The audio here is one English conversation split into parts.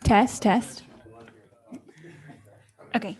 Test, test. Okay.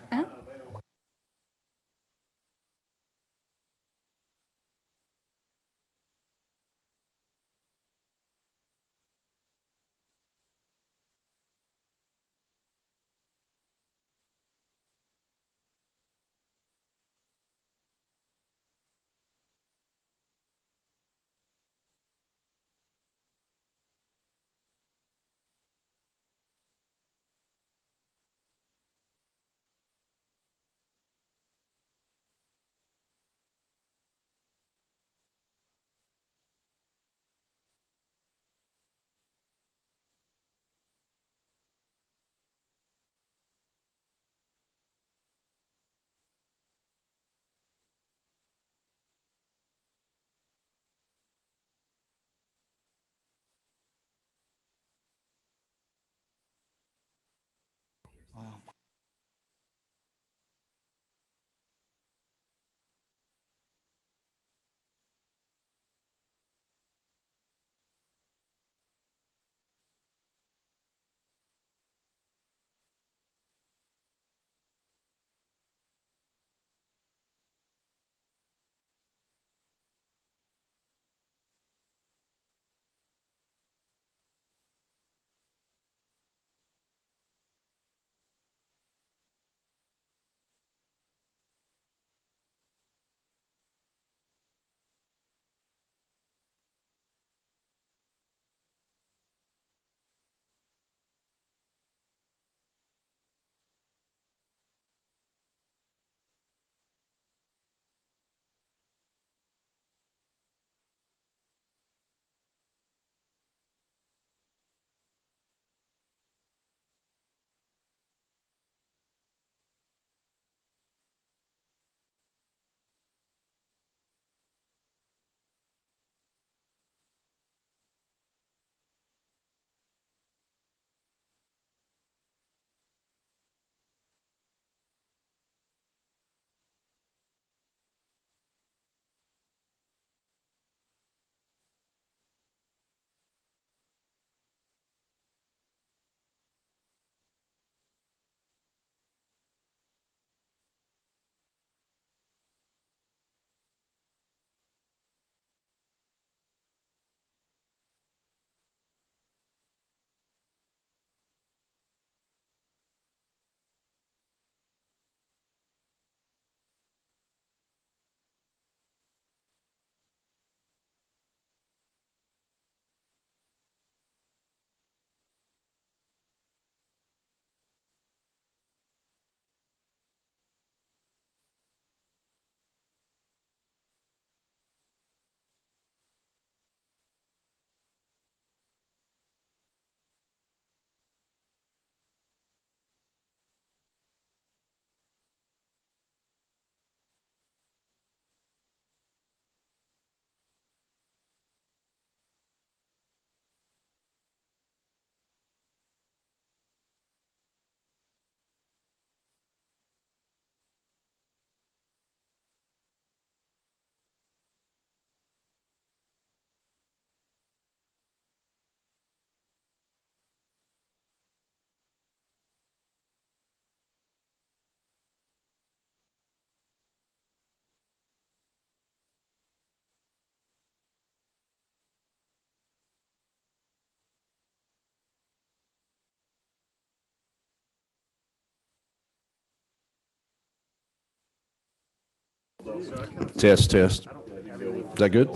Test, test. Is that good?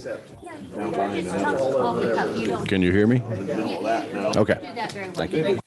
Can you hear me? Okay. Thank you.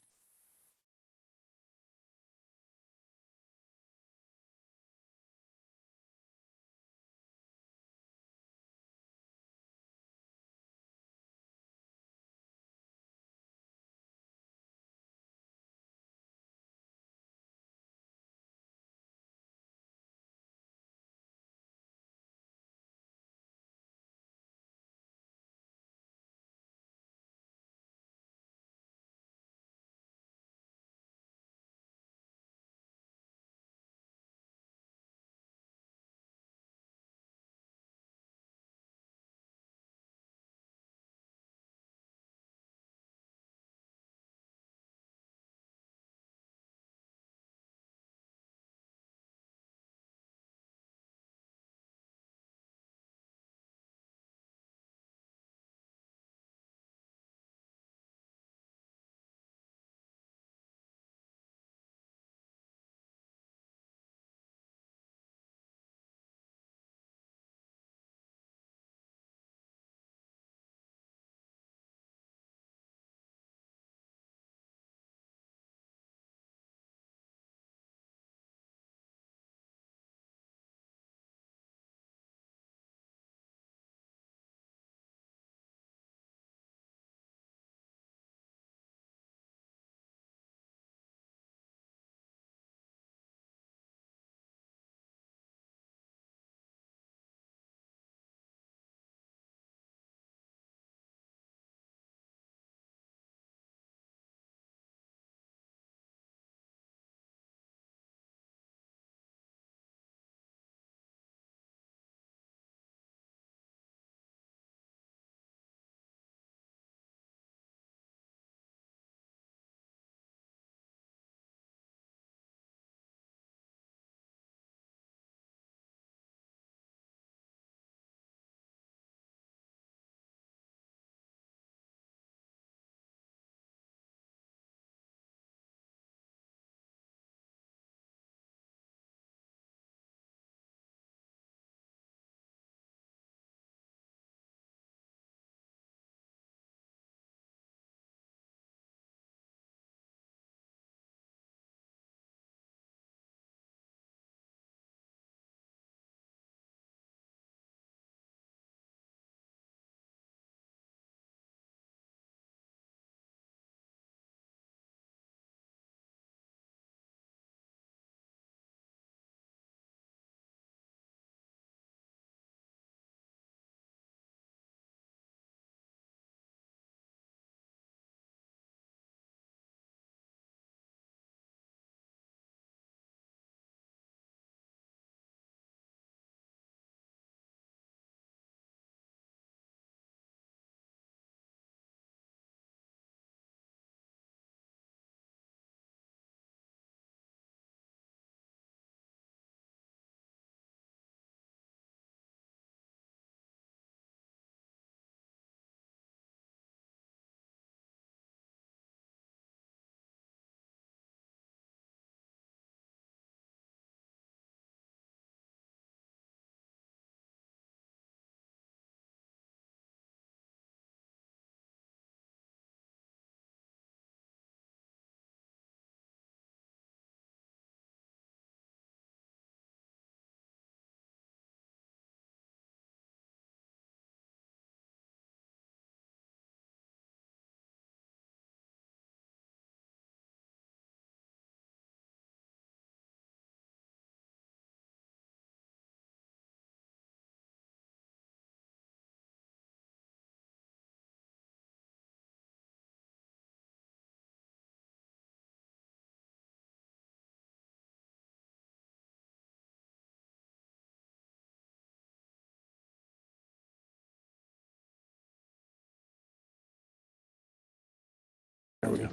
we go.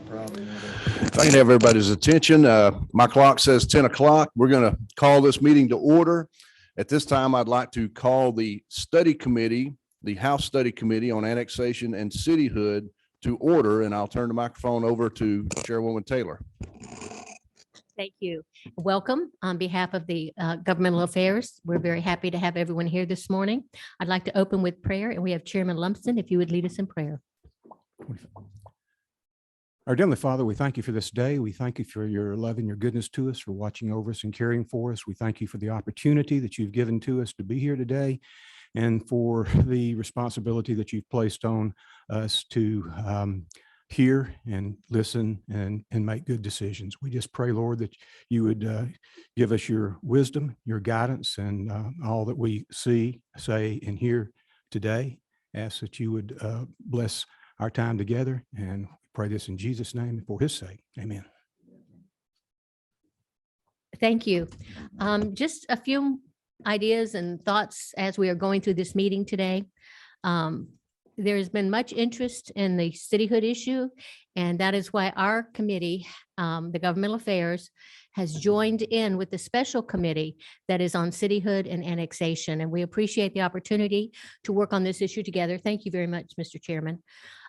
If I can have everybody's attention, my clock says 10 o'clock. We're going to call this meeting to order. At this time, I'd like to call the study committee, the House Study Committee on Annexation and Cityhood to order, and I'll turn the microphone over to Chairwoman Taylor. Thank you. Welcome on behalf of the Governmental Affairs. We're very happy to have everyone here this morning. I'd like to open with prayer, and we have Chairman Lumpson, if you would lead us in prayer. Our Heavenly Father, we thank you for this day. We thank you for your love and your goodness to us, for watching over us and caring for us. We thank you for the opportunity that you've given to us to be here today, and for the responsibility that you've placed on us to hear and listen and make good decisions. We just pray, Lord, that you would give us your wisdom, your guidance, and all that we see, say, and hear today. Ask that you would bless our time together, and we pray this in Jesus' name and for his sake. Amen. Thank you. Just a few ideas and thoughts as we are going through this meeting today. There has been much interest in the cityhood issue, and that is why our committee, the Governmental Affairs, has joined in with the special committee that is on cityhood and annexation. And we appreciate the opportunity to work on this issue together. Thank you very much, Mr. Chairman.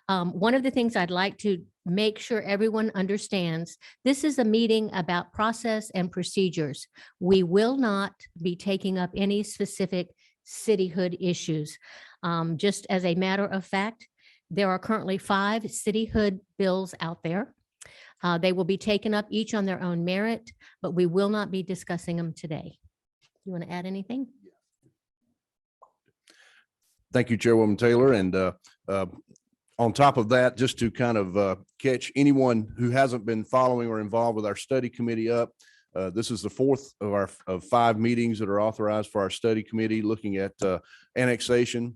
One of the things I'd like to make sure everyone understands, this is a meeting about process and procedures. We will not be taking up any specific cityhood issues. Just as a matter of fact, there are currently 5 cityhood bills out there. They will be taken up each on their own merit, but we will not be discussing them today. You want to add anything? Thank you, Chairwoman Taylor. And on top of that, just to kind of catch anyone who hasn't been following or involved with our study committee up, this is the 4th of 5 meetings that are authorized for our study committee, looking at annexation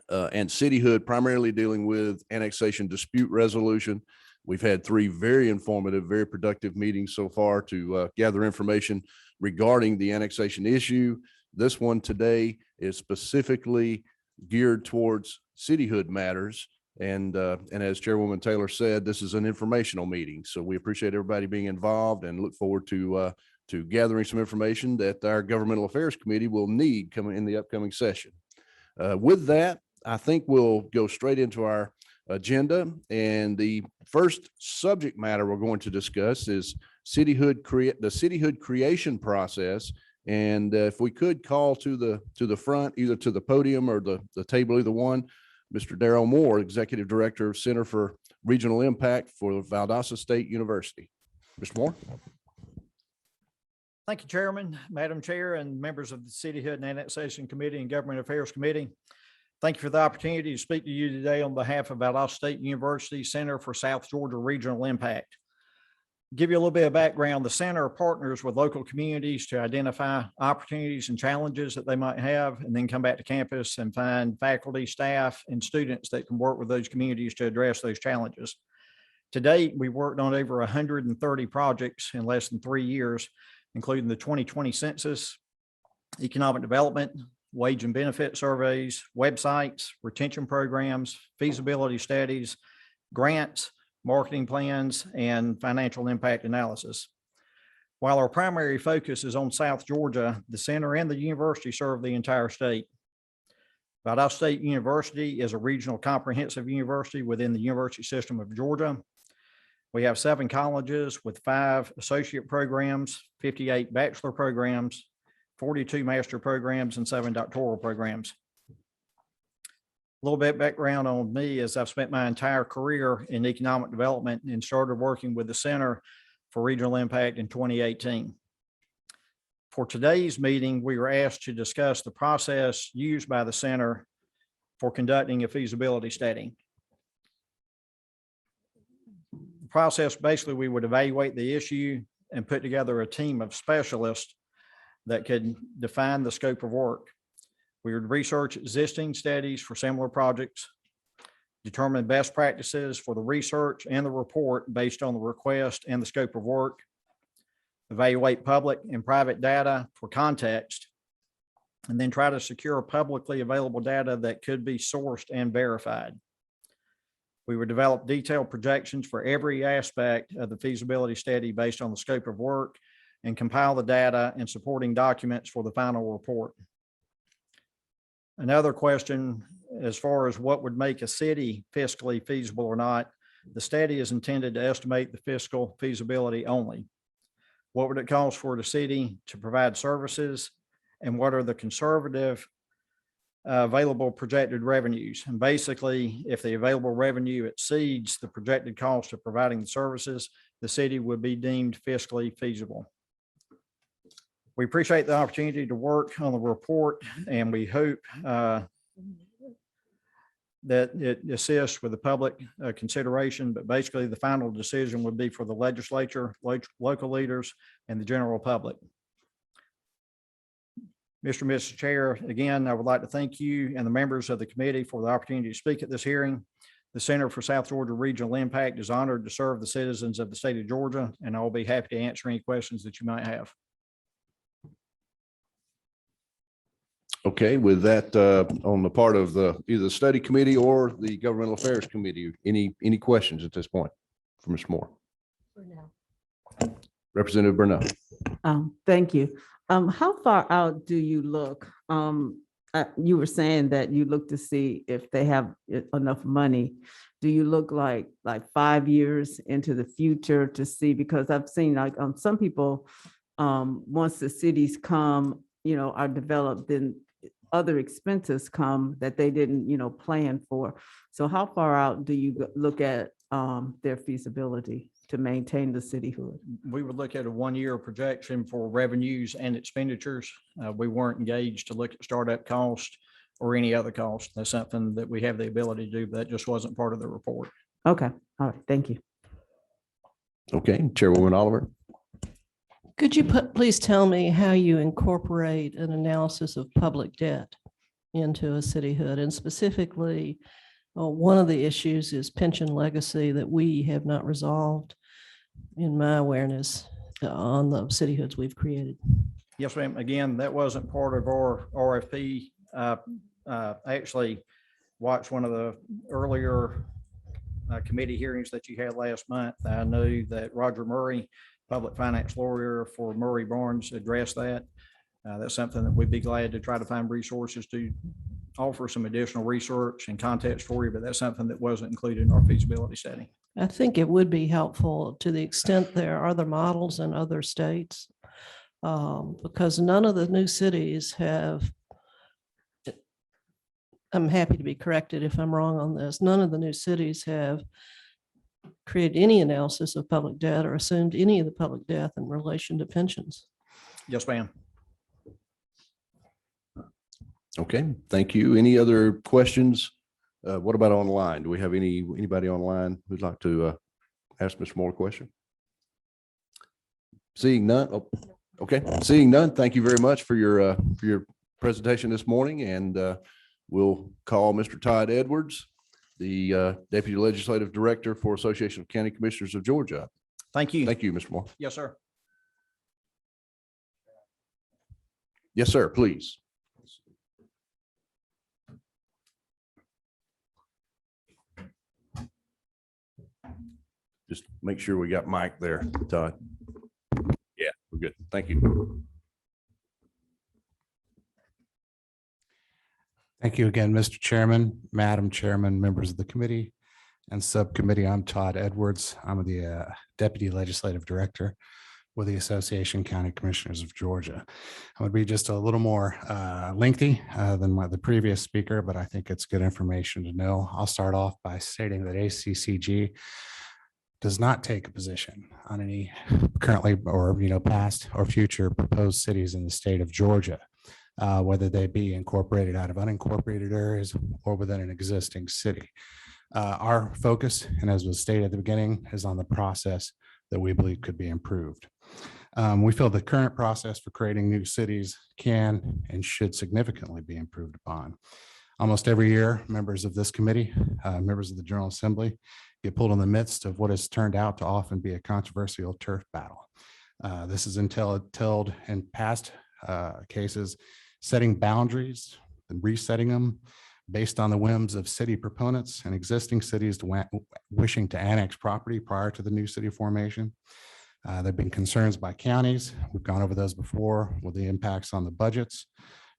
and cityhood, primarily dealing with annexation dispute resolution. We've had 3 very informative, very productive meetings so far to gather information regarding the annexation issue. This one today is specifically geared towards cityhood matters. And as Chairwoman Taylor said, this is an informational meeting. So we appreciate everybody being involved and look forward to gathering some information that our Governmental Affairs Committee will need coming in the upcoming session. With that, I think we'll go straight into our agenda. And the first subject matter we're going to discuss is the cityhood creation process. And if we could call to the front, either to the podium or the table, either one, Mr. Darrell Moore, Executive Director of Center for Regional Impact for Valdosta State University. Mr. Moore. Thank you, Chairman, Madam Chair, and members of the Cityhood and Annexation Committee and Government Affairs Committee. Thank you for the opportunity to speak to you today on behalf of Valdosta State University Center for South Georgia Regional Impact. Give you a little bit of background. The center partners with local communities to identify opportunities and challenges that they might have, and then come back to campus and find faculty, staff, and students that can work with those communities to address those challenges. To date, we've worked on over 130 projects in less than 3 years, including the 2020 census, economic development, wage and benefit surveys, websites, retention programs, feasibility studies, grants, marketing plans, and financial impact analysis. While our primary focus is on South Georgia, the center and the university serve the entire state. Valdosta State University is a regional comprehensive university within the University System of Georgia. We have 7 colleges with 5 associate programs, 58 bachelor programs, 42 master programs, and 7 doctoral programs. A little bit background on me is I've spent my entire career in economic development and started working with the Center for Regional Impact in 2018. For today's meeting, we were asked to discuss the process used by the center for conducting a feasibility study. The process, basically, we would evaluate the issue and put together a team of specialists that could define the scope of work. We would research existing studies for similar projects, determine best practices for the research and the report based on the request and the scope of work, evaluate public and private data for context, and then try to secure publicly available data that could be sourced and verified. We would develop detailed projections for every aspect of the feasibility study based on the scope of work and compile the data and supporting documents for the final report. Another question, as far as what would make a city fiscally feasible or not, the study is intended to estimate the fiscal feasibility only. What would it cost for the city to provide services? And what are the conservative available projected revenues? And basically, if the available revenue exceeds the projected cost of providing the services, the city would be deemed fiscally feasible. We appreciate the opportunity to work on the report, and we hope that it assists with the public consideration, but basically the final decision would be for the legislature, local leaders, and the general public. Mr. and Mrs. Chair, again, I would like to thank you and the members of the committee for the opportunity to speak at this hearing. The Center for South Georgia Regional Impact is honored to serve the citizens of the state of Georgia, and I'll be happy to answer any questions that you might have. Okay, with that, on the part of either the study committee or the governmental affairs committee, any questions at this point for Mr. Moore? Representative Burnell. Thank you. How far out do you look? You were saying that you look to see if they have enough money. Do you look like 5 years into the future to see? Because I've seen like some people, once the cities come, are developed, then other expenses come that they didn't, plan for. So how far out do you look at their feasibility to maintain the cityhood? We would look at a 1-year projection for revenues and expenditures. We weren't engaged to look at startup cost or any other cost. That's something that we have the ability to do, but that just wasn't part of the report. Okay, all right, thank you. Okay, Chairwoman Oliver. Could you please tell me how you incorporate an analysis of public debt into a cityhood? And specifically, one of the issues is pension legacy that we have not resolved, in my awareness, on the cityhoods we've created. Yes, ma'am. Again, that wasn't part of our RFP. I actually watched one of the earlier committee hearings that you had last month. I know that Roger Murray, public finance lawyer for Murray Barnes, addressed that. That's something that we'd be glad to try to find resources to offer some additional research and context for you, but that's something that wasn't included in our feasibility study. I think it would be helpful to the extent there are other models in other states, because none of the new cities have, I'm happy to be corrected if I'm wrong on this, none of the new cities have created any analysis of public debt or assumed any of the public debt in relation to pensions. Yes, ma'am. Okay, thank you. Any other questions? What about online? Do we have anybody online who'd like to ask Mr. Moore a question? Seeing none. Oh, okay, seeing none. Thank you very much for your presentation this morning, and we'll call Mr. Todd Edwards, the Deputy Legislative Director for Association of County Commissioners of Georgia. Thank you. Thank you, Mr. Moore. Yes, sir. Yes, sir, please. Just make sure we got Mike there, Todd. Yeah, we're good. Thank you. Thank you again, Mr. Chairman, Madam Chairman, members of the committee and subcommittee. I'm Todd Edwards. I'm the Deputy Legislative Director with the Association of County Commissioners of Georgia. I would be just a little more lengthy than the previous speaker, but I think it's good information to know. I'll start off by stating that ACCG does not take a position on any currently or past or future proposed cities in the state of Georgia, whether they be incorporated out of unincorporated areas or within an existing city. Our focus, and as was stated at the beginning, is on the process that we believe could be improved. We feel the current process for creating new cities can and should significantly be improved upon. Almost every year, members of this committee, members of the General Assembly, get pulled in the midst of what has turned out to often be a controversial turf battle. This is entailed in past cases, setting boundaries and resetting them, based on the whims of city proponents and existing cities wishing to annex property prior to the new city formation. There have been concerns by counties. We've gone over those before with the impacts on the budgets,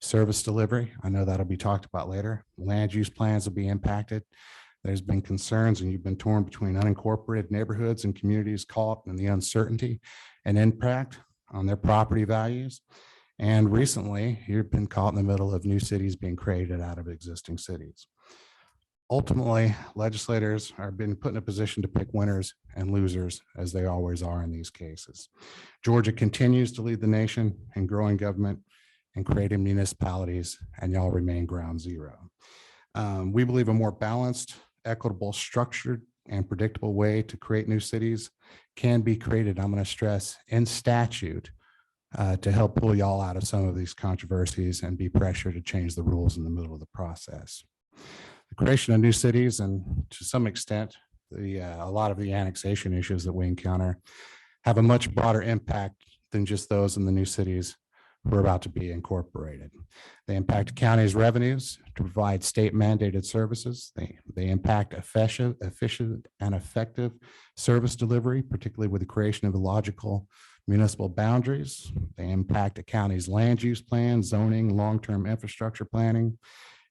service delivery. I know that'll be talked about later. Land use plans will be impacted. There's been concerns and you've been torn between unincorporated neighborhoods and communities caught in the uncertainty and impact on their property values. And recently, you've been caught in the middle of new cities being created out of existing cities. Ultimately, legislators are being put in a position to pick winners and losers, as they always are in these cases. Georgia continues to lead the nation in growing government and creating municipalities, and y'all remain ground zero. We believe a more balanced, equitable, structured, and predictable way to create new cities can be created, I'm going to stress, in statute to help pull y'all out of some of these controversies and be pressure to change the rules in the middle of the process. The creation of new cities and to some extent, a lot of the annexation issues that we encounter have a much broader impact than just those in the new cities who are about to be incorporated. They impact counties' revenues to provide state mandated services. They impact efficient and effective service delivery, particularly with the creation of the logical municipal boundaries. They impact a county's land use plan, zoning, long-term infrastructure planning,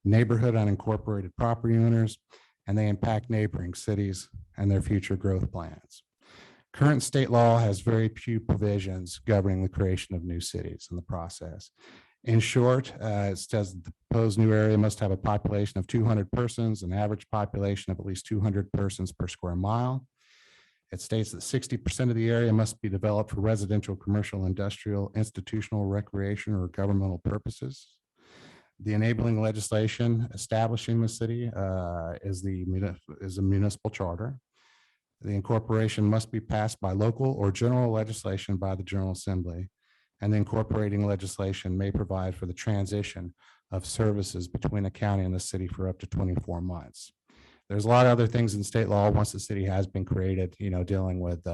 neighborhood unincorporated property owners, and they impact neighboring cities and their future growth plans. Current state law has very few provisions governing the creation of new cities in the process. In short, it says the proposed new area must have a population of 200 persons, an average population of at least 200 persons per square mile. It states that 60% of the area must be developed for residential, commercial, industrial, institutional, recreation, or governmental purposes. The enabling legislation establishing the city is a municipal charter. The incorporation must be passed by local or general legislation by the General Assembly, and the incorporating legislation may provide for the transition of services between a county and the city for up to 24 months. There's a lot of other things in state law once the city has been created, dealing with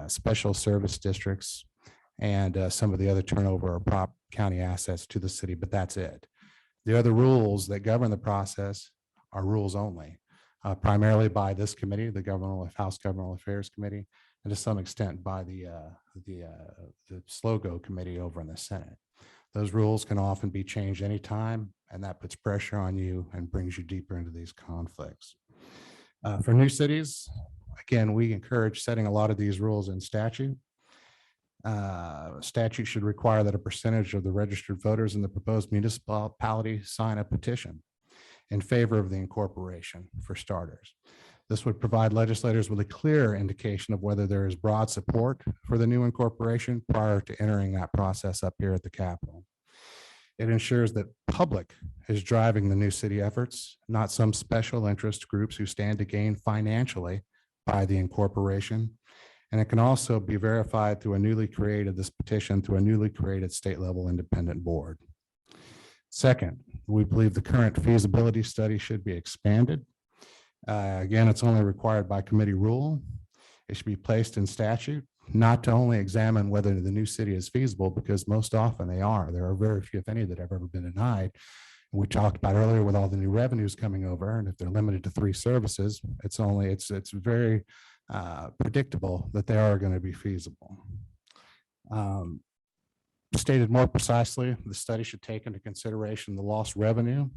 special service districts and some of the other turnover of county assets to the city, but that's it. The other rules that govern the process are rules only, primarily by this committee, the House Governmental Affairs Committee, and to some extent by the SLOGO committee over in the Senate. Those rules can often be changed anytime, and that puts pressure on you and brings you deeper into these conflicts. For new cities, again, we encourage setting a lot of these rules in statute. Statute should require that a percentage of the registered voters in the proposed municipality sign a petition in favor of the incorporation, for starters. This would provide legislators with a clear indication of whether there is broad support for the new incorporation prior to entering that process up here at the Capitol. It ensures that public is driving the new city efforts, not some special interest groups who stand to gain financially by the incorporation. And it can also be verified through this petition through a newly created state level independent board. Second, we believe the current feasibility study should be expanded. Again, it's only required by committee rule. It should be placed in statute, not to only examine whether the new city is feasible, because most often they are. There are very few, if any, that have ever been denied. And we talked about earlier with all the new revenues coming over, and if they're limited to 3 services, it's very predictable that they are going to be feasible. Stated more precisely, the study should take into consideration the lost revenue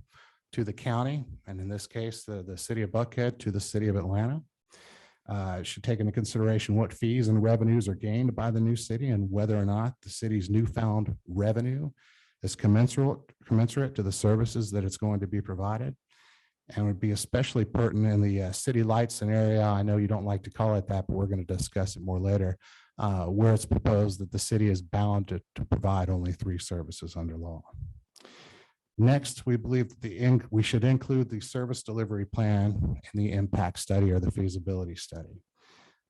to the county, and in this case, the city of Buckhead to the city of Atlanta. It should take into consideration what fees and revenues are gained by the new city and whether or not the city's newfound revenue is commensurate to the services that it's going to be provided, and would be especially pertinent in the city light scenario. I know you don't like to call it that, but we're going to discuss it more later, where it's proposed that the city is bound to provide only 3 services under law. Next, we believe that we should include the service delivery plan in the impact study or the feasibility study.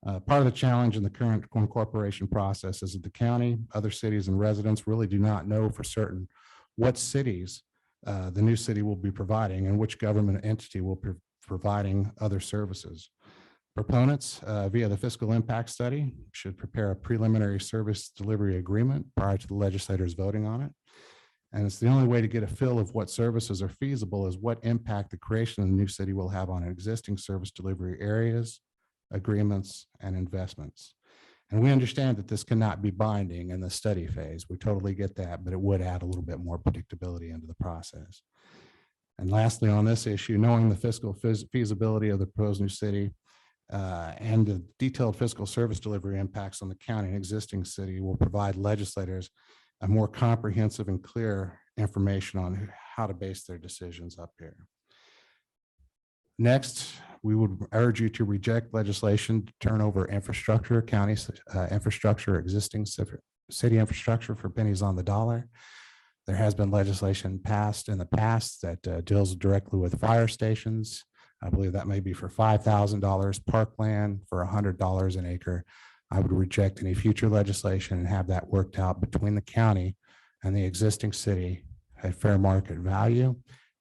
Part of the challenge in the current incorporation process is that the county, other cities, and residents really do not know for certain what cities the new city will be providing and which government entity will be providing other services. Proponents via the fiscal impact study should prepare a preliminary service delivery agreement prior to the legislators voting on it. And it's the only way to get a feel of what services are feasible is what impact the creation of the new city will have on existing service delivery areas, agreements, and investments. And we understand that this cannot be binding in the study phase. We totally get that, but it would add a little bit more predictability into the process. And lastly, on this issue, knowing the fiscal feasibility of the proposed new city and the detailed fiscal service delivery impacts on the county and existing city will provide legislators a more comprehensive and clear information on how to base their decisions up here. Next, we would urge you to reject legislation to turn over infrastructure, county infrastructure, existing city infrastructure for pennies on the dollar. There has been legislation passed in the past that deals directly with fire stations. I believe that may be for $5,000 parkland for $100 an acre. I would reject any future legislation and have that worked out between the county and the existing city at fair market value.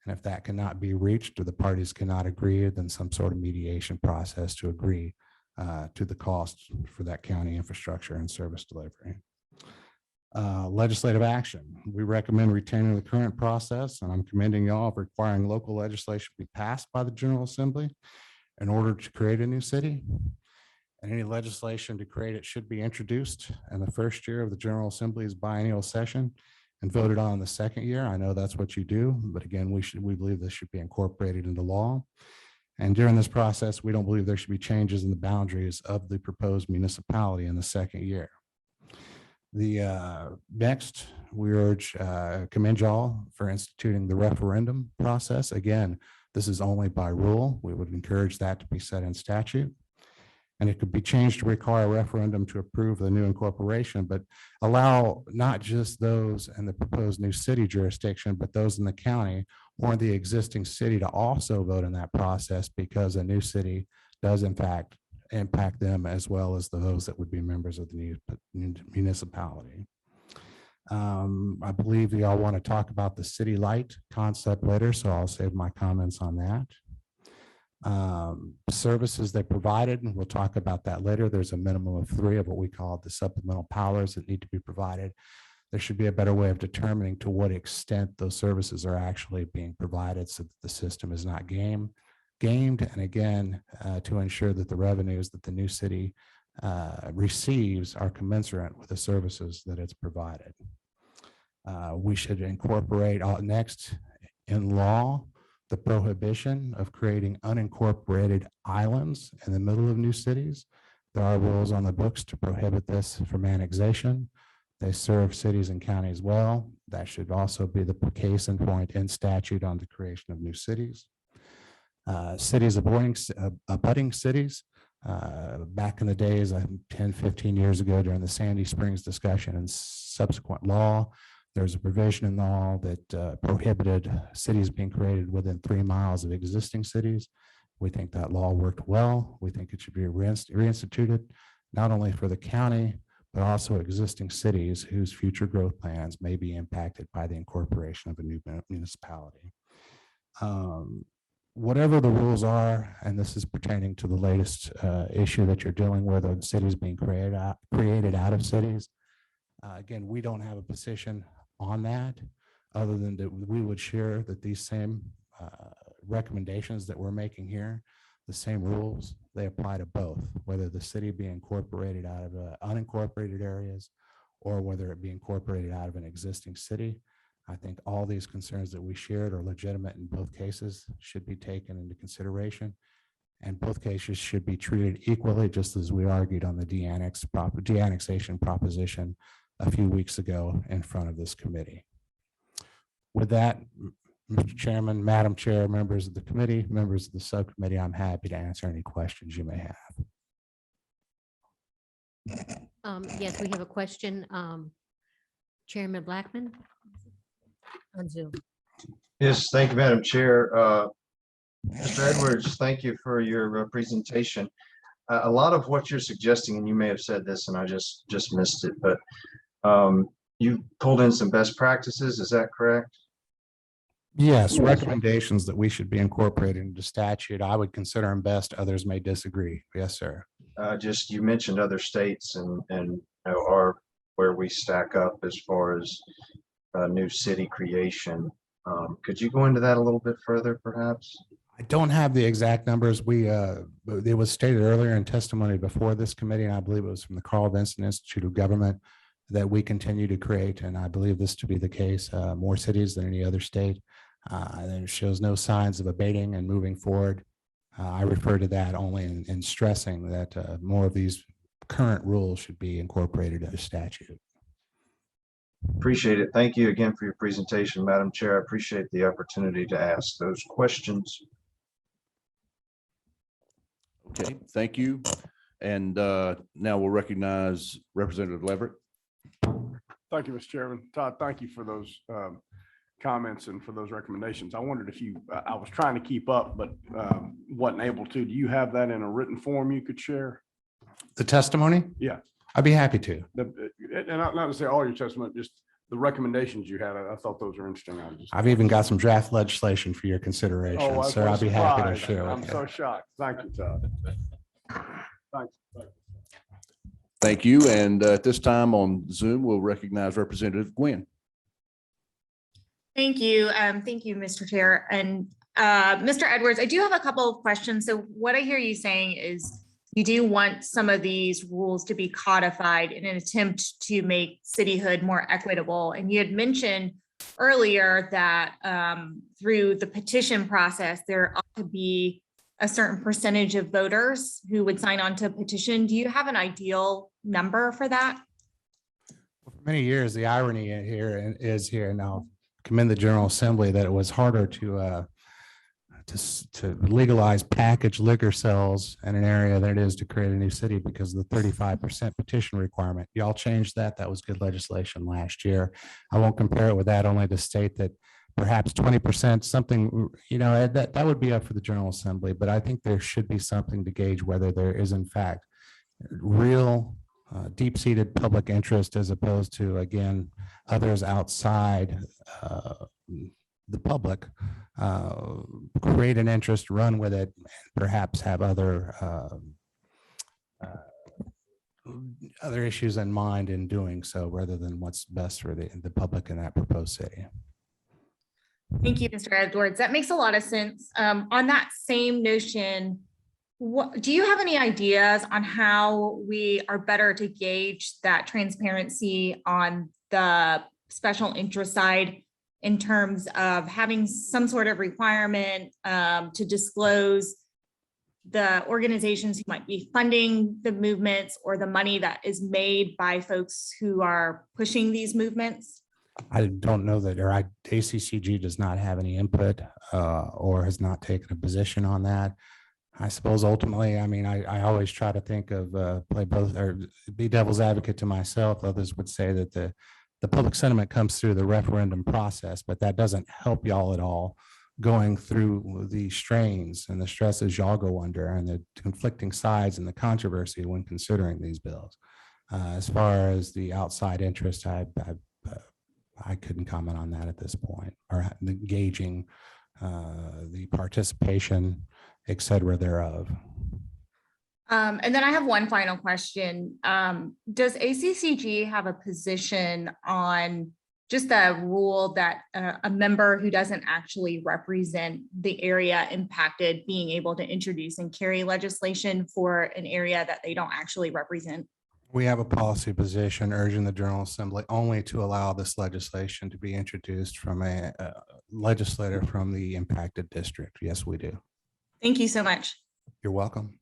And if that cannot be reached or the parties cannot agree, then some sort of mediation process to agree to the cost for that county infrastructure and service delivery. Legislative action. We recommend retaining the current process, and I'm commending y'all for requiring local legislation be passed by the General Assembly in order to create a new city. And any legislation to create it should be introduced in the first year of the General Assembly's biennial session and voted on in the second year. I know that's what you do, but again, we believe this should be incorporated into law. And during this process, we don't believe there should be changes in the boundaries of the proposed municipality in the second year. Next, we commend y'all for instituting the referendum process. Again, this is only by rule. We would encourage that to be set in statute. And it could be changed to require a referendum to approve the new incorporation, but allow not just those in the proposed new city jurisdiction, but those in the county or the existing city to also vote in that process, because a new city does in fact impact them as well as those that would be members of the new municipality. I believe y'all want to talk about the city light concept later, so I'll save my comments on that. Services they provided, and we'll talk about that later. There's a minimum of 3 of what we call the supplemental powers that need to be provided. There should be a better way of determining to what extent those services are actually being provided so that the system is not gamed, and again, to ensure that the revenues that the new city receives are commensurate with the services that it's provided. We should incorporate next in law the prohibition of creating unincorporated islands in the middle of new cities. There are rules on the books to prohibit this from annexation. They serve cities and counties well. That should also be the case in point in statute on the creation of new cities. Cities abutting cities. Back in the days, 10, 15 years ago during the Sandy Springs discussion and subsequent law, there's a provision in law that prohibited cities being created within 3 miles of existing cities. We think that law worked well. We think it should be reinstituted, not only for the county, but also existing cities whose future growth plans may be impacted by the incorporation of a new municipality. Whatever the rules are, and this is pertaining to the latest issue that you're dealing with, of cities being created out of cities. Again, we don't have a position on that, other than that we would share that these same recommendations that we're making here, the same rules, they apply to both, whether the city be incorporated out of unincorporated areas or whether it be incorporated out of an existing city. I think all these concerns that we shared are legitimate in both cases, should be taken into consideration, and both cases should be treated equally, just as we argued on the de-annexation proposition a few weeks ago in front of this committee. With that, Mr. Chairman, Madam Chair, members of the committee, members of the subcommittee, I'm happy to answer any questions you may have. Yes, we have a question. Chairman Blackman on Zoom. Yes, thank you, Madam Chair. Mr. Edwards, thank you for your presentation. A lot of what you're suggesting, and you may have said this and I just missed it, but you pulled in some best practices, is that correct? Yes, recommendations that we should be incorporated into statute. I would consider them best. Others may disagree. Yes, sir. Just you mentioned other states and are where we stack up as far as new city creation. Could you go into that a little bit further, perhaps? I don't have the exact numbers. It was stated earlier in testimony before this committee, and I believe it was from the Carl Vinson Institute of Government, that we continue to create, and I believe this to be the case, more cities than any other state. And it shows no signs of abating and moving forward. I refer to that only in stressing that more of these current rules should be incorporated into statute. Appreciate it. Thank you again for your presentation, Madam Chair. I appreciate the opportunity to ask those questions. Okay, thank you. And now we'll recognize Representative Leverett. Thank you, Mr. Chairman. Todd, thank you for those comments and for those recommendations. I wondered if I was trying to keep up, but wasn't able to. Do you have that in a written form you could share? The testimony? Yeah. I'd be happy to. And not to say all your testimony, just the recommendations you had. I thought those were interesting. I've even got some draft legislation for your consideration, Oh, sir. I'll be happy to surprised. share I'm with so you. shocked. Thank you, Todd. Thanks. Thank you. And at this time on Zoom, we'll recognize Representative Gwynn. Thank you. Thank you, Mr. Chair. And Mr. Edwards, I do have a couple of questions. So what I hear you saying is you do want some of these rules to be codified in an attempt to make cityhood more equitable. And you had mentioned earlier that through the petition process, there ought to be a certain percentage of voters who would sign on to a petition. Do you have an ideal number for that? For many years, the irony here is here now. Commend the General Assembly that it was harder to legalize packaged liquor sales in an area than it is to create a new city because of the 35% petition requirement. Y'all changed that. That was good legislation last year. I won't compare it with that, only to state that perhaps 20%, something, that would be up for the General Assembly, but I think there should be something to gauge whether there is in fact real deep-seated public interest as opposed to, again, others outside the public create an interest, run with it, and perhaps have other issues in mind in doing so rather than what's best for the public in that proposed city. Thank you, Mr. Edwards. That makes a lot of sense. On that same notion, do you have any ideas on how we are better to gauge that transparency on the special interest side in terms of having some sort of requirement to disclose the organizations who might be funding the movements or the money that is made by folks who are pushing these movements? I don't know that, or ACCG does not have any input or has not taken a position on that. I suppose ultimately, I mean, I always try to think of play both or be devil's advocate to myself. Others would say that the public sentiment comes through the referendum process, but that doesn't help y'all at all going through the strains and the stresses y'all go under and the conflicting sides and the controversy when considering these bills. As far as the outside interest, I couldn't comment on that at this point, or gauging the participation, et cetera, thereof. And then I have one final question. Does ACCG have a position on just the rule that a member who doesn't actually represent the area impacted being able to introduce and carry legislation for an area that they don't actually represent? We have a policy position urging the General Assembly only to allow this legislation to be introduced from a legislator from the impacted district. Yes, we do. Thank you so much. You're welcome.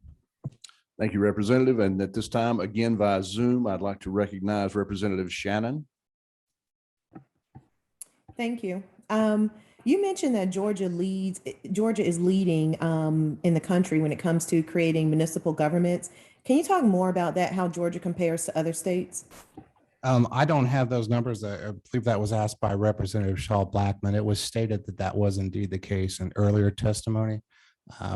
Thank you, Representative. And at this time, again via Zoom, I'd like to recognize Representative Shannon. Thank you. You mentioned that Georgia is leading in the country when it comes to creating municipal governments. Can you talk more about that, how Georgia compares to other states? I don't have those numbers. I believe that was asked by Representative Shaw Blackman. It was stated that that was indeed the case in earlier testimony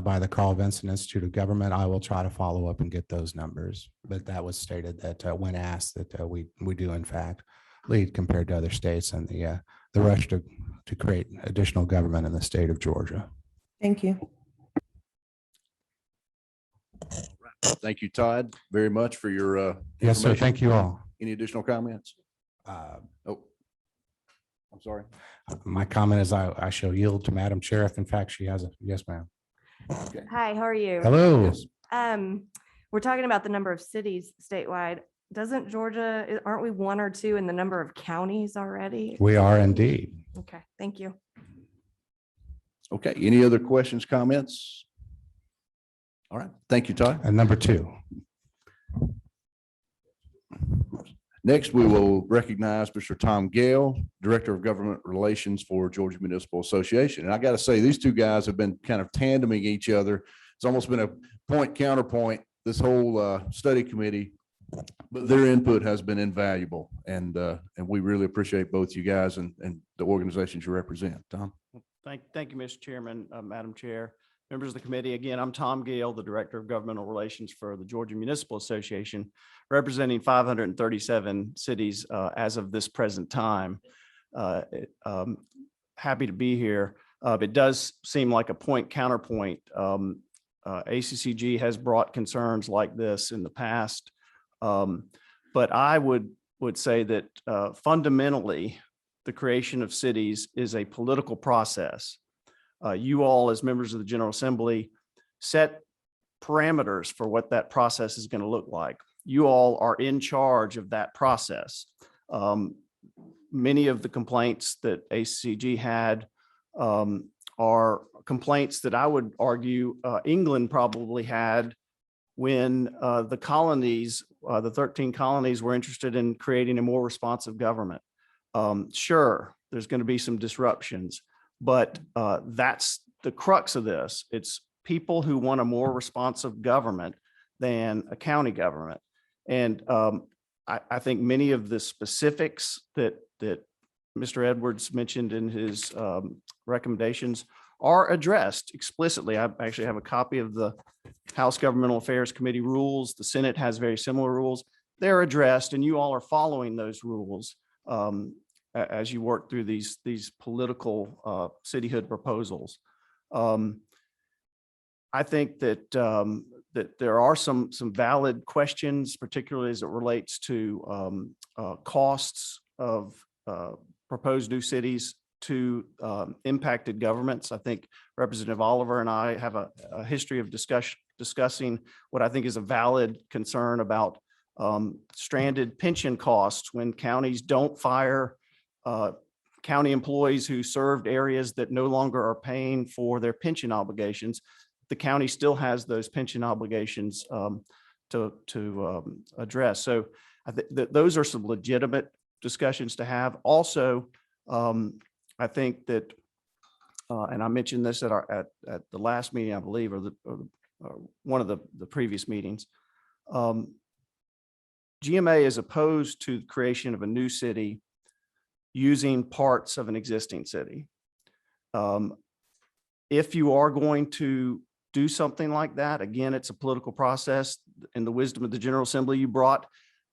by the Carl Vinson Institute of Government. I will try to follow up and get those numbers, but that was stated that when asked that we do in fact lead compared to other states and the rush to create additional government in the state of Georgia. Thank you. Thank you, Todd, very much for your Yes, sir. information. Thank you all. Any additional comments? I'm sorry. My comment is I shall yield to Madam Chair if in fact she has a, yes, ma'am. Hi, how are you? Hello. Yes. We're talking about the number of cities statewide. Doesn't Georgia, aren't we one or two in the number of counties already? We are indeed. Okay, thank you. Okay, any other questions, comments? All right, thank you, Todd. And number two. Next, we will recognize Mr. Tom Gale, Director of Government Relations for Georgia Municipal Association. And I got to say, these two guys have been kind of tandeming each other. It's almost been a point counterpoint, this whole study committee, but their input has been invaluable. And we really appreciate both you guys and the organizations you represent. Tom? Thank you, Mr. Chairman, Madam Chair, members of the committee. Again, I'm Tom Gale, the Director of Governmental Relations for the Georgia Municipal Association, representing 537 cities as of this present time. Happy to be here. It does seem like a point counterpoint. ACCG has brought concerns like this in the past, but I would say that fundamentally, the creation of cities is a political process. You all, as members of the General Assembly, set parameters for what that process is going to look like. You all are in charge of that process. Many of the complaints that ACCG had are complaints that I would argue England probably had when the colonies, the 13 colonies, were interested in creating a more responsive government. Sure, there's going to be some disruptions, but that's the crux of this. It's people who want a more responsive government than a county government. And I think many of the specifics that Mr. Edwards mentioned in his recommendations are addressed explicitly. I actually have a copy of the House Governmental Affairs Committee rules. The Senate has very similar rules. They're addressed, and you all are following those rules as you work through these political cityhood proposals. I think that that there are some valid questions, particularly as it relates to costs of proposed new cities to impacted governments. I think Representative Oliver and I have a history of discussing what I think is a valid concern about stranded pension costs when counties don't fire county employees who served areas that no longer are paying for their pension obligations. The county still has those pension obligations to address. So I think that those are some legitimate discussions to have. Also, I think that, and I mentioned this at the last meeting, I believe, or one of the previous meetings. GMA is opposed to the creation of a new city using parts of an existing city. If you are going to do something like that, again, it's a political process. In the wisdom of the General Assembly, you brought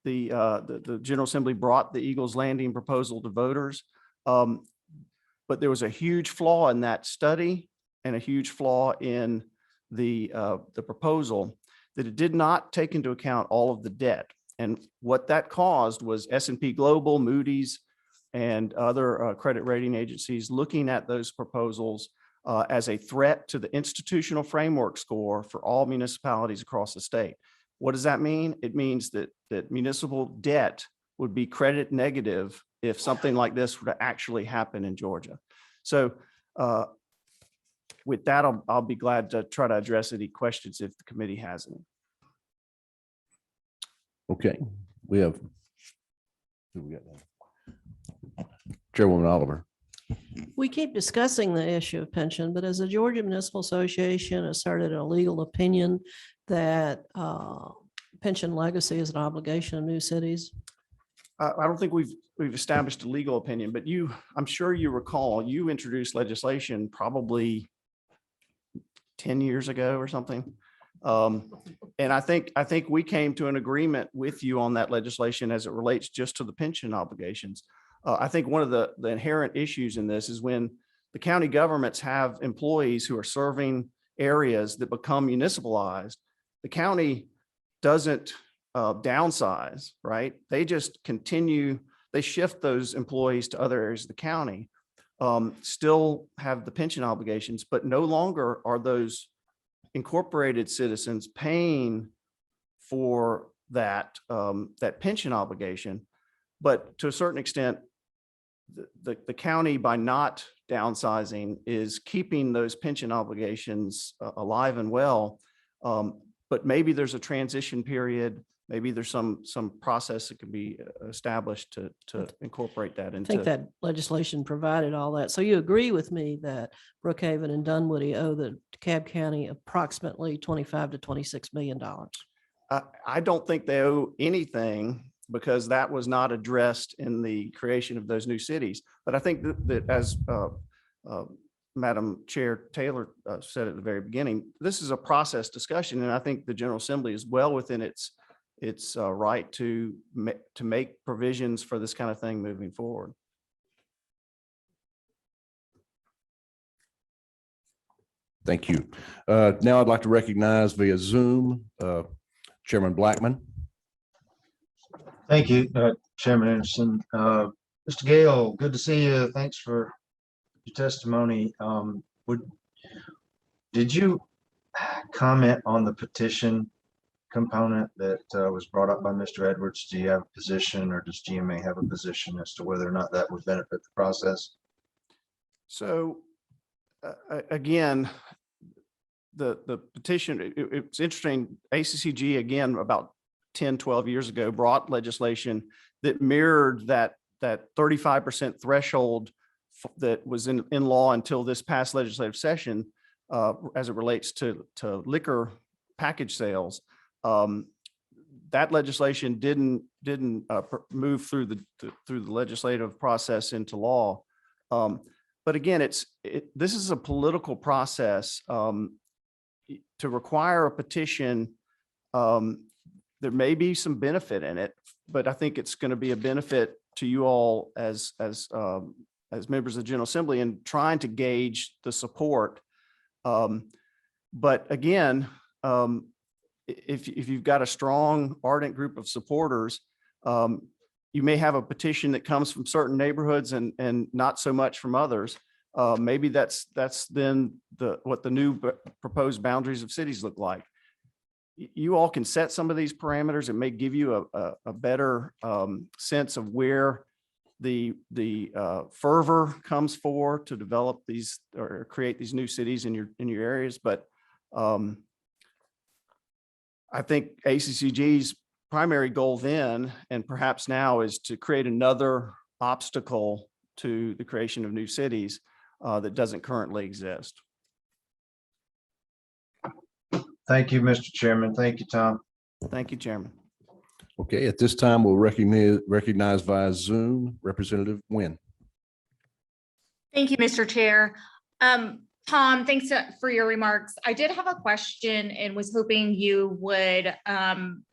the General Assembly brought the Eagles Landing proposal to voters. But there was a huge flaw in that study and a huge flaw in the proposal, that it did not take into account all of the debt. And what that caused was S&P Global, Moody's, and other credit rating agencies looking at those proposals as a threat to the institutional framework score for all municipalities across the state. What does that mean? It means that municipal debt would be credit negative if something like this were to actually happen in Georgia. So with that, I'll be glad to try to address any questions if the committee has any. Okay, we have, who we got now? Chairwoman Oliver. We keep discussing the issue of pension, but as the Georgia Municipal Association asserted a legal opinion that pension legacy is an obligation of new cities. I don't think we've established a legal opinion, but I'm sure you recall, you introduced legislation probably 10 years ago or something. And I think we came to an agreement with you on that legislation as it relates just to the pension obligations. I think one of the inherent issues in this is when the county governments have employees who are serving areas that become municipalized, the county doesn't downsize, right? They just continue they shift those employees to other areas of the county, still have the pension obligations, but no longer are those incorporated citizens paying for that, that pension obligation. But to a certain extent, the county, by not downsizing, is keeping those pension obligations alive and well. But maybe there's a transition period. Maybe there's some process that can be established to incorporate that I into. think that legislation provided all that. So you agree with me that Brookhaven and Dunwoody owe the DeKalb County approximately $25 to $26 million? I don't think they owe anything, because that was not addressed in the creation of those new cities. But I think that as Madam Chair Taylor said at the very beginning, this is a process discussion, and I think the General Assembly is well within its right to make provisions for this kind of thing moving forward. Thank you. Now I'd like to recognize via Zoom Chairman Blackman. Thank you, Chairman Anderson. Mr. Gale, good to see you. Thanks for your testimony. Did you comment on the petition component that was brought up by Mr. Edwards? Do you have a position, or does GMA have a position as to whether or not that would benefit the process? So again, the petition, it's interesting. ACCG, again, about 10, 12 years ago, brought legislation that mirrored that 35% threshold that was in law until this past legislative session, as it relates to liquor package sales. That legislation didn't move through the legislative process into law. But again, this is a political process. To require a petition, there may be some benefit in it, but I think it's going to be a benefit to you all as members of the General Assembly in trying to gauge the support. But again, if you've got a strong, ardent group of supporters, you may have a petition that comes from certain neighborhoods and not so much from others. Maybe that's then what the new proposed boundaries of cities look like. You all can set some of these parameters. It may give you a better sense of where the fervor comes for to develop these or create these new cities in your areas. But I think ACCG's primary goal then, and perhaps now, is to create another obstacle to the creation of new cities that doesn't currently exist. Thank you, Mr. Chairman. Thank you, Tom. Thank you, Chairman. Okay, at this time, we'll recognize via Zoom Representative Nguyen. Thank you, Mr. Chair. Tom, thanks for your remarks. I did have a question and was hoping you would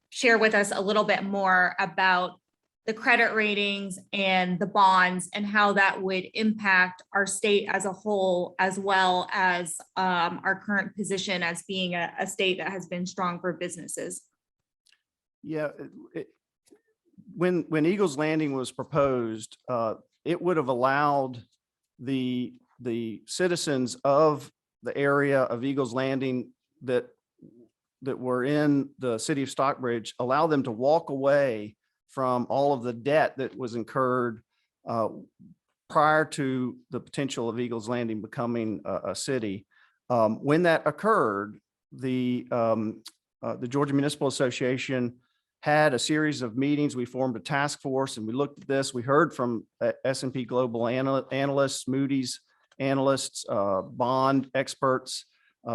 share with us a little bit more about the credit ratings and the bonds and how that would impact our state as a whole, as well as our current position as being a state that has been strong for businesses. Yeah, when Eagles Landing was proposed, it would have allowed the citizens of the area of Eagles Landing that were in the city of Stockbridge, allow them to walk away from all of the debt that was incurred prior to the potential of Eagles Landing becoming a city. When that occurred, the Georgia Municipal Association had a series of meetings. We formed a task force and we looked at this. We heard from S&P Global analysts, Moody's analysts, bond experts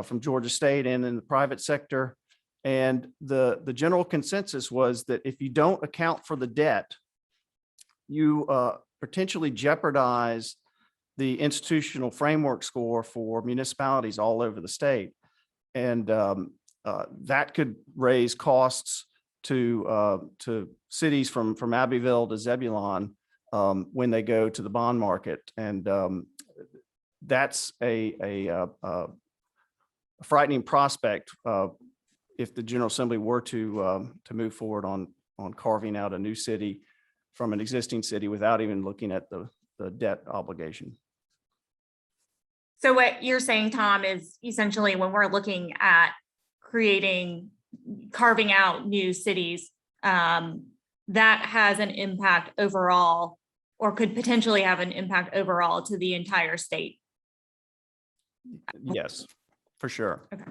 from Georgia State and in the private sector. And the general consensus was that if you don't account for the debt, you potentially jeopardize the institutional framework score for municipalities all over the state. And that could raise costs to cities from Abbeville to Zebulon when they go to the bond market. And that's a frightening prospect if the General Assembly were to move forward on carving out a new city from an existing city without even looking at the debt obligation. So what you're saying, Tom, is essentially when we're looking at carving out new cities, that has an impact overall, or could potentially have an impact overall to the entire state. Yes, for sure. Okay.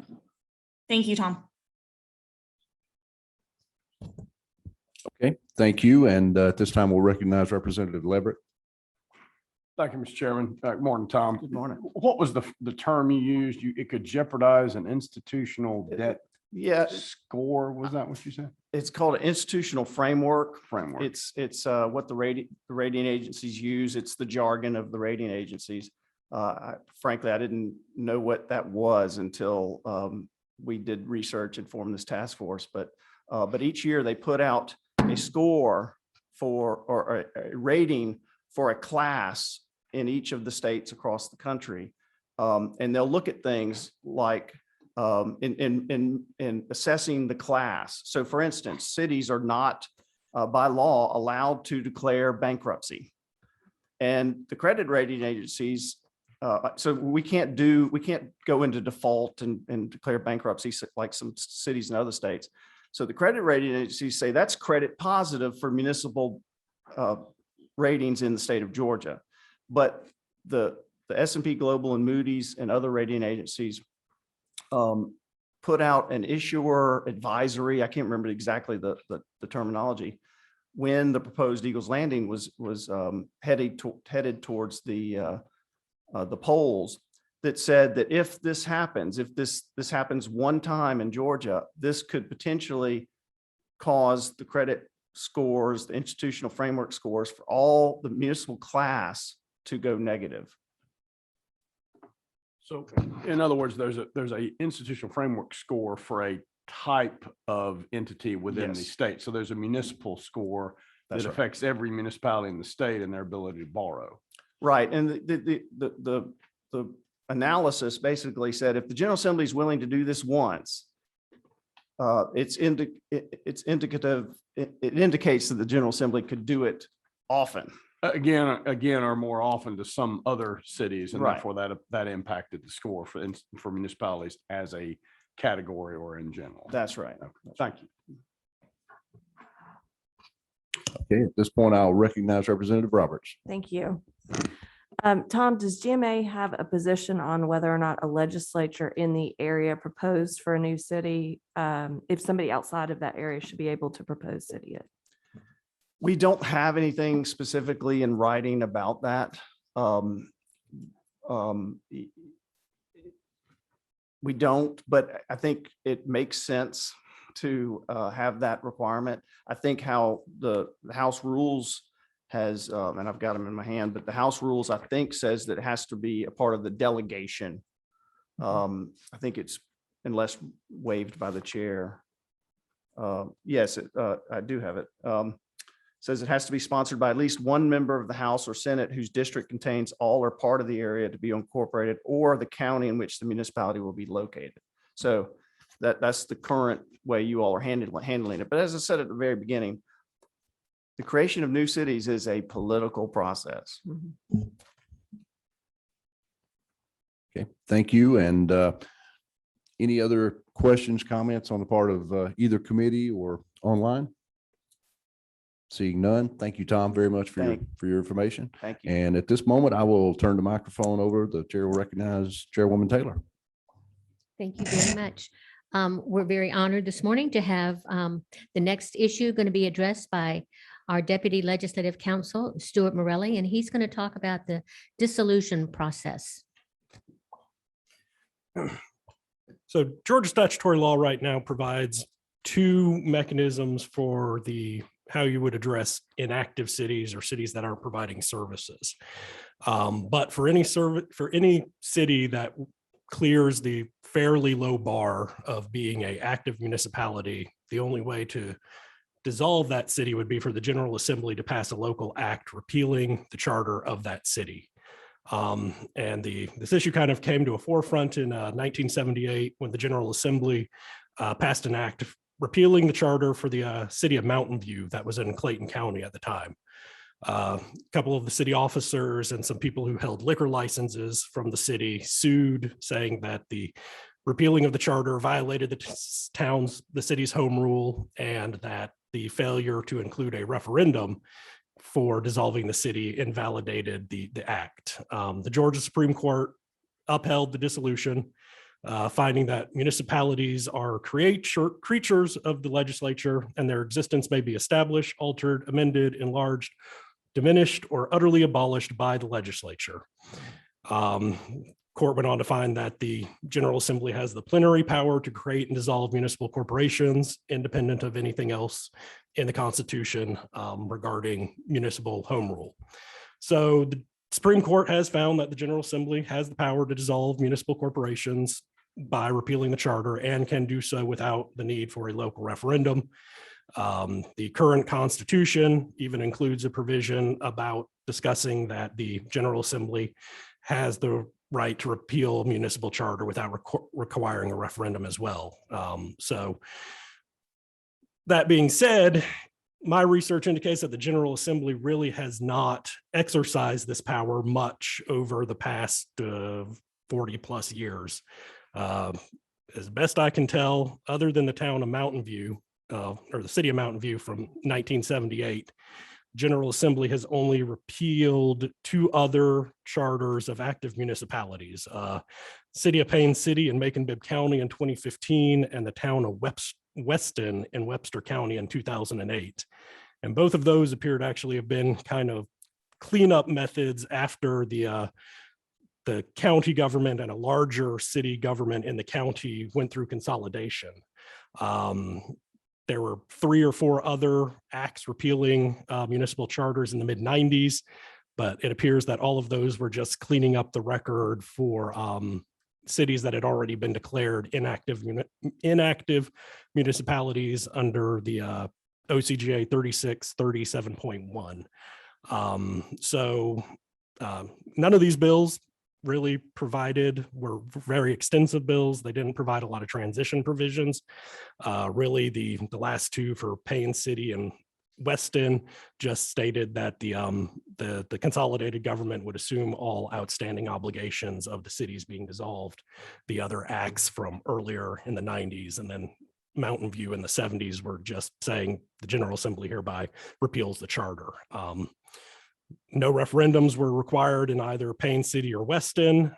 Thank you, Tom. Okay, thank you. And at this time, we'll recognize Representative Leverett. Thank you, Mr. Chairman. Good morning, Tom. Good morning. What was the term you used? It could jeopardize an institutional debt Yeah, score. Was that what you said? it's called an institutional framework. Framework. It's what the rating agencies use. It's the jargon of the rating agencies. Frankly, I didn't know what that was until we did research and formed this task force. But each year they put out a score or a rating for a class in each of the states across the country. And they'll look at things like in assessing the class. So for instance, cities are not by law allowed to declare bankruptcy. And the credit rating agencies, so we can't go into default and declare bankruptcy like some cities in other states. So the credit rating agencies say that's credit positive for municipal ratings in the state of Georgia. But the S&P Global and Moody's and other rating agencies put out an issuer advisory. I can't remember exactly the terminology when the proposed Eagles Landing was headed towards the polls, that said that if this happens, if this happens one time in Georgia, this could potentially cause the credit scores, the institutional framework scores for all the municipal class to go negative. So in other words, there's a institutional framework score for a type of entity within the Yes. state. So there's a municipal score That's that right. affects every municipality in the state and their ability to borrow. Right, and the analysis basically said if the General Assembly is willing to do this once, it's indicative. It indicates that the General Assembly could do it often. Again, or more often to some other cities, and Right. therefore that impacted the score for municipalities as a category or in general. That's right. Thank you. Okay, at this point, I'll recognize Representative Roberts. Thank you. Tom, does GMA have a position on whether or not a legislature in the area proposed for a new city, if somebody outside of that area should be able to propose cityhood? We don't have anything specifically in writing about that. We don't, but I think it makes sense to have that requirement. I think how the House rules has, and I've got them in my hand, but the House rules, I think, says that it has to be a part of the delegation. I think it's unless waived by the chair. Yes, I do have it. Says it has to be sponsored by at least one member of the House or Senate whose district contains all or part of the area to be incorporated, or the county in which the municipality will be located. So that's the current way you all are handling it. But as I said at the very beginning, the creation of new cities is a political process. Okay, thank you. And any other questions, comments on the part of either committee or online? Seeing none. Thank you, Tom, very much for your information. Thank you. And at this moment, I will turn the microphone over. The chair will recognize Chairwoman Taylor. Thank you very much. We're very honored this morning to have the next issue going to be addressed by our Deputy Legislative Counsel, Stuart Morelli, and he's going to talk about the dissolution process. So Georgia statutory law right now provides two mechanisms for how you would address inactive cities or cities that aren't providing services. But for any city that clears the fairly low bar of being an active municipality, the only way to dissolve that city would be for the General Assembly to pass a local act repealing the charter of that city. And this issue kind of came to a forefront in 1978 when the General Assembly passed an act repealing the charter for the city of Mountain View that was in Clayton County at the time. A couple of the city officers and some people who held liquor licenses from the city sued, saying that the repealing of the charter violated the city's home rule, and that the failure to include a referendum for dissolving the city invalidated the act. The Georgia Supreme Court upheld the dissolution, finding that municipalities are creatures of the legislature, and their existence may be established, altered, amended, enlarged, diminished, or utterly abolished by the legislature. Court went on to find that the General Assembly has the plenary power to create and dissolve municipal corporations, independent of anything else in the Constitution regarding municipal home rule. So the Supreme Court has found that the General Assembly has the power to dissolve municipal corporations by repealing the charter, and can do so without the need for a local referendum. The current Constitution even includes a provision about discussing that the General Assembly has the right to repeal municipal charter without requiring a referendum as well. So that being said, my research indicates that the General Assembly really has not exercised this power much over the past 40 plus years. As best I can tell, other than the town of Mountain View, or the city of Mountain View from 1978, General Assembly has only repealed 2 other charters of active municipalities, City of Payne City in Macon-Bibb County in 2015, and the town of Weston in Webster County in 2008. And both of those appear to actually have been kind of cleanup methods after the county government and a larger city government in the county went through consolidation. There were 3 or 4 other acts repealing municipal charters in the mid-90s, but it appears that all of those were just cleaning up the record for cities that had already been declared inactive municipalities under the OCGA 3637.1. So none of these bills really were very extensive bills. They didn't provide a lot of transition provisions. Really, the last 2 for Payne City and Weston just stated that the consolidated government would assume all outstanding obligations of the cities being dissolved. The other acts from earlier in the 90s and then Mountain View in the 70s were just saying the General Assembly hereby repeals the charter. No referendums were required in either Payne City or Weston.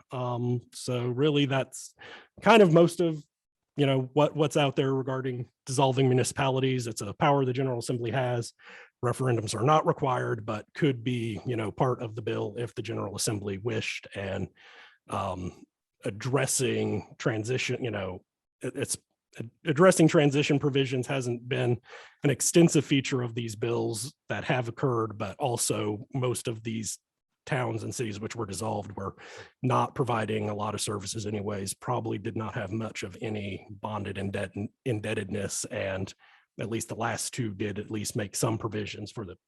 So really that's kind of most of what's out there regarding dissolving municipalities. It's a power the General Assembly has. Referendums are not required, but could be part of the bill if the General Assembly wished. And addressing transition, addressing transition provisions hasn't been an extensive feature of these bills that have occurred, but also most of these towns and cities which were dissolved were not providing a lot of services anyways, probably did not have much of any bonded indebtedness, and at least the last 2 did at least make some provisions for the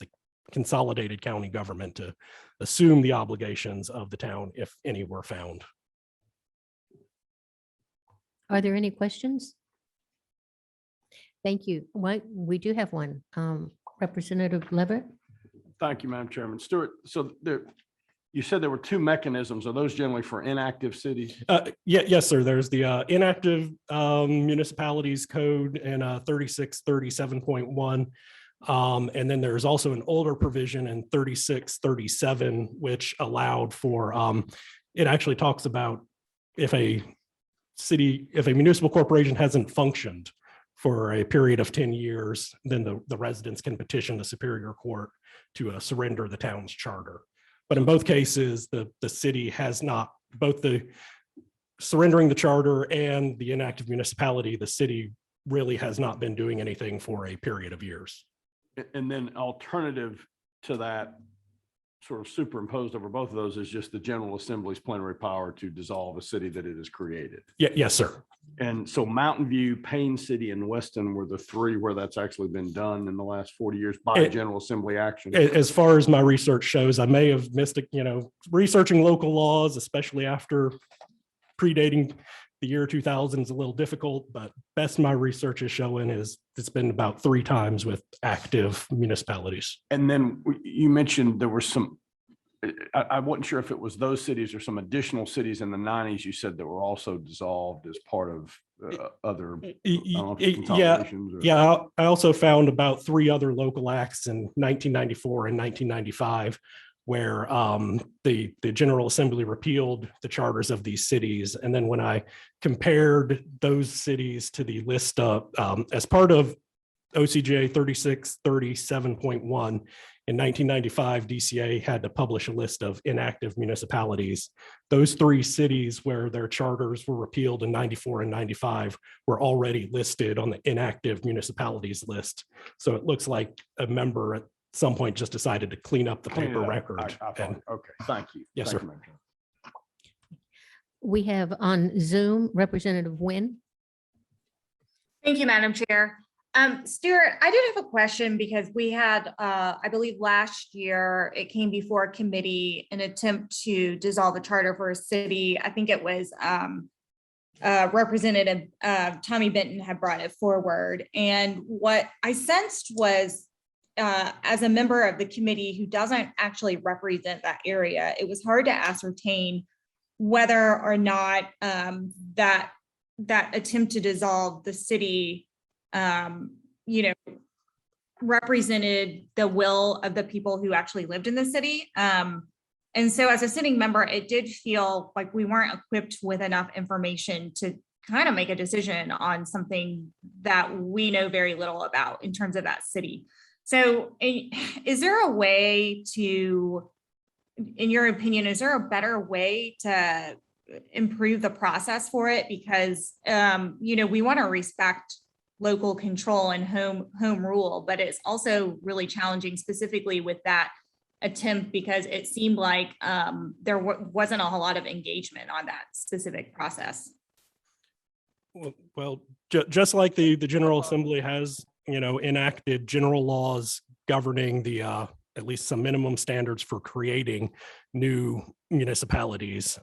consolidated county government to assume the obligations of the town if any were found. Are there any questions? Thank you. We do have one. Representative Leverett? Thank you, Madam Chairman. Stuart, so you said there were 2 mechanisms. Are those generally for inactive cities? Yes, sir. There's the inactive municipalities code in 3637.1. And then there's also an older provision in 3637, which allowed for, it actually talks about if a municipal corporation hasn't functioned for a period of 10 years, then the residents can petition the Superior Court to surrender the town's charter. But in both cases, the city has not, both the surrendering the charter and the inactive municipality, the city really has not been doing anything for a period of years. And then alternative to that, sort of superimposed over both of those, is just the General Assembly's plenary power to dissolve a city that it has created. Yes, sir. And so Mountain View, Payne City, and Weston were the 3 where that's actually been done in the last 40 years by General Assembly action. As far as my research shows, I may have missed it, researching local laws, especially after predating the year 2000 is a little difficult, but best my research is showing is it's been about 3 times with active municipalities. And then you mentioned there were some, I wasn't sure if it was those cities or some additional cities in the 90s you said that were also dissolved as part of other. I don't know if it's consolidations or- Yeah. I also found about 3 other local acts in 1994 and 1995 where the General Assembly repealed the charters of these cities. And then when I compared those cities to the list of, as part of OCGA 3637.1, in 1995, DCA had to publish a list of inactive municipalities. Those 3 cities where their charters were repealed in 94 and 95 were already listed on the inactive municipalities list. So it looks like a member at some point just decided to clean up the paper record. Okay, thank you. Yes, Thank sir. you, Madam Chair. We have on Zoom Representative Nguyen. Thank you, Madam Chair. Stuart, I did have a question because we had, I believe last year, it came before a committee, an attempt to dissolve a charter for a city. I think it was Representative Tommy Benton had brought it forward. And what I sensed was, as a member of the committee who doesn't actually represent that area, it was hard to ascertain whether or not that attempt to dissolve the city represented the will of the people who actually lived in the city. And so as a sitting member, it did feel like we weren't equipped with enough information to kind of make a decision on something that we know very little about in terms of that city. So is there a way to, in your opinion, is there a better way to improve the process for it? Because, we want to respect local control and home rule, but it's also really challenging specifically with that attempt because it seemed like there wasn't a whole lot of engagement on that specific process. Well, just like the General Assembly has, enacted general laws governing the at least some minimum standards for creating new municipalities.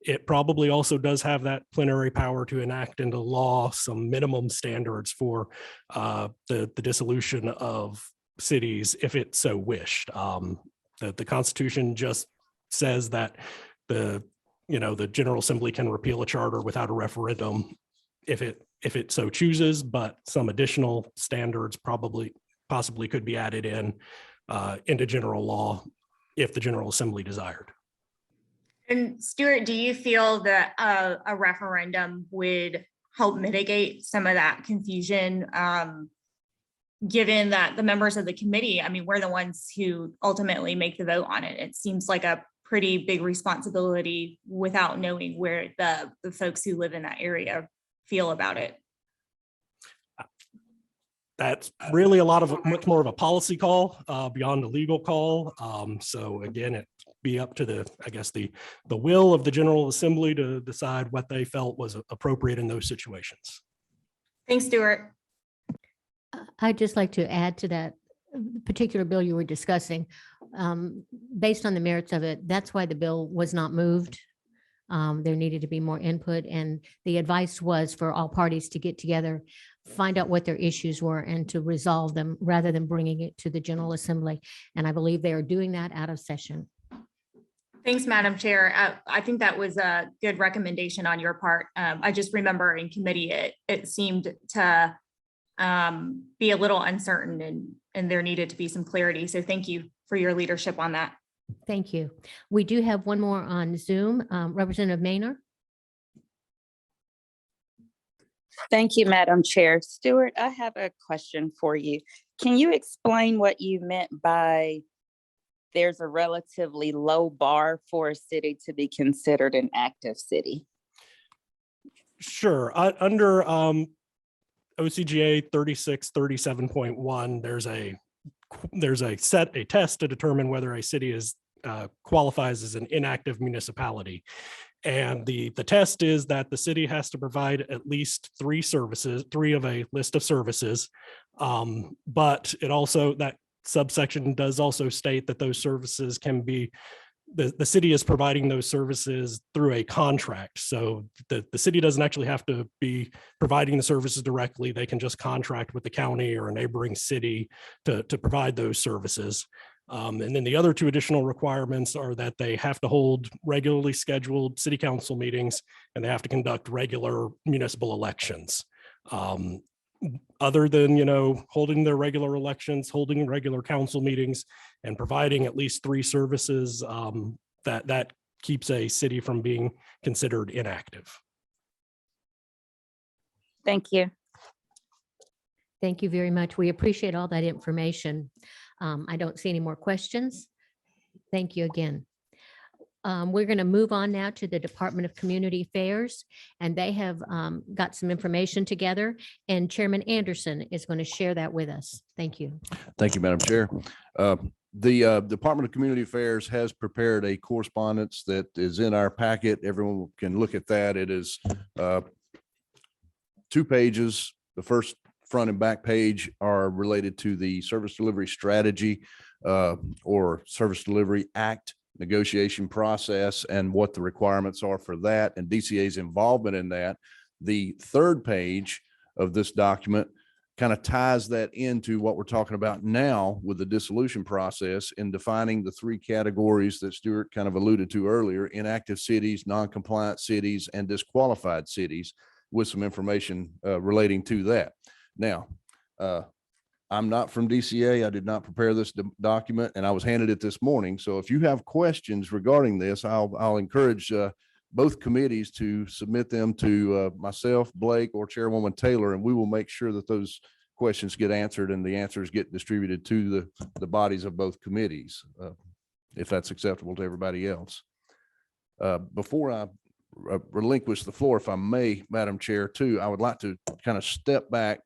It probably also does have that plenary power to enact into law some minimum standards for the dissolution of cities if it so wished. The Constitution just says that the General Assembly can repeal a charter without a referendum if it so chooses, but some additional standards possibly could be added into general law if the General Assembly desired. And Stuart, do you feel that a referendum would help mitigate some of that confusion? Given that the members of the committee, we're the ones who ultimately make the vote on it. It seems like a pretty big responsibility without knowing where the folks who live in that area feel about it. That's really much more of a policy call beyond a legal call. So again, it'd be up to the will of the General Assembly to decide what they felt was appropriate in those situations. Thanks, Stuart. I'd just like to add to that particular bill you were discussing. Based on the merits of it, that's why the bill was not moved. There needed to be more input, and the advice was for all parties to get together, find out what their issues were, and to resolve them rather than bringing it to the General Assembly. And I believe they are doing that out of session. Thanks, Madam Chair. I think that was a good recommendation on your part. I just remember in committee, it seemed to be a little uncertain and there needed to be some clarity. So thank you for your leadership on that. Thank you. We do have one more on Zoom. Representative Maynard. Thank you, Madam Chair. Stuart, I have a question for you. Can you explain what you meant by there's a relatively low bar for a city to be considered an active city? Sure. Under OCGA 3637.1, there's a test to determine whether a city qualifies as an inactive municipality. And the test is that the city has to provide at least 3 of a list of services. But it also, that subsection does also state that those services can be the city is providing those services through a contract. So the city doesn't actually have to be providing the services directly. They can just contract with the county or a neighboring city to provide those services. And then the other two additional requirements are that they have to hold regularly scheduled city council meetings and they have to conduct regular municipal elections. Other than, holding their regular elections, holding regular council meetings and providing at least 3 services, that keeps a city from being considered inactive. Thank you. Thank you very much. We appreciate all that information. I don't see any more questions. Thank you again. We're going to move on now to the Department of Community Affairs, and they have got some information together, and Chairman Anderson is going to share that with us. Thank you. Thank you, Madam Chair. The Department of Community Affairs has prepared a correspondence that is in our packet. Everyone can look at that. It is 2 pages. The first front and back page are related to the Service Delivery Strategy or Service Delivery Act negotiation process and what the requirements are for that and DCA's involvement in that. The 3rd page of this document kind of ties that into what we're talking about now with the dissolution process in defining the 3 categories that Stuart kind of alluded to earlier: inactive cities, non-compliant cities, and disqualified cities, with some information relating to that. Now, I'm not from DCA. I did not prepare this document, and I was handed it this morning. So if you have questions regarding this, I'll encourage both committees to submit them to myself, Blake, or Chairwoman Taylor, and we will make sure that those questions get answered and the answers get distributed to the bodies of both committees, if that's acceptable to everybody else. Before I relinquish the floor, if I may, Madam Chair, too, I would like to kind of step back.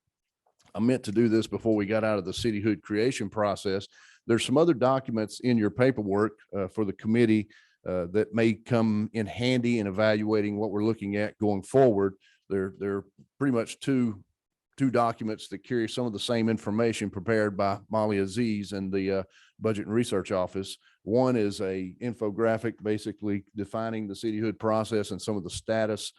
I meant to do this before we got out of the Cityhood creation process. There's some other documents in your paperwork for the committee that may come in handy in evaluating what we're looking at going forward. They're pretty much two documents that carry some of the same information prepared by Molly Aziz and the Budget and Research Office. One is a infographic basically defining the Cityhood process and some of the status.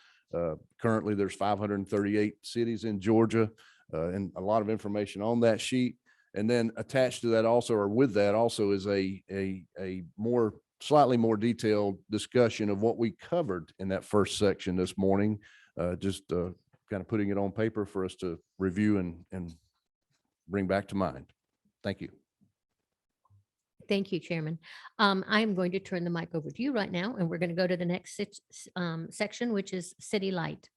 Currently, there's 538 cities in Georgia. And a lot of information on that sheet. And then attached to that also, or with that also, is a slightly more detailed discussion of what we covered in that first section this morning. Just kind of putting it on paper for us to review and bring back to mind. Thank you. Thank you, Chairman. I'm going to turn the mic over to you right now, and we're going to go to the next section, which is City Light.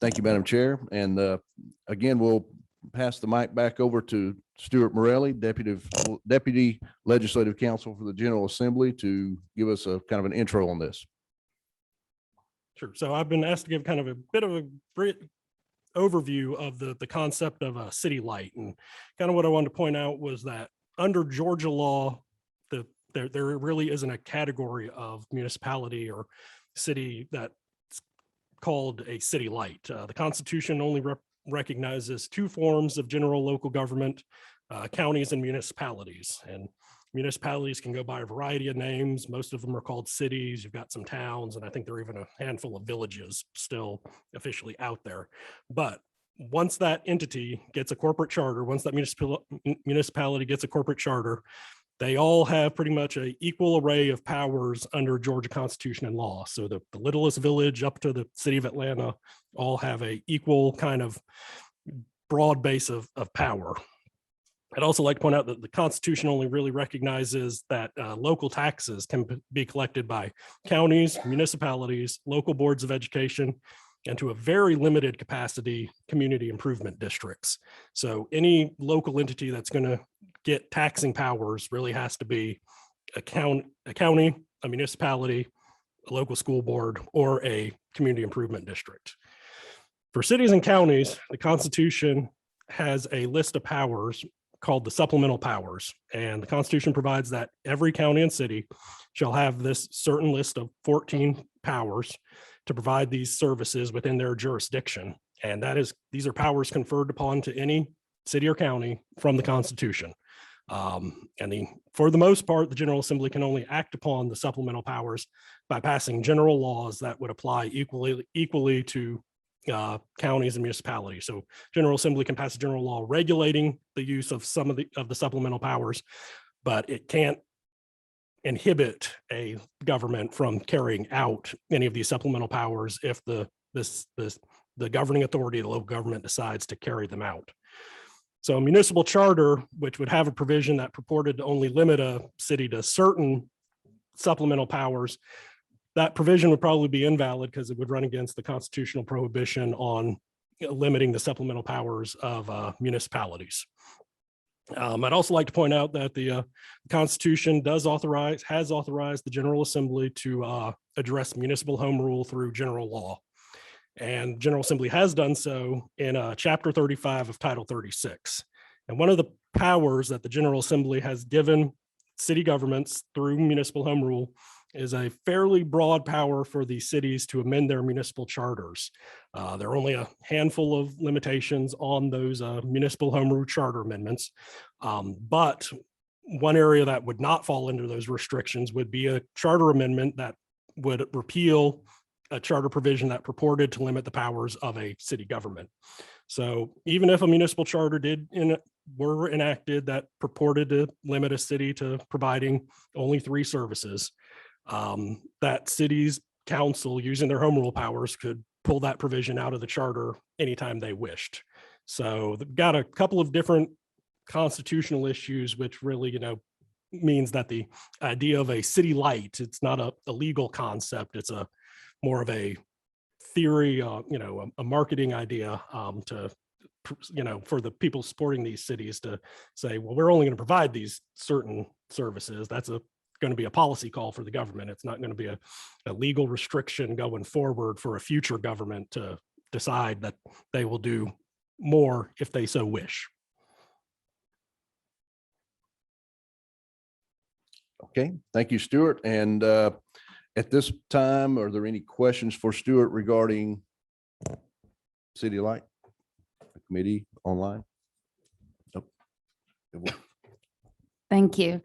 Thank you, Madam Chair. And again, we'll pass the mic back over to Stuart Morelli, Deputy Legislative Counsel for the General Assembly, to give us a kind of an intro on this. Sure. So I've been asked to give kind of a bit of a brief overview of the concept of a city light. And kind of what I wanted to point out was that under Georgia law, there really isn't a category of municipality or city that's called a city light. The Constitution only recognizes 2 forms of general local government, counties and municipalities. And municipalities can go by a variety of names. Most of them are called cities. You've got some towns, and I think there are even a handful of villages still officially out there. But once that entity gets a corporate charter, once that municipality gets a corporate charter, they all have pretty much an equal array of powers under Georgia Constitution and law. So the littlest village up to the city of Atlanta all have a equal kind of broad base of power. I'd also like to point out that the Constitution only really recognizes that local taxes can be collected by counties, municipalities, local boards of education, and to a very limited capacity, community improvement districts. So any local entity that's going to get taxing powers really has to be a county, a municipality, a local school board, or a community improvement district. For cities and counties, the Constitution has a list of powers called the Supplemental Powers. And the Constitution provides that every county and city shall have this certain list of 14 powers to provide these services within their jurisdiction. And these are powers conferred upon to any city or county from the Constitution. For the most part, the General Assembly can only act upon the supplemental powers by passing general laws that would apply equally to counties and municipalities. So General Assembly can pass a general law regulating the use of some of the supplemental powers, but it can't inhibit a government from carrying out any of these supplemental powers if the governing authority of the local government decides to carry them out. So a municipal charter, which would have a provision that purported to only limit a city to certain supplemental powers, that provision would probably be invalid because it would run against the constitutional prohibition on limiting the supplemental powers of municipalities. I'd also like to point out that the Constitution has authorized the General Assembly to address municipal home rule through general law. And General Assembly has done so in Chapter 35 of Title 36. And one of the powers that the General Assembly has given city governments through municipal home rule is a fairly broad power for the cities to amend their municipal charters. There are only a handful of limitations on those municipal home rule charter amendments. But one area that would not fall into those restrictions would be a charter amendment that would repeal a charter provision that purported to limit the powers of a city government. So even if a municipal charter were enacted that purported to limit a city to providing only 3 services, that city's council, using their home rule powers, could pull that provision out of the charter anytime they wished. So they've got a couple of different constitutional issues, which really, means that the idea of a city light, it's not a legal concept. It's more of a theory, a marketing idea for the people supporting these cities to say, well, we're only going to provide these certain services. That's going to be a policy call for the government. It's not going to be a legal restriction going forward for a future government to decide that they will do more if they so wish. Okay, thank you, Stuart. And at this time, are there any questions for Stuart regarding City Light, the committee online? Nope. Thank you.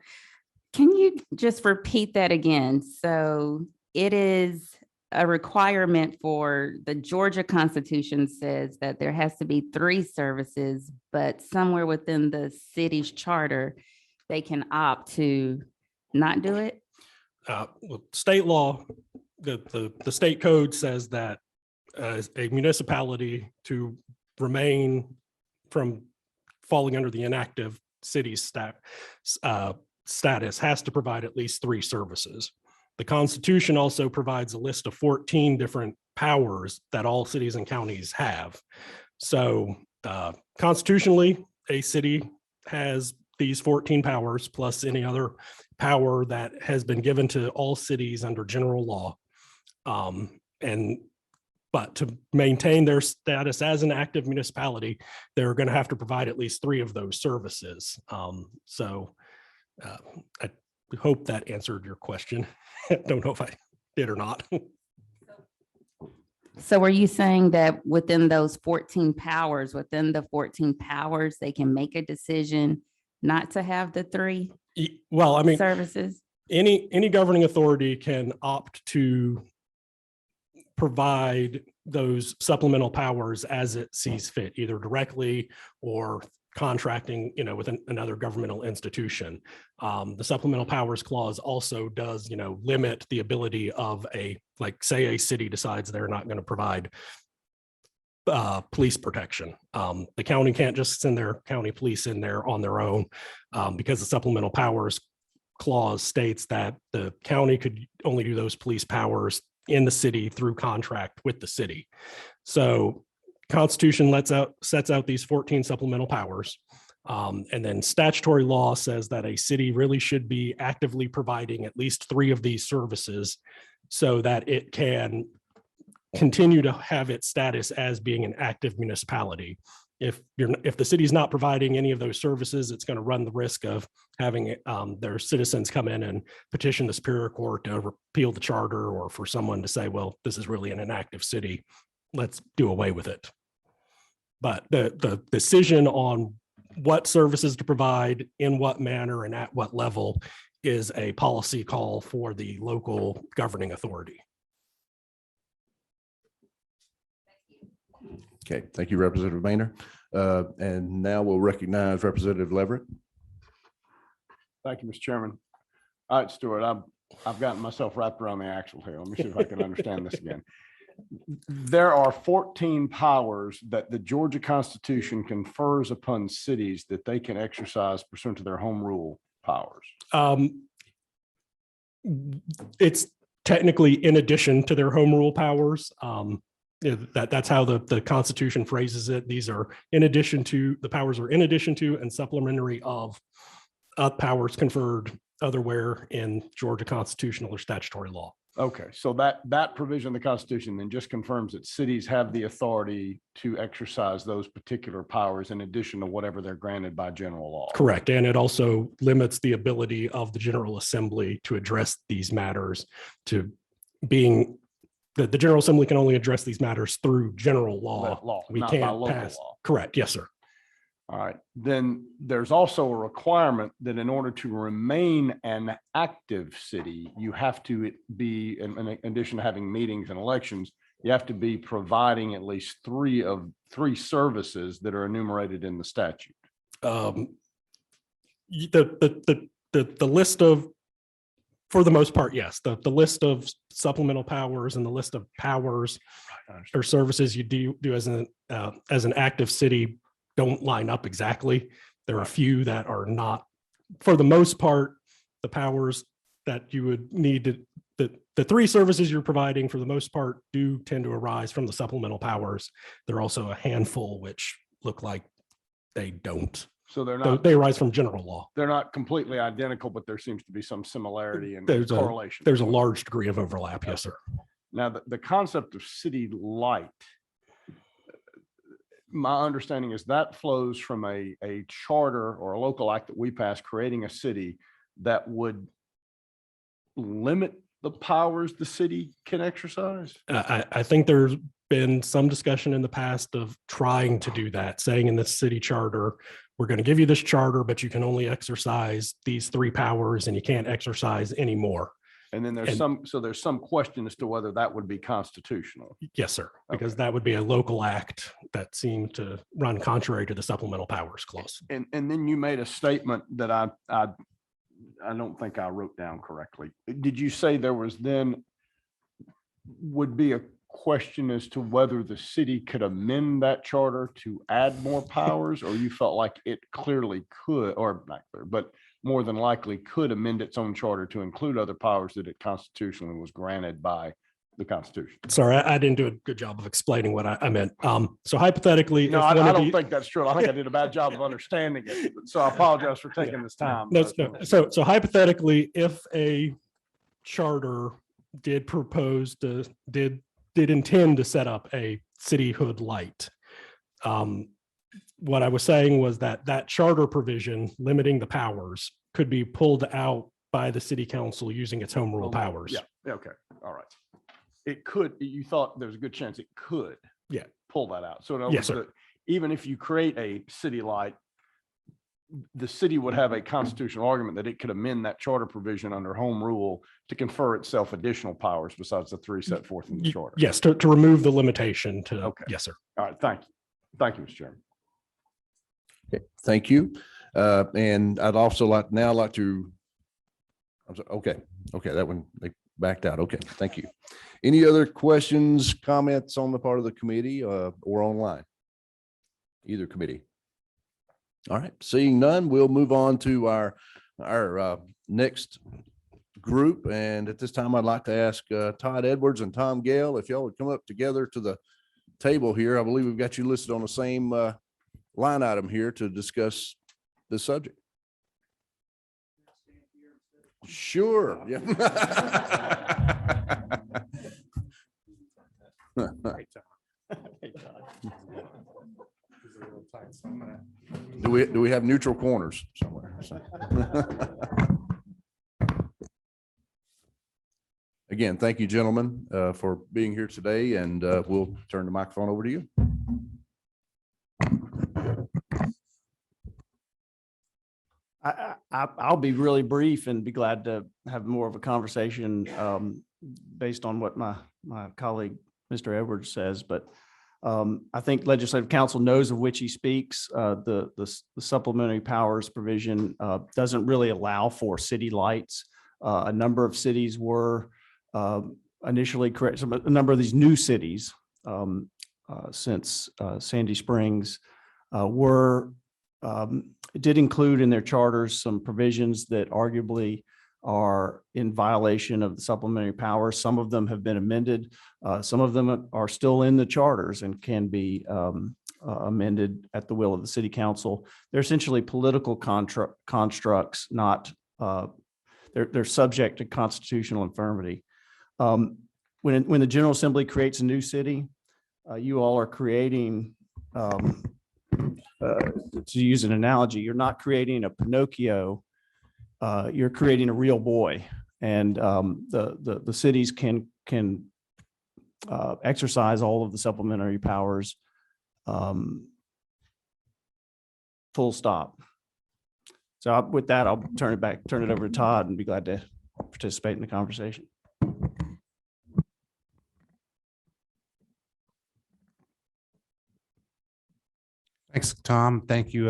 Can you just repeat that again? So it is a requirement for the Georgia Constitution says that there has to be 3 services, but somewhere within the city's charter, they can opt to not do it? Well, state law, the state code says that as a municipality to remain from falling under the inactive city status has to provide at least 3 services. The Constitution also provides a list of 14 different powers that all cities and counties have. So constitutionally, a city has these 14 powers plus any other power that has been given to all cities under general law. But to maintain their status as an active municipality, they're going to have to provide at least 3 of those services. I hope that answered your question. Don't know if I did or not. So are you saying that within those 14 powers, they can make a decision not to have the 3 well, I mean, services? Any governing authority can opt to provide those supplemental powers as it sees fit, either directly or contracting, with another governmental institution. The supplemental powers clause also does, limit the ability of say a city decides they're not going to provide police protection. The county can't just send their county police in there on their own because the supplemental powers clause states that the county could only do those police powers in the city through contract with the city. So Constitution sets out these 14 supplemental powers. And then statutory law says that a city really should be actively providing at least 3 of these services so that it can continue to have its status as being an active municipality. If the city's not providing any of those services, it's going to run the risk of having their citizens come in and petition the Superior Court to repeal the charter, or for someone to say, well, this is really an inactive city, let's do away with it. But the decision on what services to provide, in what manner, and at what level is a policy call for the local governing authority. Okay, thank you, Representative Boehner. And now we'll recognize Representative Leverett. Thank you, Mr. Chairman. All right, Stuart, I've gotten myself wrapped around the axle here. Let me see if I can understand this again. There are 14 powers that the Georgia Constitution confers upon cities that they can exercise pursuant to their home rule powers. It's technically in addition to their home rule powers. That's how the Constitution phrases it. These are in addition to, the powers are in addition to and supplementary of powers conferred otherwhere in Georgia constitutional or statutory law. Okay, so that provision of the Constitution then just confirms that cities have the authority to exercise those particular powers in addition to whatever they're granted by general law. Correct. And it also limits the ability of the General Assembly to address these matters to being that the General Assembly can only address these matters through general law. We not by can't local pass. law. Correct. Yes, sir. All right, then there's also a requirement that in order to remain an active city, you have to be, in addition to having meetings and elections, you have to be providing at least three services that are enumerated in the statute. The list of, for the most part, yes, the list of supplemental powers and the list of powers or services you do as an active city don't line up exactly. There are a few that are not, for the most part, the powers that you would need to, the three services you're providing for the most part do tend to arise from the supplemental powers. There are also a handful which look like they don't. So they're not, they arise from general law. they're not completely identical, but there seems to be some similarity and There's correlation. There's a large degree of overlap. Yes, sir. Now, the concept of city light, my understanding is that flows from a charter or a local act that we passed creating a city that would limit the powers the city can exercise. I think there's been some discussion in the past of trying to do that, saying in the city charter, we're going to give you this charter, but you can only exercise these three powers and you can't exercise any more. And then there's some question as to whether that would be constitutional. Yes, sir, because Okay. that would be a local act that seemed to run contrary to the supplemental powers clause. And then you made a statement that I don't think I wrote down correctly. Did you say there was then would be a question as to whether the city could amend that charter to add more powers, or you felt like it clearly could, or not clear, but more than likely could amend its own charter to include other powers that it constitutionally was granted by the Constitution? Sorry, I didn't do a good job of explaining what I meant. So hypothetically, No, if I one of don't the- think that's true. I think I did a bad job of understanding it. So I apologize for taking this time. No, so hypothetically, if a charter did propose to, did intend to set up a cityhood light, what I was saying was that charter provision limiting the powers could be pulled out by the city council using its home rule powers. Yeah, okay, all right. It could, you thought there's a good chance it could. Yeah. Pull that out. So in other Yes, words, sir. even if you create a city light, the city would have a constitutional argument that it could amend that charter provision under home rule to confer itself additional powers besides the three set forth in the charter. Yes, to remove the limitation to, Okay. yes, sir. All right, thank you. Thank you, Mr. Chairman. Okay, thank you. And I'd also like to, I'm sorry, okay, that one, they backed out. Okay, thank you. Any other questions, comments on the part of the committee or online? Either committee. All right, seeing none, we'll move on to our next group. And at this time, I'd like to ask Todd Edwards and Tom Gale, if y'all would come up together to the table here. I believe we've got you listed on the same line item here to discuss this subject. Sure. Yeah. Do we have neutral corners somewhere? Again, thank you, gentlemen, for being here today, and we'll turn the microphone over to you. I'll be really brief and be glad to have more of a conversation based on what my colleague, Mr. Edwards says, but I think Legislative Council knows of which he speaks. The supplementary powers provision doesn't really allow for city lights. A number of cities were initially correct. A number of these new cities since Sandy Springs did include in their charters some provisions that arguably are in violation of the supplementary powers. Some of them have been amended. Some of them are still in the charters and can be amended at the will of the city council. They're essentially political constructs, not they're subject to constitutional infirmity. When the General Assembly creates a new city, you all are creating, to use an analogy, you're not creating a Pinocchio, you're creating a real boy. And the cities can exercise all of the supplementary powers, full stop. So with that, I'll turn it over to Todd and be glad to participate in the conversation. Thanks, Tom. Thank you,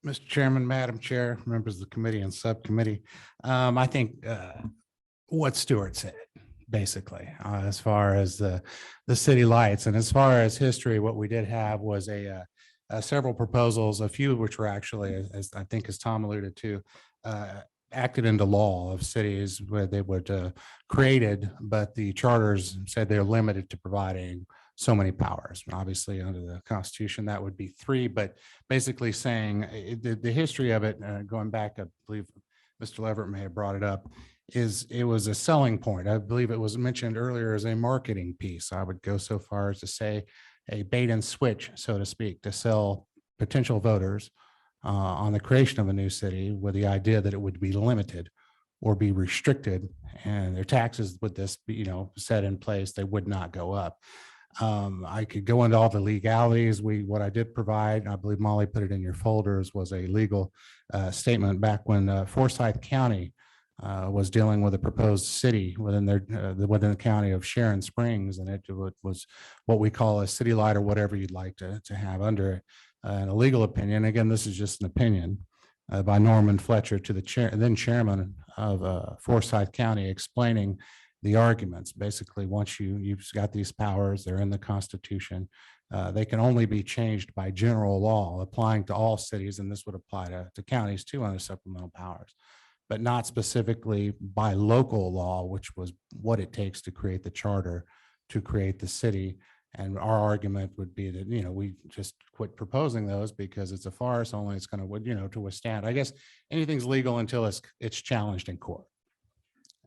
Mr. Chairman, Madam Chair, members of the committee and subcommittee. I think what Stuart said, basically, as far as the city lights and as far as history, what we did have was several proposals, a few of which were actually, as I think as Tom alluded to, acted into law of cities where they would created, but the charters said they're limited to providing so many powers. Obviously, under the Constitution, that would be 3, but basically saying the history of it, going back, I believe Mr. Leverett may have brought it up, is it was a selling point. I believe it was mentioned earlier as a marketing piece. I would go so far as to say a bait and switch, so to speak, to sell potential voters on the creation of a new city with the idea that it would be limited or be restricted, and their taxes with this, set in place, they would not go up. I could go into all the legalities. What I did provide, I believe Molly put it in your folders, was a legal statement back when Forsyth County was dealing with a proposed city within the county of Sharon Springs, and it was what we call a city light or whatever you'd like to have under it. And a legal opinion, again, this is just an opinion by Norman Fletcher to the then chairman of Forsyth County, explaining the arguments. Basically, once you've got these powers, they're in the Constitution, they can only be changed by general law applying to all cities, and this would apply to counties too under supplemental powers, but not specifically by local law, which was what it takes to create the charter, to create the city. And our argument would be that, we just quit proposing those because it's a farce. Only it's going to, to withstand. I guess anything's legal until it's challenged in court.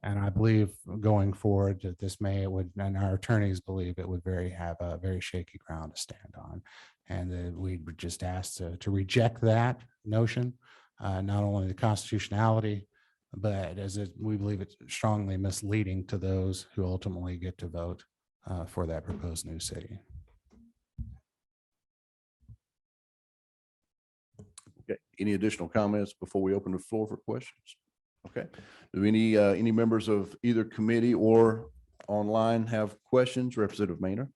And I believe going forward that and our attorneys believe it would have a very shaky ground to stand on. And we would just ask to reject that notion, not only the constitutionality, but we believe it's strongly misleading to those who ultimately get to vote for that proposed new city. Okay. Any additional comments before we open the floor for questions? Okay. Do any members of either committee or online have questions? Representative Maynard.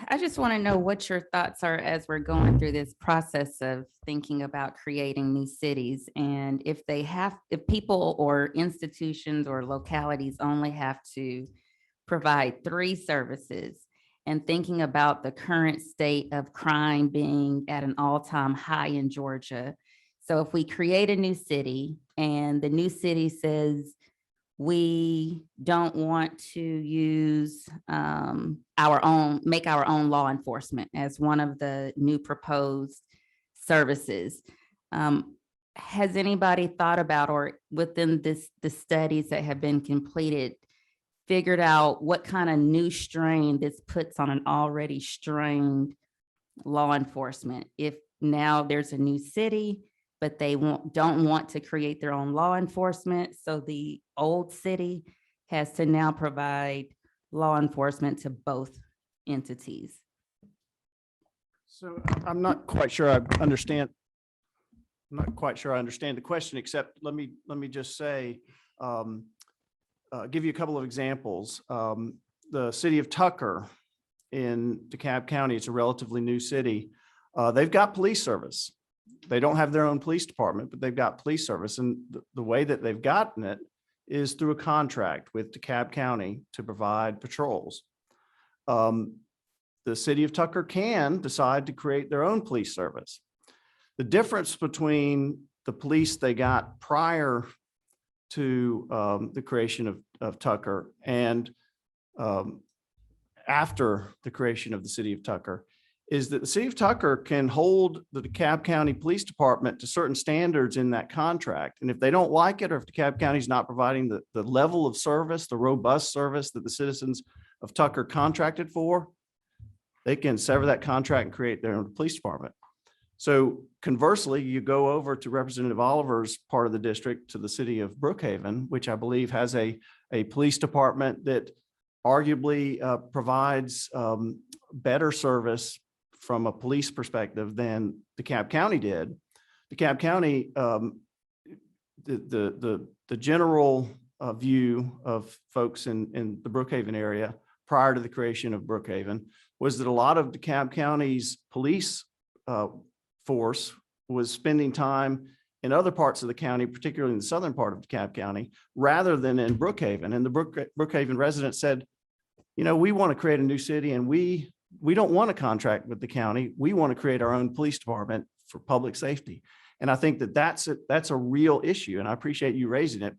I just want to know what your thoughts are as we're going through this process of thinking about creating new cities, and if people or institutions or localities only have to provide 3 services, and thinking about the current state of crime being at an all-time high in Georgia. So if we create a new city and the new city says, we don't want to use make our own law enforcement as one of the new proposed services. Has anybody thought about, or within the studies that have been completed, figured out what kind of new strain this puts on an already strained law enforcement? If now there's a new city, but they don't want to create their own law enforcement, so the old city has to now provide law enforcement to both entities. So I'm not quite sure I understand. I'm not quite sure I understand the question, except let me just say, give you a couple of examples. The city of Tucker in DeKalb County, it's a relatively new city. They've got police service. They don't have their own police department, but they've got police service. And the way that they've gotten it is through a contract with DeKalb County to provide patrols. The city of Tucker can decide to create their own police service. The difference between the police they got prior to the creation of Tucker and after the creation of the city of Tucker is that the city of Tucker can hold the DeKalb County Police Department to certain standards in that contract. And if they don't like it, or if DeKalb County is not providing the level of service, the robust service that the citizens of Tucker contracted for, they can sever that contract and create their own police department. So conversely, you go over to Representative Oliver's part of the district, to the city of Brookhaven, which I believe has a police department that arguably provides better service from a police perspective than DeKalb County did. DeKalb County, the general view of folks in the Brookhaven area prior to the creation of Brookhaven was that a lot of DeKalb County's police force was spending time in other parts of the county, particularly in the southern part of DeKalb County, rather than in Brookhaven. And the Brookhaven residents said, you know, we want to create a new city, and we don't want to contract with the county. We want to create our own police department for public safety. And I think that that's a real issue. And I appreciate you raising it,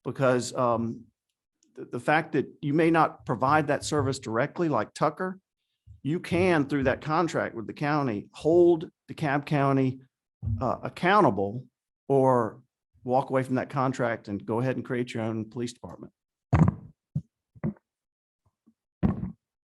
because the fact that you may not provide that service directly like Tucker, you can, through that contract with the county, hold DeKalb County accountable, or walk away from that contract and go ahead and create your own police department.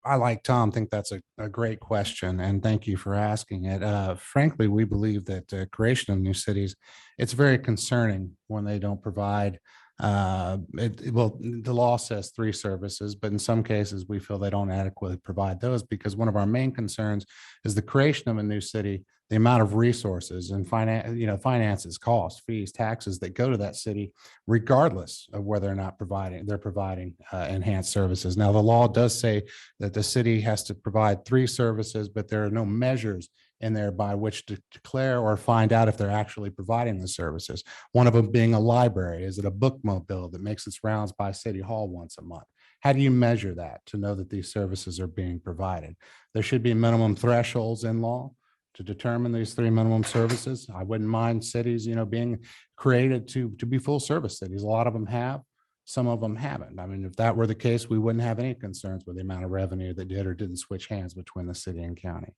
I, like Tom, think that's a great question, and thank you for asking it. Frankly, we believe that creation of new cities, it's very concerning when they don't provide, well, the law says 3 services, but in some cases we feel they don't adequately provide those, because one of our main concerns is the creation of a new city, the amount of resources and finances, costs, fees, taxes that go to that city, regardless of whether or not they're providing enhanced services. Now, the law does say that the city has to provide 3 services, but there are no measures in there by which to declare or find out if they're actually providing the services. One of them being a library. Is it a bookmobile that makes its rounds by City Hall once a month? How do you measure that to know that these services are being provided? There should be minimum thresholds in law to determine these 3 minimum services. I wouldn't mind cities, being created to be full service cities. A lot of them have, some of them haven't. I mean, if that were the case, we wouldn't have any concerns with the amount of revenue that did or didn't switch hands between the city and county.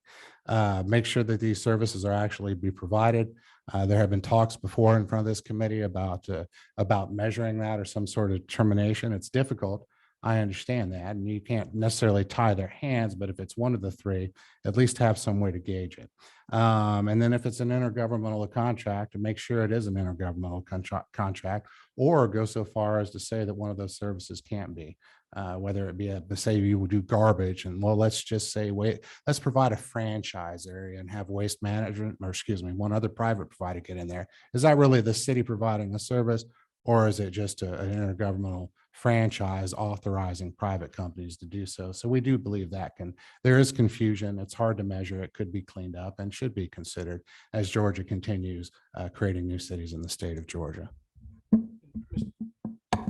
Make sure that these services are actually be provided. There have been talks before in front of this committee about measuring that or some sort of determination. It's difficult. I understand that, and you can't necessarily tie their hands, but if it's one of the 3, at least have some way to gauge it. And then if it's an intergovernmental contract, to make sure it is an intergovernmental contract, or go so far as to say that one of those services can't be, whether it be say you would do garbage, and well, let's just say, let's provide a franchise area and have waste management, or one other private provider get in there. Is that really the city providing a service, or is it just an intergovernmental franchise authorizing private companies to do so? So we do believe that there is confusion. It's hard to measure. It could be cleaned up and should be considered as Georgia continues creating new cities in the state of Georgia.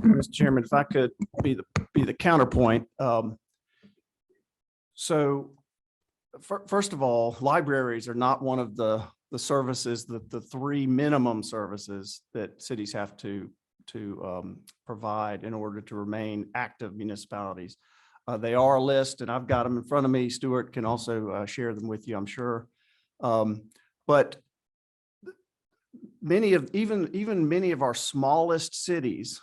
Mr. Chairman, if I could be the counterpoint. So first of all, libraries are not one of the services, the 3 minimum services that cities have to provide in order to remain active municipalities. They are a list, and I've got them in front of me. Stuart can also share them with you, I'm sure. But many of our smallest cities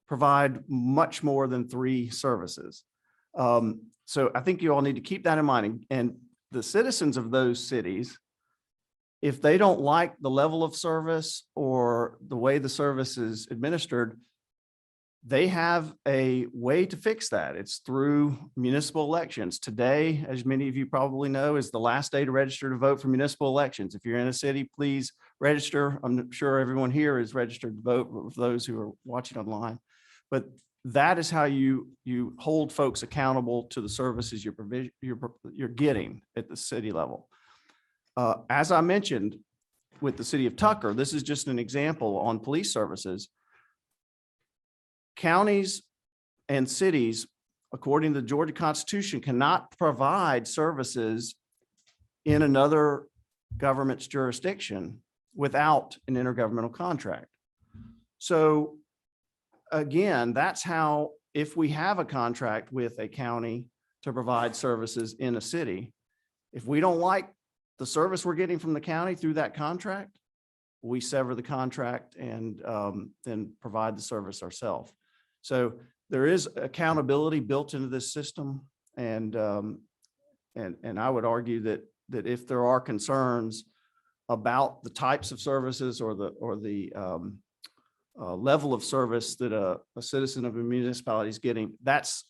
provide much more than 3 services. So I think you all need to keep that in mind. And the citizens of those cities, if they don't like the level of service or the way the service is administered, They have a way to fix that. It's through municipal elections. Today, as many of you probably know, is the last day to register to vote for municipal elections. If you're in a city, please register. I'm sure everyone here is registered to vote, for those who are watching online. But that is how you hold folks accountable to the services you're getting at the city level. As I mentioned with the city of Tucker, this is just an example on police services. Counties and cities, according to the Georgia Constitution, cannot provide services in another government's jurisdiction without an intergovernmental contract. So again, that's how, if we have a contract with a county to provide services in a city, if we don't like the service we're getting from the county through that contract, we sever the contract and then provide the service ourselves. So there is accountability built into this system. And I would argue that if there are concerns about the types of services or the level of service that a citizen of a municipality is getting, that's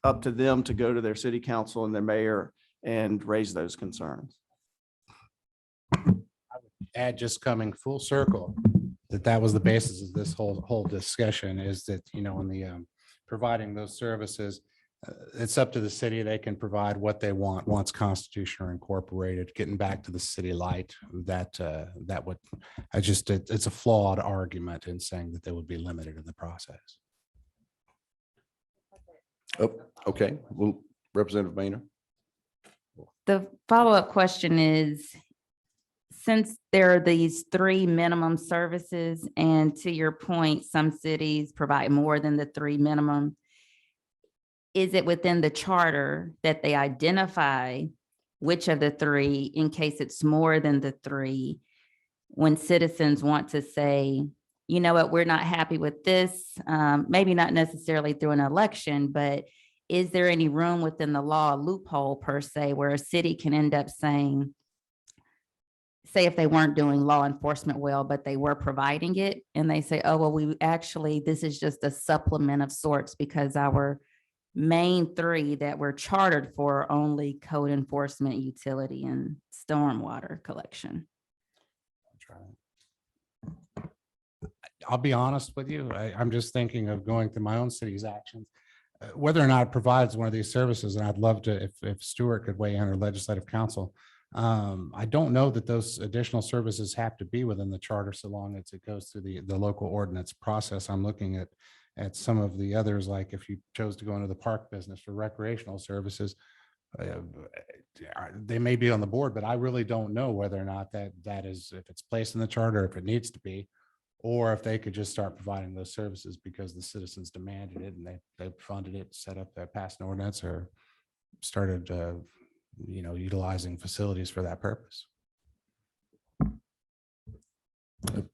up to them to go to their city council and their mayor and raise those concerns. Add, just coming full circle, that was the basis of this whole discussion, is that, you know, in the providing those services, it's up to the city. They can provide what they want once constitution are incorporated. Getting back to the city light, that would, it's a flawed argument in saying that they would be limited in the process. Oh, okay. Well, Representative Boehner. The follow-up question is, since there are these 3 minimum services, and to your point, some cities provide more than the 3 minimum, is it within the charter that they identify which of the 3, in case it's more than the 3, when citizens want to say, you know what, we're not happy with this, maybe not necessarily through an election, but is there any room within the law, loophole per se, where a city can end up saying, say if they weren't doing law enforcement well, but they were providing it, and they say, oh, well, this is just a supplement of sorts because our main 3 that we're chartered for only code enforcement, utility, and stormwater collection. I'll be honest with you. I'm just thinking of going through my own city's actions. Whether or not it provides one of these services, and I'd love to, if Stuart could weigh in, or legislative council. I don't know that those additional services have to be within the charter so long as it goes through the local ordinance process. I'm looking at some of the others, like if you chose to go into the park business or recreational services, they may be on the board, but I really don't know whether or not that is, if it's placed in the charter, if it needs to be, or if they could just start providing those services because the citizens demanded it and they funded it, set up, passed an ordinance, or started utilizing facilities for that purpose.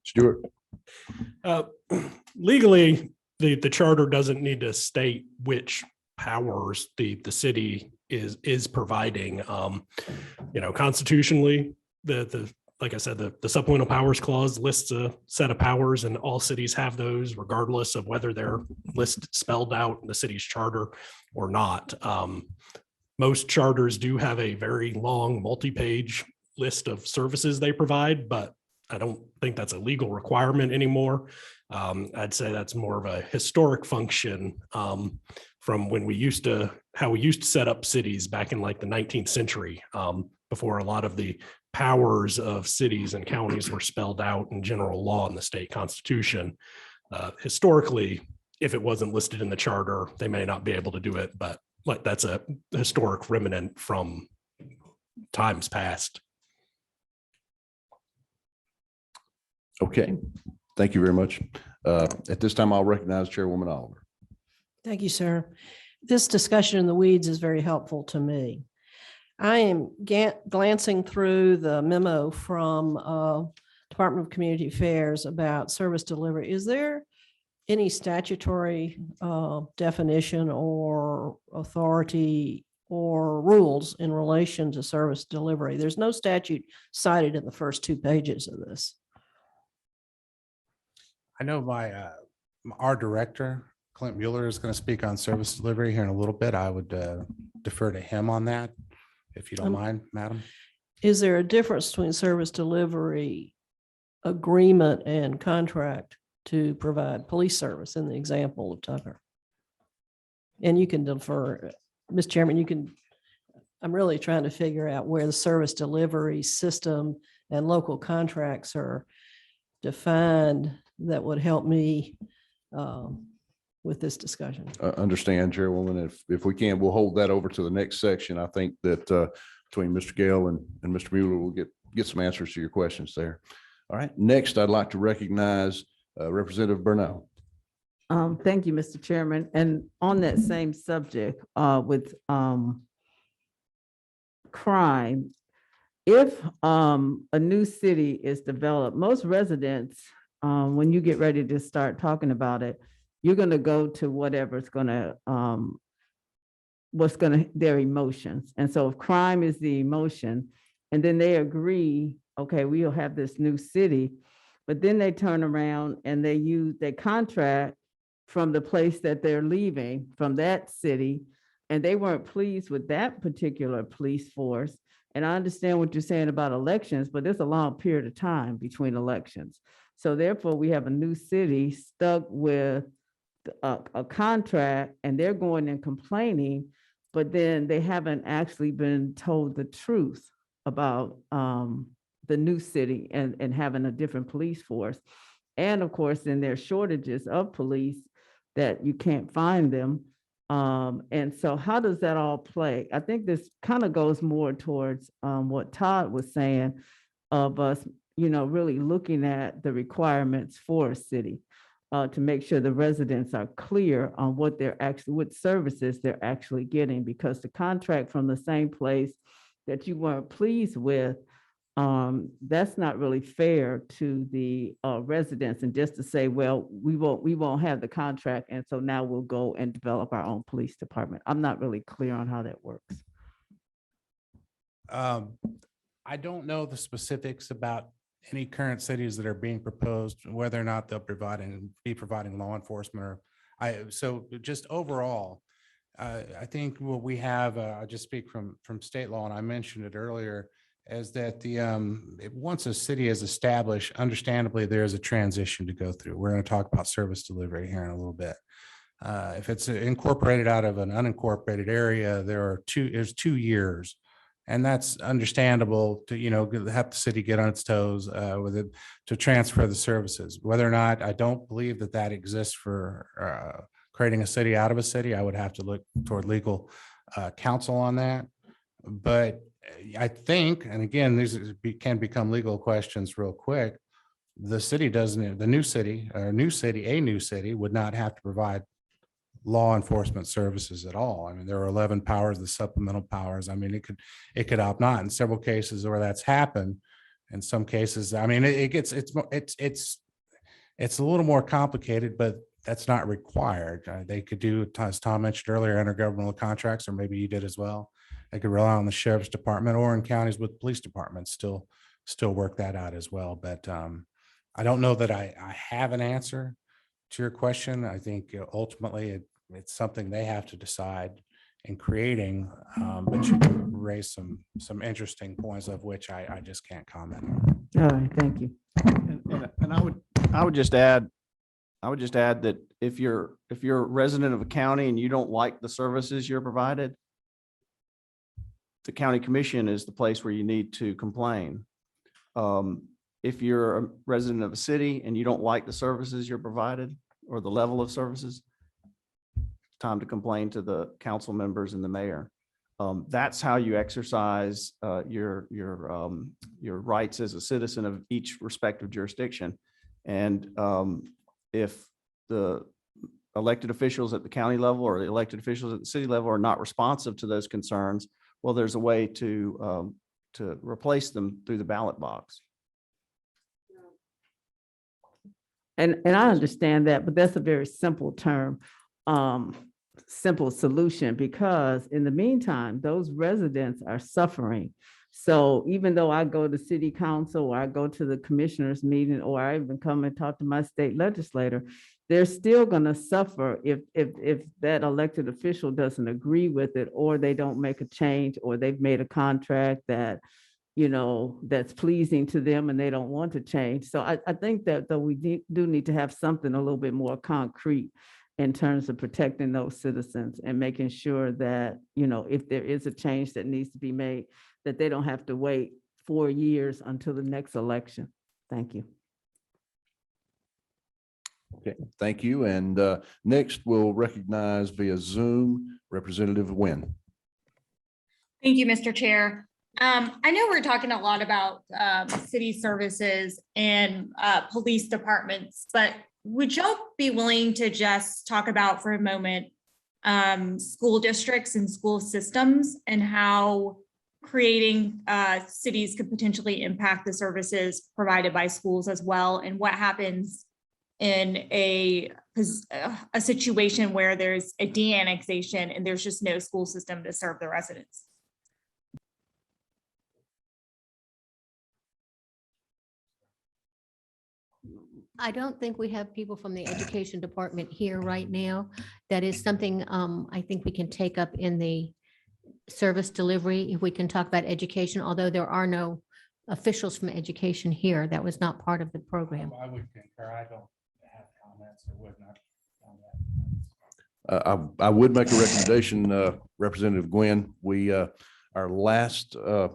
Stuart. Legally, the charter doesn't need to state which powers the city is providing. Constitutionally, like I said, the Supplemental Powers Clause lists a set of powers, and all cities have those regardless of whether they're spelled out in the city's charter or not. Most charters do have a very long multi-page list of services they provide, but I don't think that's a legal requirement anymore. I'd say that's more of a historic function from when how we used to set up cities back in like the 19th century, before a lot of the powers of cities and counties were spelled out in general law in the state constitution. Historically, if it wasn't listed in the charter, they may not be able to do it, but that's a historic remnant from times past. Okay, thank you very much. At this time, I'll recognize Chairwoman Oliver. Thank you, sir. This discussion in the weeds is very helpful to me. I am glancing through the memo from Department of Community Affairs about service delivery. Is there any statutory definition or authority or rules in relation to service delivery? There's no statute cited in the first 2 pages of this. I know my our director, Clint Mueller, is going to speak on service delivery here in a little bit. I would defer to him on that, if you don't mind, Madam. Is there a difference between service delivery agreement and contract to provide police service in the example of Tucker? And you can defer, Mr. Chairman, you can, I'm really trying to figure out where the service delivery system and local contracts are defined that would help me with this discussion. Understand, Chairwoman. If we can, we'll hold that over to the next section. I think that between Mr. Gale and Mr. Mueller, we'll get some answers to your questions there. All right. Next, I'd like to recognize Representative Burnell. Thank you, Mr. Chairman. And on that same subject with crime, if a new city is developed, most residents, when you get ready to start talking about it, you're going to go to whatever's going to, their emotions. And so if crime is the emotion, and then they agree, okay, we'll have this new city, but then they turn around and they contract from the place that they're leaving, from that city, and they weren't pleased with that particular police force. And I understand what you're saying about elections, but there's a long period of time between elections. So therefore, we have a new city stuck with a contract, and they're going and complaining, but then they haven't actually been told the truth about the new city and having a different police force. And of course, then there's shortages of police that you can't find them. And so how does that all play? I think this kind of goes more towards what Todd was saying of us, really looking at the requirements for a city to make sure the residents are clear on what services they're actually getting, because the contract from the same place that you weren't pleased with, that's not really fair to the residents. And just to say, well, we won't have the contract, and so now we'll go and develop our own police department. I'm not really clear on how that works. I don't know the specifics about any current cities that are being proposed, whether or not they'll be providing law enforcement so just overall, I think what we have, I just speak from state law, and I mentioned it earlier, is that once a city is established, understandably, there's a transition to go through. We're going to talk about service delivery here in a little bit. If it's incorporated out of an unincorporated area, there's 2 years. And that's understandable to, have the city get on its toes with it to transfer the services. Whether or not, I don't believe that exists for creating a city out of a city. I would have to look toward legal counsel on that. But I think, and again, these can become legal questions real quick. The new city would not have to provide law enforcement services at all. I mean, there are 11 powers, the supplemental powers. I mean, it could opt not in several cases where that's happened. In some cases, I mean, it's a little more complicated, but that's not required. They could do, as Tom mentioned earlier, intergovernmental contracts, or maybe you did as well. They could rely on the sheriff's department, or in counties with police departments, still work that out as well. But I don't know that I have an answer to your question. I think ultimately it's something they have to decide in creating, but you can raise some interesting points of which I just can't comment on. All right, thank you. And I would just add that if you're a resident of a county and you don't like the services you're provided, the county commission is the place where you need to complain. If you're a resident of a city and you don't like the services you're provided or the level of services, it's time to complain to the council members and the mayor. That's how you exercise your rights as a citizen of each respective jurisdiction. And if the elected officials at the county level or the elected officials at the city level are not responsive to those concerns, well, there's a way to replace them through the ballot box. And I understand that, but that's a very simple term, simple solution, because in the meantime, those residents are suffering. So even though I go to city council, or I go to the commissioners meeting, or I even come and talk to my state legislator, they're still gonna suffer if that elected official doesn't agree with it, or they don't make a change, or they've made a contract that, you know, that's pleasing to them and they don't want to change. So I think that though do need to have something a little bit more concrete in terms of protecting those citizens and making sure that, you know, if there is a change that needs to be made, that they don't have to wait 4 years until the next election. Thank you. Okay, thank you. And next we'll recognize via Zoom Representative Nguyen. Thank you, Mr. Chair. I know we're talking a lot about city services and police departments, but would y'all be willing to just talk about for a moment school districts and school systems and how creating cities could potentially impact the services provided by schools as well, and what happens in a situation where there's a de-annexation and there's just no school system to serve the residents? I don't think we have people from the education department here right now. That is something I think we can take up in the service delivery, if we can talk about education, although there are no officials from education here. That was not part of the program. I would concur. I don't have comments or would not. I would make a recommendation, Representative Nguyen. We, our last, the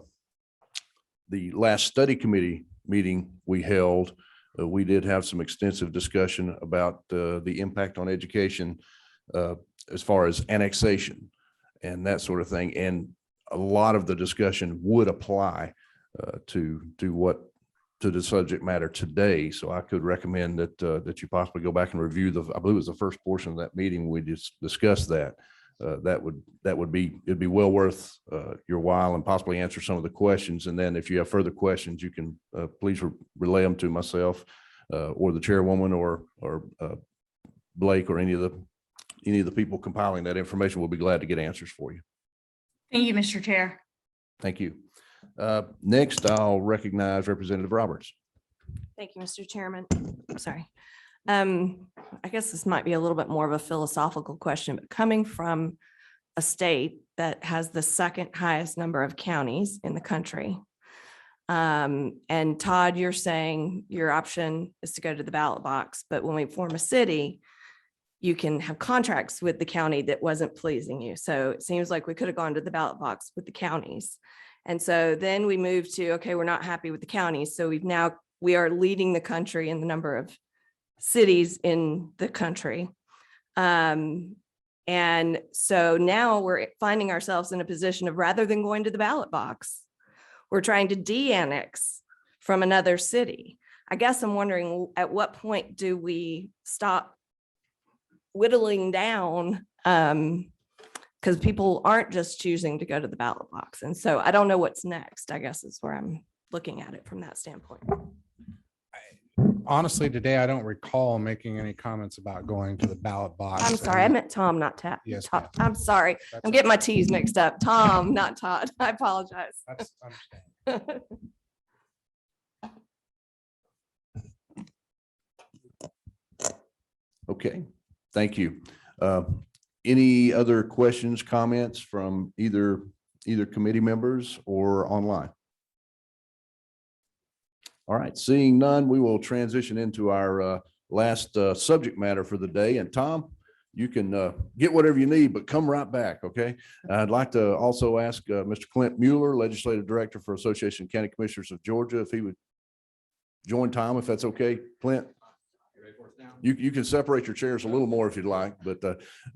last study committee meeting we held, we did have some extensive discussion about the impact on education as far as annexation and that sort of thing. And a lot of the discussion would apply to the subject matter today. So I could recommend that that you possibly go back and review I believe it was the first portion of that meeting. We just discussed that. It'd be well worth your while, and possibly answer some of the questions. And then if you have further questions, you can please relay them to myself or the chairwoman or Blake or any of the people compiling that information. We'll be glad to get answers for you. Thank you, Mr. Chair. Thank you. Next, I'll recognize Representative Roberts. Thank you, Mr. Chairman. I'm sorry. I guess this might be a little bit more of a philosophical question, but coming from a state that has the second highest number of counties in the country. And Todd, you're saying your option is to go to the ballot box, but when we form a city, you can have contracts with the county that wasn't pleasing you. So it seems like we could have gone to the ballot box with the counties. And so then we moved to, okay, we're not happy with the counties. So we are leading the country in the number of cities in the country. And so now we're finding ourselves in a position of, rather than going to the ballot box, we're trying to de-annex from another city. I guess I'm wondering, at what point do we stop whittling down? Because people aren't just choosing to go to the ballot box. And so I don't know what's next, I guess is where I'm looking at it from that standpoint. Honestly, today, I don't recall making any comments about going to the ballot box. I'm sorry, I meant Tom, not Todd. Yes, Todd. ma'am. I'm sorry. That's I'm getting my T's mixed up. Tom, not Todd. I apologize. That's understandable. Okay, thank you. Any other questions, comments from either committee members or online? All right, seeing none, we will transition into our last subject matter for the day. And Tom, you can get whatever you need, but come right back, okay? I'd like to also ask Mr. Clint Mueller, Legislative Director for Association of County Commissioners of Georgia, if he would join Tom, if that's okay, Clint. You can separate your chairs a little more if you'd like, but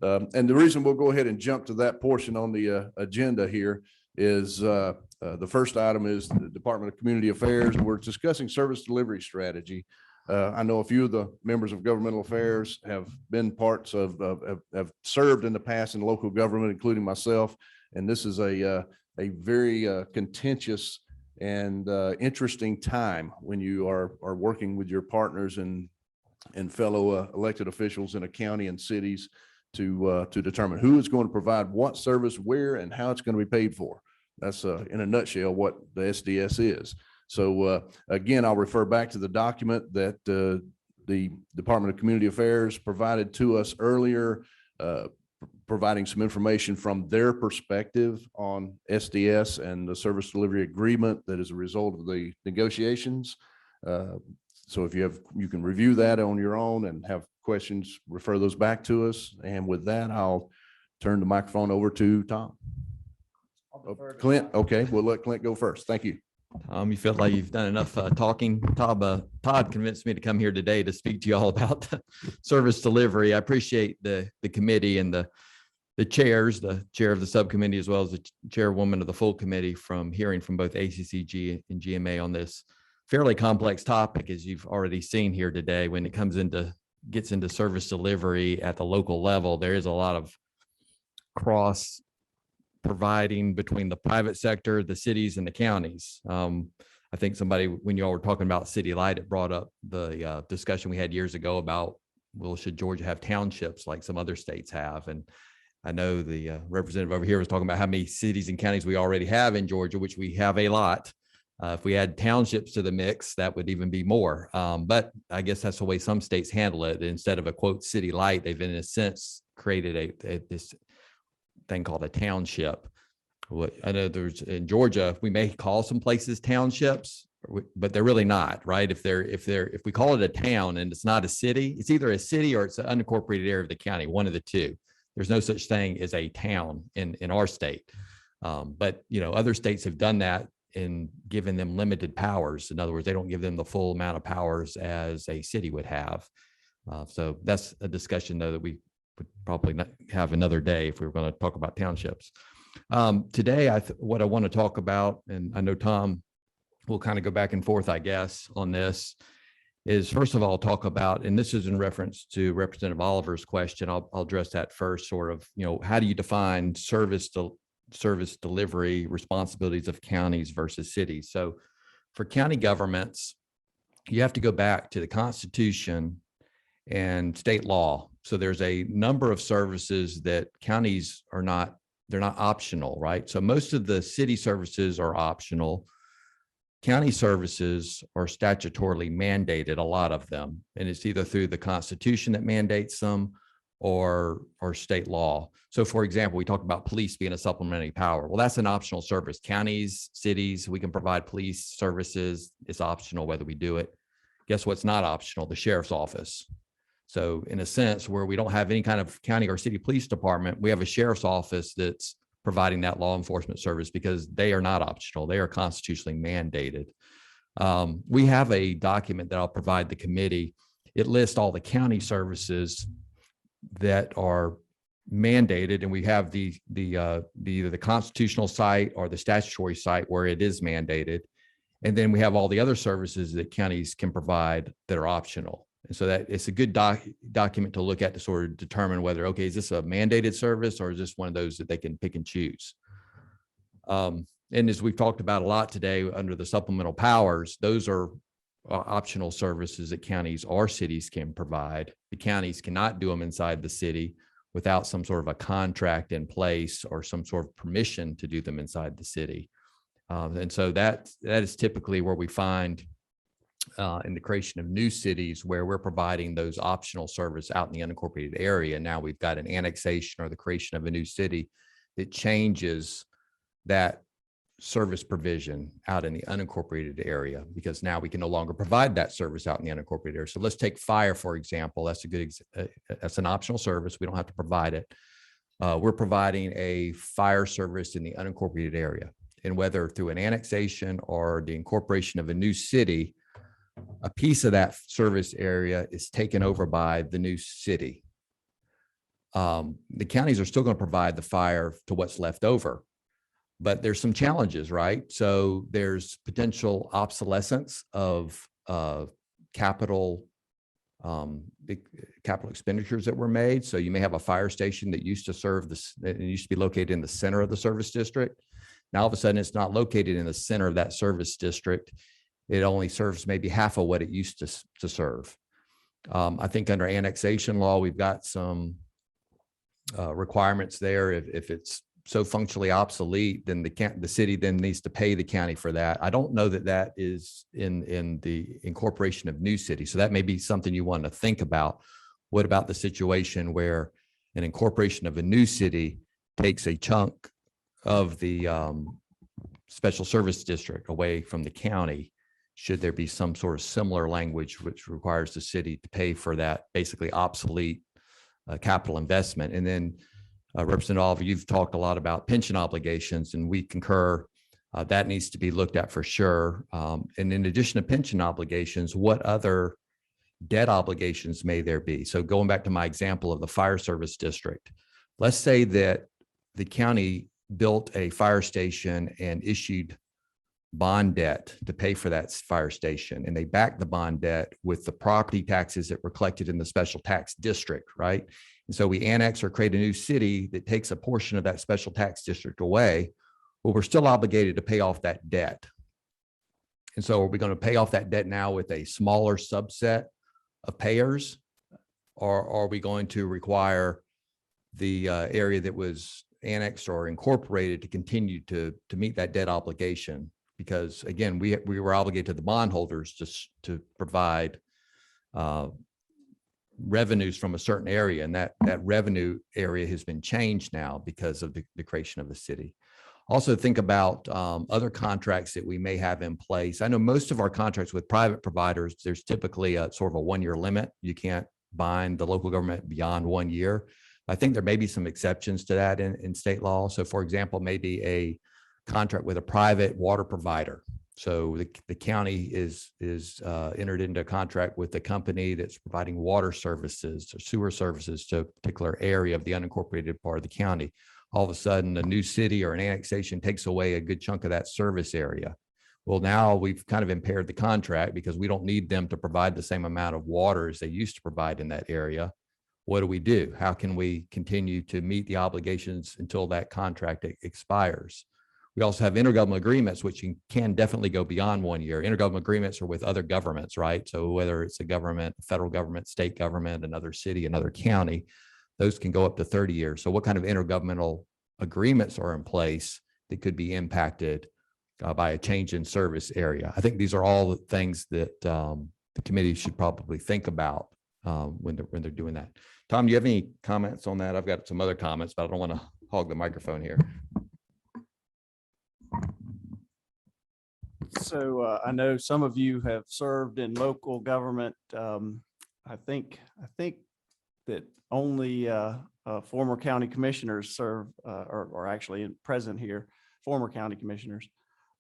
and the reason we'll go ahead and jump to that portion on the agenda here is the first item is the Department of Community Affairs. We're discussing service delivery strategy. I know a few of the members of Governmental Affairs have been parts of have served in the past in local government, including myself, and this is a very contentious and interesting time when you are working with your partners and fellow elected officials in a county and cities to determine who is going to provide what service, where, and how it's going to be paid for. That's in a nutshell what the SDS is. So again, I'll refer back to the document that the Department of Community Affairs provided to us earlier, providing some information from their perspective on SDS and the service delivery agreement that is a result of the negotiations. So if you can review that on your own and have questions, refer those back to us. And with that, I'll turn the microphone over to Tom. Clint, okay, we'll let Clint go first. Thank you. You feel like you've done enough talking. Todd convinced me to come here today to speak to you all about service delivery. I appreciate the committee and the chairs, the chair of the subcommittee, as well as the chairwoman of the full committee, from hearing from both ACCG and GMA on this fairly complex topic, as you've already seen here today. When it gets into service delivery at the local level, there is a lot of cross providing between the private sector, the cities, and the counties. I think somebody, when you all were talking about City Light, it brought up the discussion we had years ago about, well, should Georgia have townships like some other states have? And I know the representative over here was talking about how many cities and counties we already have in Georgia, which we have a lot. If we add townships to the mix, that would even be more. But I guess that's the way some states handle it. Instead of a quote City Light, they've in a sense created this thing called a township. I know there's in Georgia, we may call some places townships, but they're really not, right? If we call it a town and it's not a city, it's either a city or it's an unincorporated area of the county, one of the two. There's no such thing as a town in our state. But other states have done that and given them limited powers. In other words, they don't give them the full amount of powers as a city would have. So that's a discussion, though, that we would probably not have another day if we were going to talk about townships. Today, what I want to talk about, and I know Tom will kind of go back and forth, I guess, on this, is first of all, talk about, and this is in reference to Representative Oliver's question. I'll address that first, sort of, how do you define service delivery responsibilities of counties versus cities? So for county governments, you have to go back to the Constitution and state law. So there's a number of services that counties they're not optional, right? So most of the city services are optional. County services are statutorily mandated, a lot of them. And it's either through the Constitution that mandates them or state law. So for example, we talked about police being a supplementary power. Well, that's an optional service. Counties, cities, we can provide police services. It's optional whether we do it. Guess what's not optional? The sheriff's office. So in a sense, where we don't have any kind of county or city police department, we have a sheriff's office that's providing that law enforcement service because they are not optional. They are constitutionally mandated. We have a document that I'll provide the committee. It lists all the county services that are mandated, and we have either the constitutional site or the statutory site where it is mandated. And then we have all the other services that counties can provide that are optional. And so that it's a good document to look at to sort of determine whether, okay, is this a mandated service or is this one of those that they can pick and choose? And as we've talked about a lot today under the supplemental powers, those are optional services that counties or cities can provide. The counties cannot do them inside the city without some sort of a contract in place or some sort of permission to do them inside the city. And so that is typically where we find in the creation of new cities where we're providing those optional service out in the unincorporated area. Now we've got an annexation or the creation of a new city that changes that service provision out in the unincorporated area, because now we can no longer provide that service out in the unincorporated area. So let's take fire, for example. That's that's an optional service. We don't have to provide it. We're providing a fire service in the unincorporated area, and whether through an annexation or the incorporation of a new city, a piece of that service area is taken over by the new city. The counties are still going to provide the fire to what's left over, but there's some challenges, right? So there's potential obsolescence of capital expenditures that were made. So you may have a fire station that used to serve this, it used to be located in the center of the service district. Now all of a sudden it's not located in the center of that service district. It only serves maybe half of what it used to serve. I think under annexation law, we've got some requirements there. If it's so functionally obsolete, then the city then needs to pay the county for that. I don't know that that is in the incorporation of new cities. So that may be something you want to think about. What about the situation where an incorporation of a new city takes a chunk of the special service district away from the county? Should there be some sort of similar language which requires the city to pay for that basically obsolete capital investment? And then Representative Oliver, you've talked a lot about pension obligations, and we concur that needs to be looked at for sure. And in addition to pension obligations, what other debt obligations may there be? So going back to my example of the fire service district, let's say that the county built a fire station and issued bond debt to pay for that fire station, and they backed the bond debt with the property taxes that were collected in the special tax district, right? And so we annex or create a new city that takes a portion of that special tax district away. Well, we're still obligated to pay off that debt. And so are we going to pay off that debt now with a smaller subset of payers? Or are we going to require the area that was annexed or incorporated to continue to meet that debt obligation? Because again, we were obligated to the bondholders to provide revenues from a certain area, and that revenue area has been changed now because of the creation of the city. Also think about other contracts that we may have in place. I know most of our contracts with private providers, there's typically a sort of a 1-year limit. You can't bind the local government beyond 1 year. I think there may be some exceptions to that in state law. So for example, maybe a contract with a private water provider. So the county is entered into a contract with the company that's providing water services or sewer services to a particular area of the unincorporated part of the county. All of a sudden, a new city or an annexation takes away a good chunk of that service area. Well, now we've kind of impaired the contract because we don't need them to provide the same amount of water as they used to provide in that area. What do? How can we continue to meet the obligations until that contract expires? We also have intergovernmental agreements, which can definitely go beyond 1 year. Intergovernmental agreements are with other governments, right? So whether it's a government, federal government, state government, another city, another county, those can go up to 30 years. So what kind of intergovernmental agreements are in place that could be impacted by a change in service area? I think these are all the things that the committee should probably think about when they're doing that. Tom, do you have any comments on that? I've got some other comments, but I don't want to hog the microphone here. So I know some of you have served in local government. I think that only former county commissioners serve or actually present here, former county commissioners.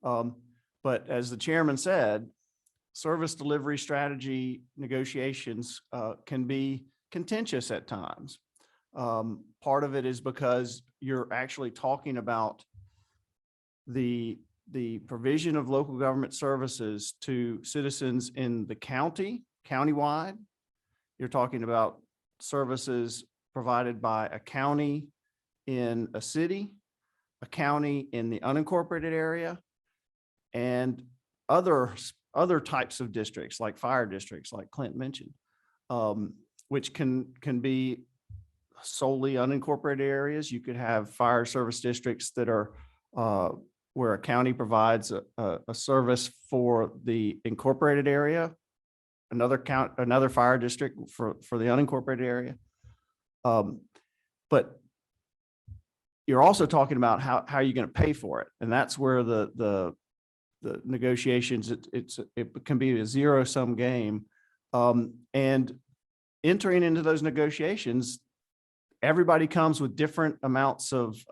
But as the chairman said, service delivery strategy negotiations can be contentious at times. Part of it is because you're actually talking about the provision of local government services to citizens in the countywide. You're talking about services provided by a county in a city, a county in the unincorporated area, and other types of districts like fire districts, like Clint mentioned, which can be solely unincorporated areas. You could have fire service districts that are where a county provides a service for the incorporated area, another fire district for the unincorporated area. But you're also talking about how you're going to pay for it, and that's where the negotiations it can be a zero-sum game, and entering into those negotiations, everybody comes with different amounts of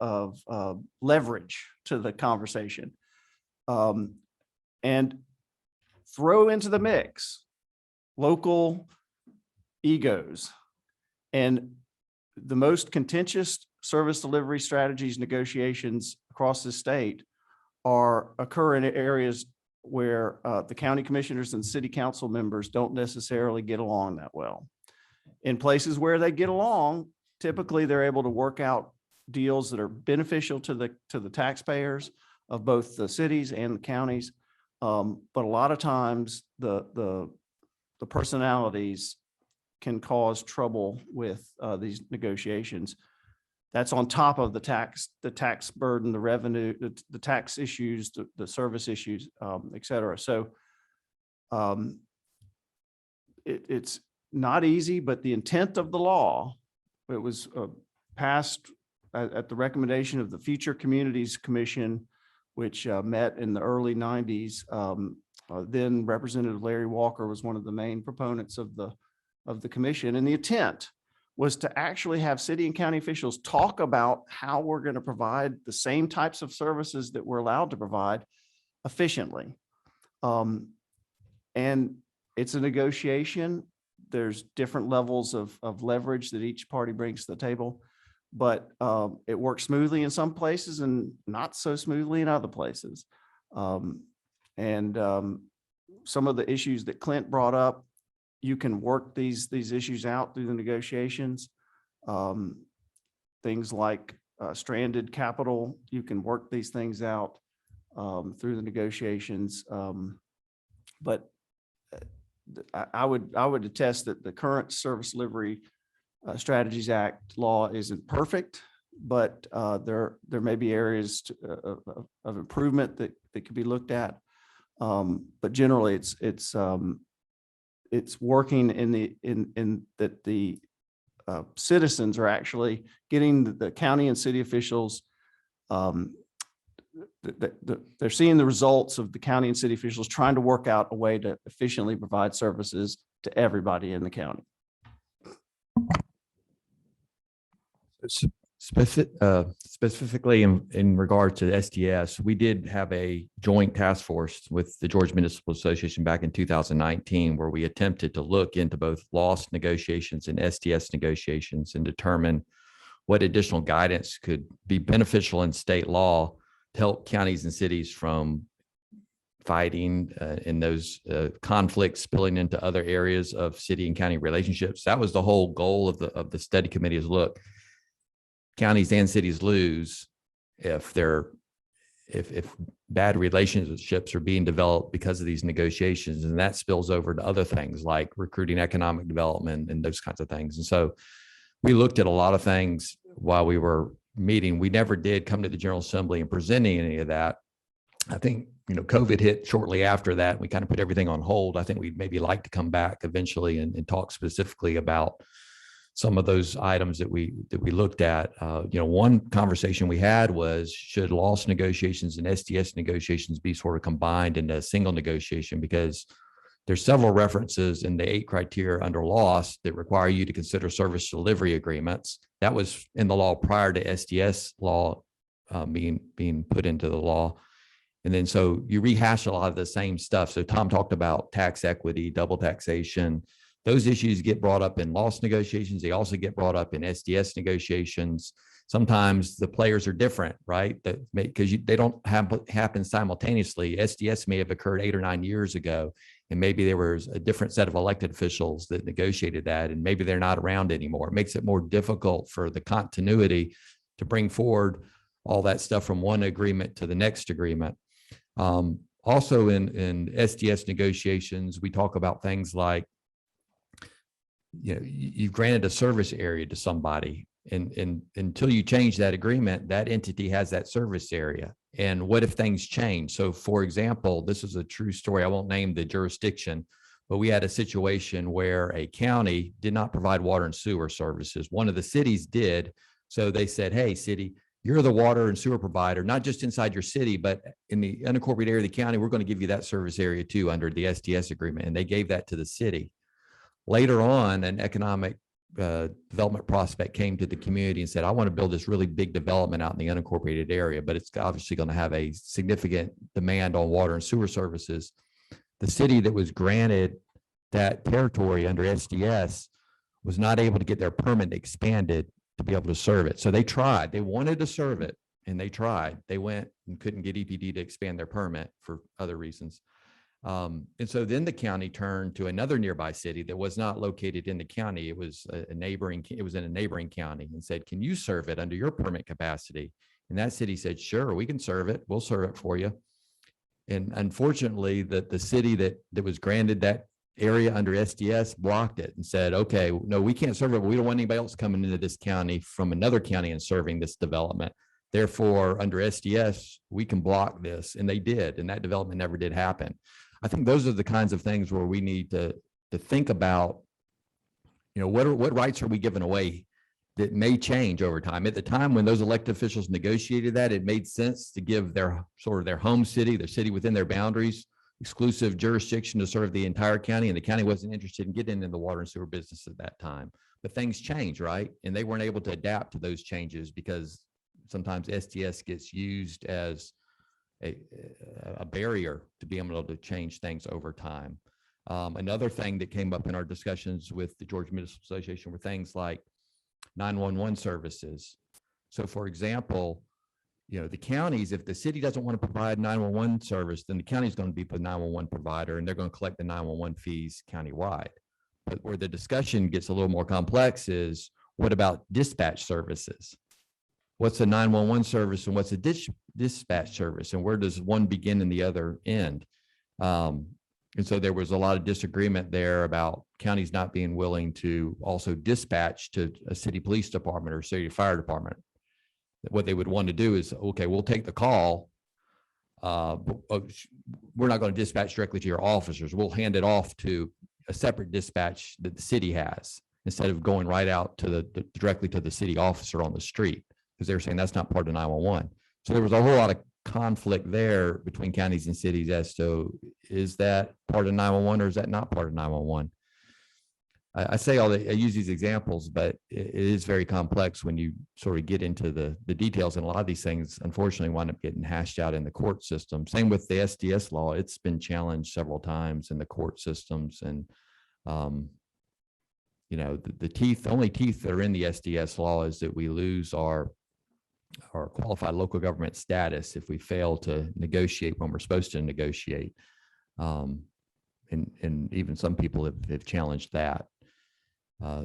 leverage to the conversation, and throw into the mix local egos. And the most contentious service delivery strategies negotiations across the state occur in areas where the county commissioners and city council members don't necessarily get along that well. In places where they get along, typically they're able to work out deals that are beneficial to the taxpayers of both the cities and the counties. But a lot of times the personalities can cause trouble with these negotiations. That's on top of the tax burden, the revenue, the tax issues, the service issues, et cetera. So it's not easy, but the intent of the law, it was passed at the recommendation of the Future Communities Commission, which met in the early 90s. Then Representative Larry Walker was one of the main proponents of the commission. And the intent was to actually have city and county officials talk about how we're going to provide the same types of services that we're allowed to provide efficiently. And it's a negotiation. There's different levels of leverage that each party brings to the table, but it works smoothly in some places and not so smoothly in other places. And some of the issues that Clint brought up, you can work these issues out through the negotiations. Things like stranded capital, you can work these things out through the negotiations. But I would attest that the current Service Delivery Strategies Act law isn't perfect, but there may be areas of improvement that could be looked at. But generally, it's working in that the citizens are actually getting the county and city officials. They're seeing the results of the county and city officials trying to work out a way to efficiently provide services to everybody in the county. Specifically in regard to STS, we did have a joint task force with the Georgia Municipal Association back in 2019, where we attempted to look into both loss negotiations and STS negotiations and determine what additional guidance could be beneficial in state law to help counties and cities from fighting in those conflicts spilling into other areas of city and county relationships. That was the whole goal of the study committee is look, counties and cities lose if bad relationships are being developed because of these negotiations, and that spills over to other things like recruiting, economic development, and those kinds of things. And so we looked at a lot of things while we were meeting. We never did come to the General Assembly and present any of that. I think, COVID hit shortly after that. We kind of put everything on hold. I think we'd maybe like to come back eventually and talk specifically about some of those items that we looked at. One conversation we had was, should loss negotiations and STS negotiations be sort of combined into a single negotiation? Because there's several references in the 8 criteria under loss that require you to consider service delivery agreements. That was in the law prior to STS law being put into the law. And then so you rehash a lot of the same stuff. So Tom talked about tax equity, double taxation. Those issues get brought up in loss negotiations. They also get brought up in SDS negotiations. Sometimes the players are different, right? Because they don't happen simultaneously. SDS may have occurred 8 or 9 years ago, and maybe there was a different set of elected officials that negotiated that, and maybe they're not around anymore. It makes it more difficult for the continuity to bring forward all that stuff from one agreement to the next agreement. Also in SDS negotiations, we talk about things like, you've granted a service area to somebody, and until you change that agreement, that entity has that service area. And what if things change? So for example, this is a true story. I won't name the jurisdiction, but we had a situation where a county did not provide water and sewer services. One of the cities did. So they said, hey, city, you're the water and sewer provider, not just inside your city, but in the unincorporated area of the county, we're going to give you that service area too under the STS agreement. And they gave that to the city. Later on, an economic development prospect came to the community and said, I want to build this really big development out in the unincorporated area, but it's obviously going to have a significant demand on water and sewer services. The city that was granted that territory under SDS was not able to get their permit expanded to be able to serve it. So they tried. They wanted to serve it, and they tried. They went and couldn't get EPD to expand their permit for other reasons. And so then the county turned to another nearby city that was not located in the county. It was in a neighboring county, and said, can you serve it under your permit capacity? And that city said, sure, we can serve it. We'll serve it for you. And unfortunately, the city that was granted that area under SDS blocked it and said, okay, no, we can't serve it. We don't want anybody else coming into this county from another county and serving this development. Therefore, under SDS, we can block this. And they did. And that development never did happen. I think those are the kinds of things where we need to think about, what rights are we giving away that may change over time. At the time when those elected officials negotiated that, it made sense to give their home city, their city within their boundaries, exclusive jurisdiction to serve the entire county. And the county wasn't interested in getting in the water and sewer business at that time. But things change, right? And they weren't able to adapt to those changes because sometimes SDS gets used as a barrier to be able to change things over time. Another thing that came up in our discussions with the Georgia Municipal Association were things like 911 services. So for example, the counties, if the city doesn't want to provide 911 service, then the county is going to be the 911 provider and they're going to collect the 911 fees countywide. But where the discussion gets a little more complex is, what about dispatch services? What's a 911 service and what's a dispatch service, and where does one begin and the other end? And so there was a lot of disagreement there about counties not being willing to also dispatch to a city police department or city fire department. What they would want to do is, okay, we'll take the call. But we're not going to dispatch directly to your officers. We'll hand it off to a separate dispatch that the city has, instead of going right out to directly to the city officer on the street, because they were saying that's not part of 911. So there was a whole lot of conflict there between counties and cities as to, is that part of 911 or is that not part of 911? I use these examples, but it is very complex when you sort of get into the details, and a lot of these things unfortunately wind up getting hashed out in the court system. Same with the SDS law. It's been challenged several times in the court systems, and the only teeth that are in the SDS law is that we lose our qualified local government status if we fail to negotiate when we're supposed to negotiate. And even some people have challenged that.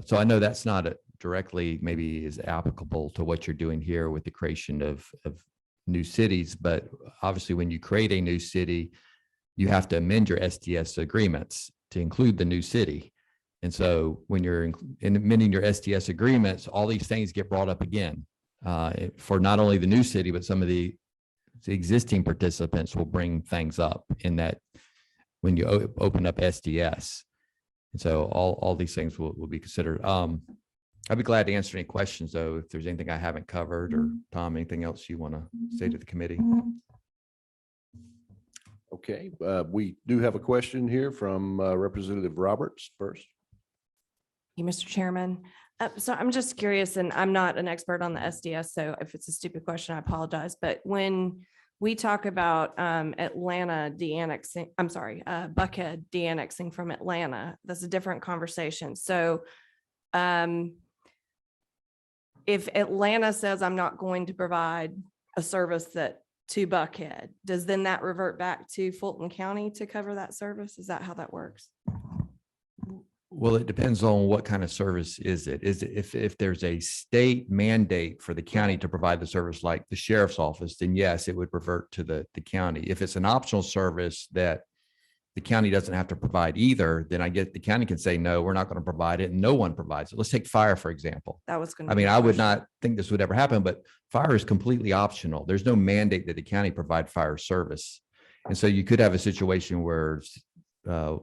So I know that's not directly maybe is applicable to what you're doing here with the creation of new cities, but obviously when you create a new city, you have to amend your SDS agreements to include the new city. And so when you're amending your SDS agreements, all these things get brought up again. For not only the new city, but some of the existing participants will bring things up in that when you open up SDS. And so all these things will be considered. I'd be glad to answer any questions, though, if there's anything I haven't covered, or Tom, anything else you want to say to the committee? Okay, we do have a question here from Representative Roberts first. You, Mr. Chairman. So I'm just curious, and I'm not an expert on the SDS, so if it's a stupid question, I apologize. But when we talk about Atlanta de-annexing, Buckhead de-annexing from Atlanta, that's a different conversation. So if Atlanta says I'm not going to provide a service to Buckhead, does then that revert back to Fulton County to cover that service? Is that how that works? Well, it depends on what kind of service is it. If there's a state mandate for the county to provide the service, like the sheriff's office, then yes, it would revert to the county. If it's an optional service that the county doesn't have to provide either, then I get the county can say, no, we're not going to provide it, and no one provides it. Let's take fire, for example. That was going to. I mean, I would not think this would ever happen, but fire is completely optional. There's no mandate that the county provide fire service. And so you could have a situation where the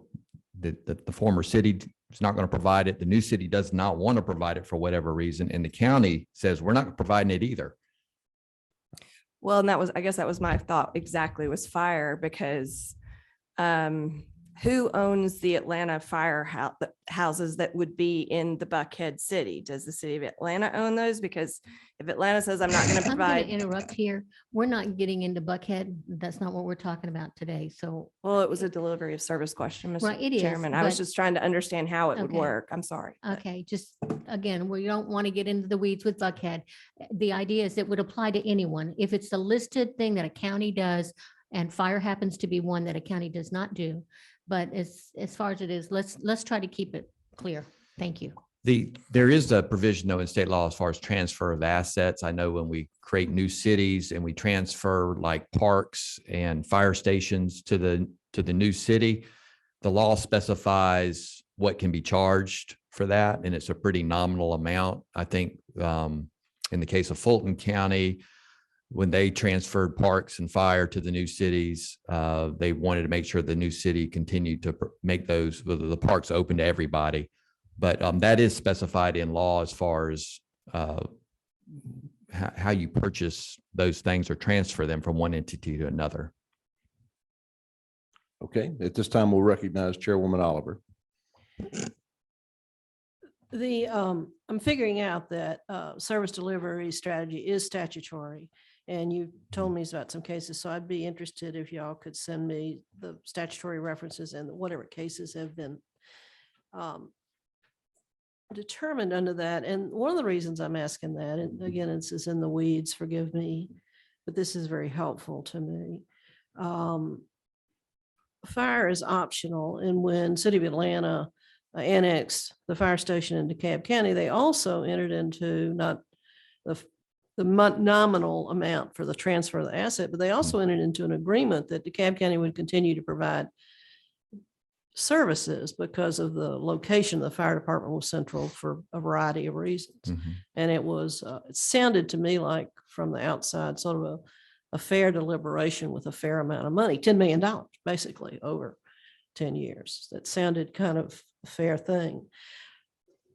former city is not going to provide it. The new city does not want to provide it for whatever reason. And the county says, we're not providing it either. Well, and I guess that was my thought exactly, was fire, because who owns the Atlanta houses that would be in the Buckhead city? Does the city of Atlanta own those? Because if Atlanta says I'm not going to I'm provide. going to interrupt here. We're not getting into Buckhead. That's not what we're talking about today. So. Well, it was a delivery of service question, Right, it Mr. is, Chairman. I was but- just trying to understand how it would Okay. work. I'm sorry. Okay, just again, we don't want to get into the weeds with Buckhead. The idea is it would apply to anyone. If it's a listed thing that a county does, and fire happens to be one that a county does not do. But as far as it is, let's try to keep it clear. Thank you. There is a provision though in state law as far as transfer of assets. I know when we create new cities and we transfer like parks and fire stations to the new city, the law specifies what can be charged for that, and it's a pretty nominal amount. I think in the case of Fulton County, when they transferred parks and fire to the new cities, they wanted to make sure the new city continued to make the parks open to everybody. But that is specified in law as far as how you purchase those things or transfer them from one entity to another. Okay, at this time, we'll recognize Chairwoman Oliver. I'm figuring out that service delivery strategy is statutory, and you told me about some cases, so I'd be interested if y'all could send me the statutory references and whatever cases have been determined under that. And one of the reasons I'm asking that, and again, this is in the weeds, forgive me, but this is very helpful to me. Fire is optional, and when City of Atlanta annexed the fire station in DeKalb County, they also entered into not the nominal amount for the transfer of the asset, but they also entered into an agreement that DeKalb County would continue to provide services because of the location of the fire department was central for a variety of reasons. And it was, it sounded to me like from the outside, sort of a fair deliberation with a fair amount of money, $10 million, basically over 10 years. That sounded kind of a fair thing.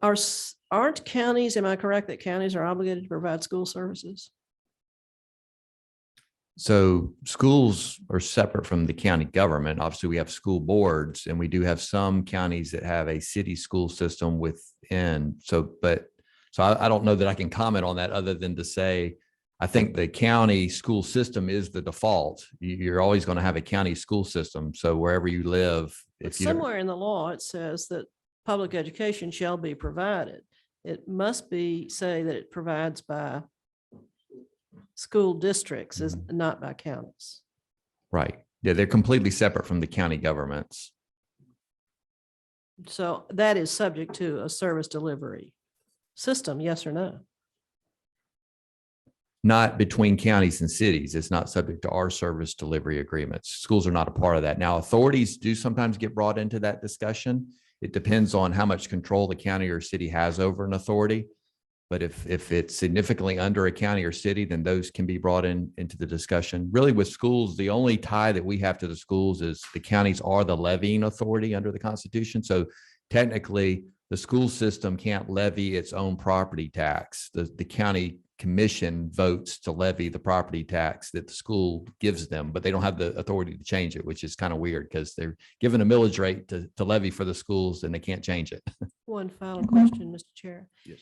Aren't counties, am I correct that counties are obligated to provide school services? So schools are separate from the county government. Obviously, we have school boards, and we do have some counties that have a city school system within. So I don't know that I can comment on that other than to say, I think the county school system is the default. You're always going to have a county school system. So wherever you live, if you Somewhere in the law, it says that public education shall be provided. It must say that it provides by school districts, is not by counties. Right. Yeah, they're completely separate from the county governments. So that is subject to a service delivery system, yes or no? Not between counties and cities. It's not subject to our service delivery agreements. Schools are not a part of that. Now, authorities do sometimes get brought into that discussion. It depends on how much control the county or city has over an authority. But if it's significantly under a county or city, then those can be brought into the discussion. Really, with schools, the only tie that we have to the schools is the counties are the levying authority under the Constitution. So technically, the school system can't levy its own property tax. The county commission votes to levy the property tax that the school gives them, but they don't have the authority to change it, which is kind of weird because they're given a millage rate to levy for the schools and they can't change it. One final question, Mr. Chair. Yes.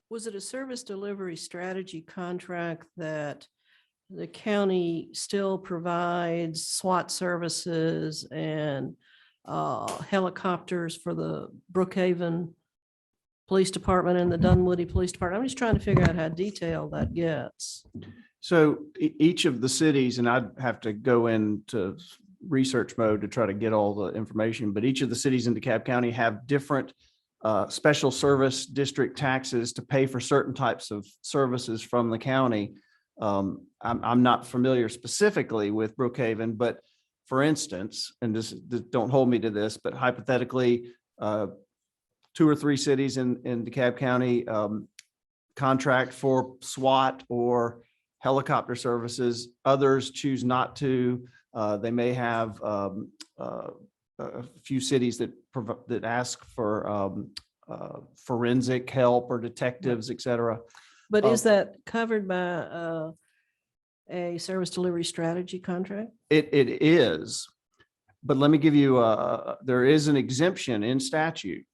Was it a service delivery strategy contract that the county still provides SWAT services and helicopters for the Brookhaven Police Department and the Dunwoody Police Department? I'm just trying to figure out how detailed that gets. So each of the cities, and I'd have to go into research mode to try to get all the information, but each of the cities in DeKalb County have different special service district taxes to pay for certain types of services from the county. I'm not familiar specifically with Brookhaven, but for instance, and this don't hold me to this, but hypothetically, 2 or 3 cities in DeKalb County contract for SWAT or helicopter services. Others choose not to. They may have a few cities that ask for forensic help or detectives, et cetera. But is that covered by a service delivery strategy contract? It is, but let me give you, there is an exemption in statute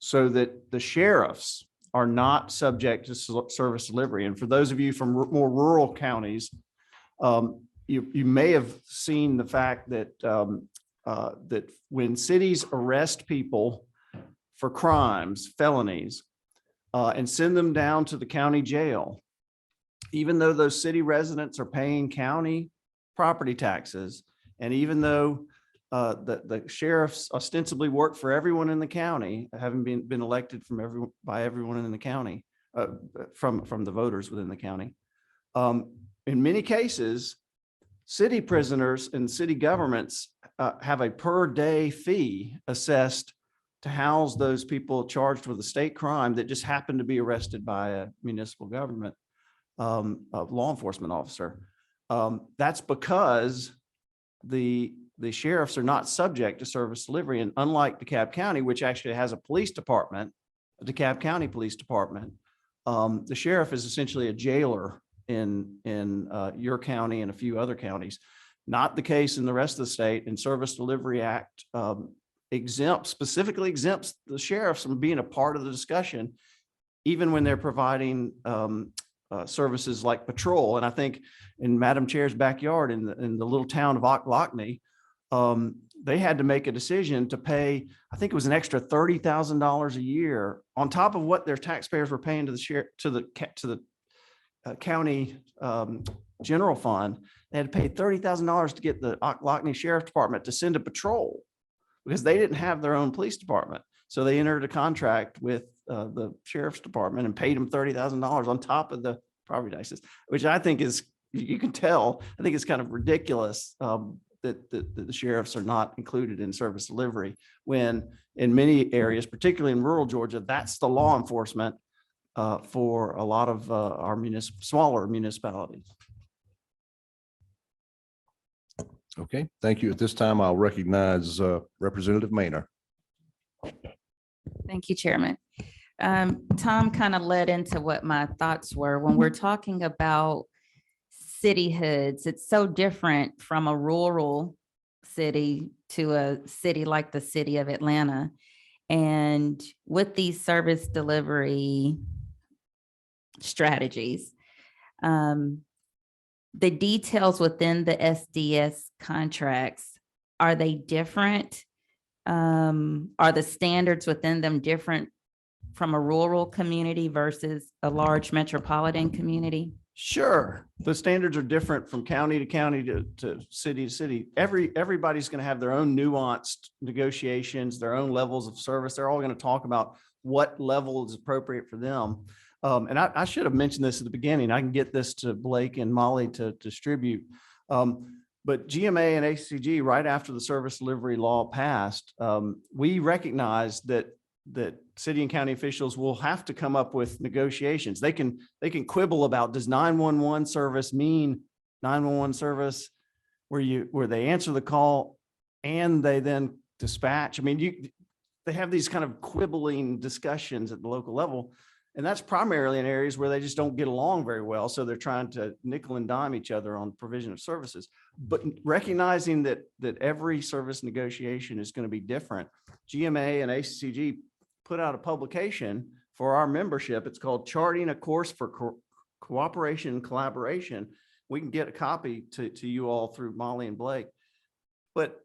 so that the sheriffs are not subject to service delivery. And for those of you from more rural counties, you may have seen the fact that that when cities arrest people for crimes, felonies, and send them down to the county jail, even though those city residents are paying county property taxes, and even though the sheriffs ostensibly work for everyone in the county, having been elected by everyone in the county, from the voters within the county, in many cases, city prisoners and city governments have a per day fee assessed to house those people charged with a state crime that just happened to be arrested by a municipal government law enforcement officer. That's because the sheriffs are not subject to service delivery. And unlike DeKalb County, which actually has a police department, a DeKalb County Police Department, the sheriff is essentially a jailer in your county and a few other counties. Not the case in the rest of the state. And Service Delivery Act specifically exempts the sheriffs from being a part of the discussion, even when they're providing services like patrol. And I think in Madam Chair's backyard in the little town of Ocklawackney, they had to make a decision to pay, I think it was an extra $30,000 a year on top of what their taxpayers were paying to the county general fund. They had to pay $30,000 to get the Ocklawackney Sheriff Department to send a patrol because they didn't have their own police department. So they entered a contract with the Sheriff's Department and paid them $30,000 on top of the property taxes, which I think is, you can tell, I think it's kind of ridiculous that the sheriffs are not included in service delivery, when in many areas, particularly in rural Georgia, that's the law enforcement for a lot of our smaller municipalities. Okay, thank you. At this time, I'll recognize Representative Maynard. Thank you, Chairman. Tom kind of led into what my thoughts were. When we're talking about citihoods, it's so different from a rural city to a city like the city of Atlanta. And with these service delivery strategies, the details within the SDS contracts, are they different? Are the standards within them different from a rural community versus a large metropolitan community? Sure. The standards are different from county to county to city to city. Everybody's going to have their own nuanced negotiations, their own levels of service. They're all going to talk about what level is appropriate for them. And I should have mentioned this at the beginning. I can get this to Blake and Molly to distribute. But GMA and ACG, right after the service delivery law passed, we recognized that city and county officials will have to come up with negotiations. They can quibble about, does 911 service mean 911 service where they answer the call and they then dispatch? I mean, they have these kind of quibbling discussions at the local level. And that's primarily in areas where they just don't get along very well. So they're trying to nickel and dime each other on provision of services. But recognizing that every service negotiation is going to be different, GMA and ACG put out a publication for our membership. It's called Charting a Course for Cooperation and Collaboration. We can get a copy to you all through Molly and Blake. But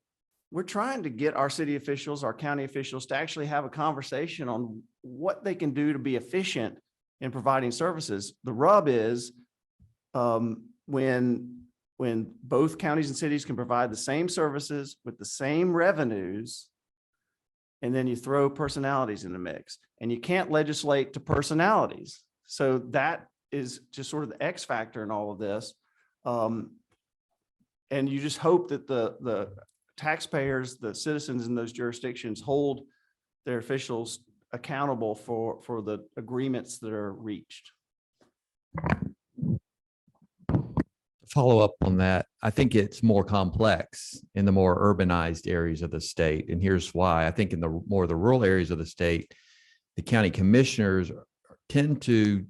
we're trying to get our city officials, our county officials to actually have a conversation on what they can do to be efficient in providing services. The rub is when both counties and cities can provide the same services with the same revenues, and then you throw personalities in the mix, and you can't legislate to personalities. So that is just sort of the X factor in all of this. And you just hope that the taxpayers, the citizens in those jurisdictions hold their officials accountable for the agreements that are reached. Follow up on that. I think it's more complex in the more urbanized areas of the state. And here's why. I think in the more the rural areas of the state, the county commissioners tend to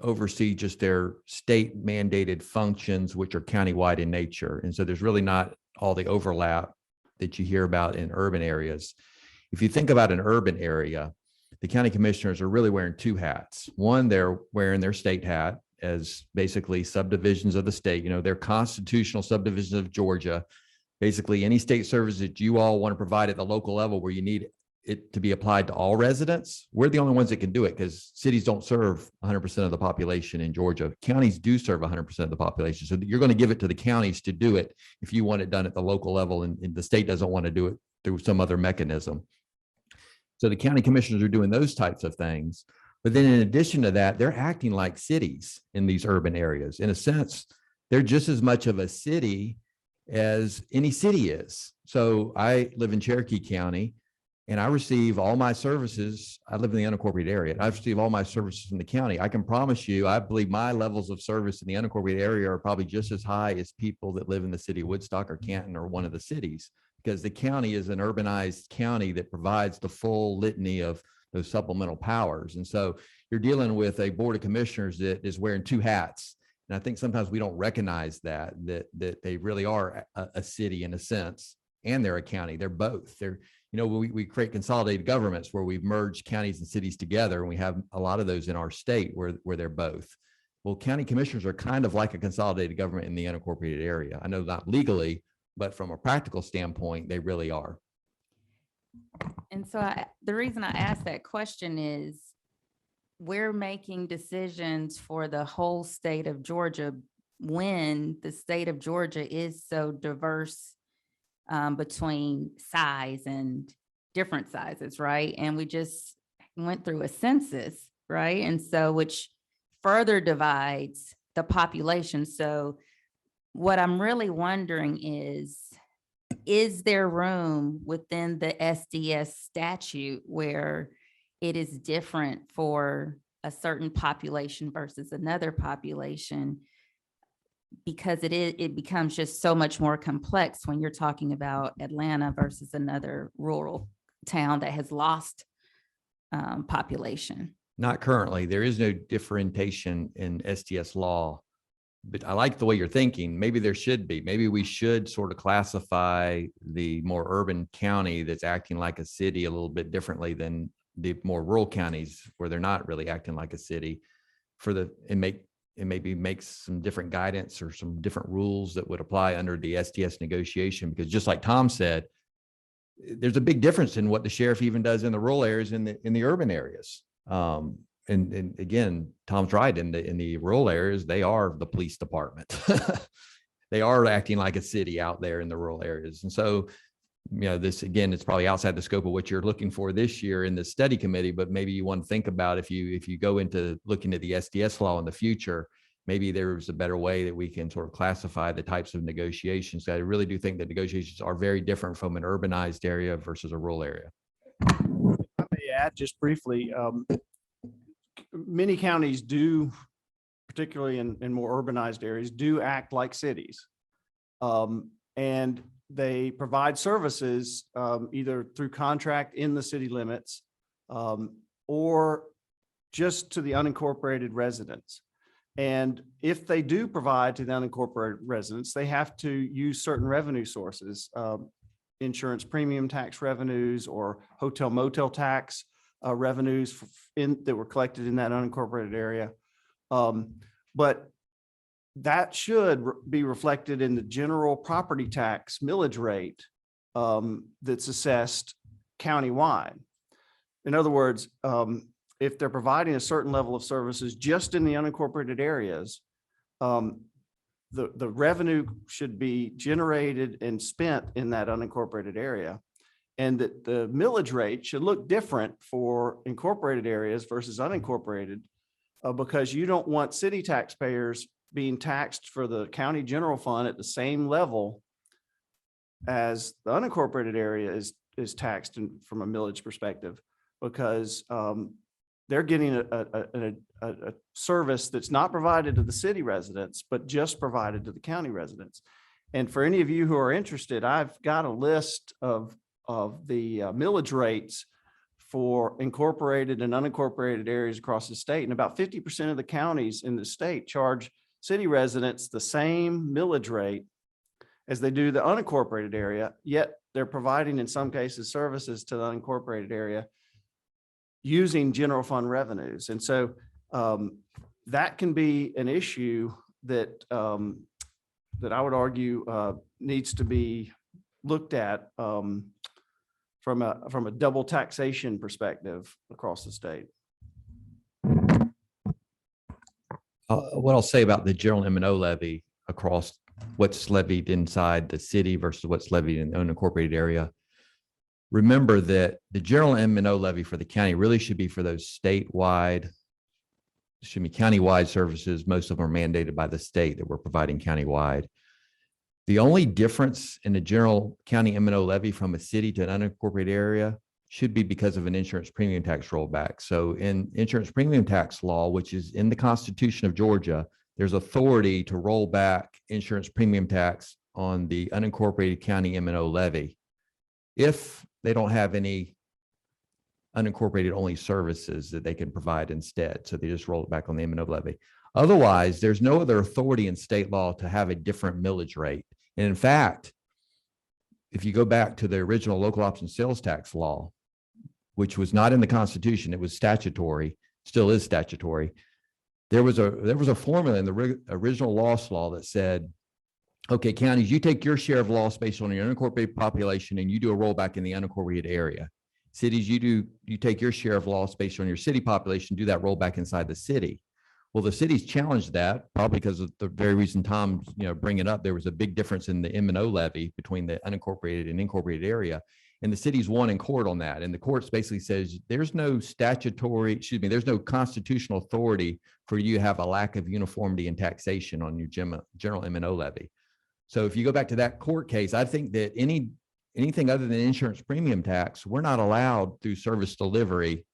oversee just their state mandated functions, which are countywide in nature. And so there's really not all the overlap that you hear about in urban areas. If you think about an urban area, the county commissioners are really wearing two hats. One, they're wearing their state hat as basically subdivisions of the state. You know, they're constitutional subdivisions of Georgia. Basically, any state service that you all want to provide at the local level where you need it to be applied to all residents, we're the only ones that can do it because cities don't serve 100% of the population in Georgia. Counties do serve 100% of the population. So you're going to give it to the counties to do it if you want it done at the local level, and the state doesn't want to do it through some other mechanism. So the county commissioners are doing those types of things. But then in addition to that, they're acting like cities in these urban areas. In a sense, they're just as much of a city as any city is. So I live in Cherokee County and I receive all my services. I live in the unincorporated area. I receive all my services from the county. I can promise you, I believe my levels of service in the unincorporated area are probably just as high as people that live in the city of Woodstock or Canton or one of the cities, because the county is an urbanized county that provides the full litany of those supplemental powers. And so you're dealing with a board of commissioners that is wearing two hats. And I think sometimes we don't recognize that they really are a city in a sense, and they're a county. They're both. They're, you know, we create consolidated governments where we've merged counties and cities together, and we have a lot of those in our state where they're both. Well, county commissioners are kind of like a consolidated government in the unincorporated area. I know not legally, but from a practical standpoint, they really are. And so the reason I asked that question is we're making decisions for the whole state of Georgia when the state of Georgia is so diverse between size and different sizes, right? And we just went through a census, right? And so which further divides the population. So what I'm really wondering is there room within the SDS statute where it is different for a certain population versus another population? Because it becomes just so much more complex when you're talking about Atlanta versus another rural town that has lost population. Not currently. There is no differentiation in SDS law, but I like the way you're thinking. Maybe there should be. Maybe we should sort of classify the more urban county that's acting like a city a little bit differently than the more rural counties where they're not really acting like a city and maybe makes some different guidance or some different rules that would apply under the SDS negotiation. Because just like Tom said, there's a big difference in what the sheriff even does in the rural areas in the urban areas. And again, Tom's right. In the rural areas, they are the police department. They are acting like a city out there in the rural areas. And so, you know, this, again, it's probably outside the scope of what you're looking for this year in the study committee, but maybe you want to think about if you go into looking at the SDS law in the future, maybe there's a better way that we can sort of classify the types of negotiations. I really do think that negotiations are very different from an urbanized area versus a rural area. I may add just briefly, many counties do, particularly in more urbanized areas, do act like cities. And they provide services either through contract in the city limits or just to the unincorporated residents. And if they do provide to the unincorporated residents, they have to use certain revenue sources, insurance premium tax revenues or hotel motel tax revenues that were collected in that unincorporated area. But that should be reflected in the general property tax millage rate that's assessed countywide. In other words, if they're providing a certain level of services just in the unincorporated areas, the revenue should be generated and spent in that unincorporated area. And that the millage rate should look different for incorporated areas versus unincorporated because you don't want city taxpayers being taxed for the county general fund at the same level as the unincorporated area is taxed from a millage perspective, because they're getting a service that's not provided to the city residents, but just provided to the county residents. And for any of you who are interested, I've got a list of the millage rates for incorporated and unincorporated areas across the state. And about 50% of the counties in the state charge city residents the same millage rate as they do the unincorporated area, yet they're providing in some cases services to the unincorporated area using general fund revenues. And so that can be an issue that that I would argue needs to be looked at from a double taxation perspective across the state. What I'll say about the general M&O levy across what's levied inside the city versus what's levied in the unincorporated area. Remember that the general M&O levy for the county really should be for those statewide, should be countywide services. Most of them are mandated by the state that we're providing countywide. The only difference in the general county M&O levy from a city to an unincorporated area should be because of an insurance premium tax rollback. So in insurance premium tax law, which is in the Constitution of Georgia, there's authority to roll back insurance premium tax on the unincorporated county M&O levy if they don't have any unincorporated only services that they can provide instead. So they just roll it back on the M&O levy. Otherwise, there's no other authority in state law to have a different millage rate. And in fact, if you go back to the original local option sales tax law, which was not in the Constitution, it was statutory, still is statutory. There was a formula in the original loss law that said, okay, counties, you take your share of loss based on your unincorporated population and you do a rollback in the unincorporated area. Cities, you take your share of loss based on your city population, do that rollback inside the city. Well, the cities challenged that probably because of the very reason Tom's bringing up. There was a big difference in the M&O levy between the unincorporated and incorporated area. And the cities won in court on that. And the courts basically says there's no there's no constitutional authority for you to have a lack of uniformity in taxation on your general M&O levy. So if you go back to that court case, I think that anything other than insurance premium tax, we're not allowed through service delivery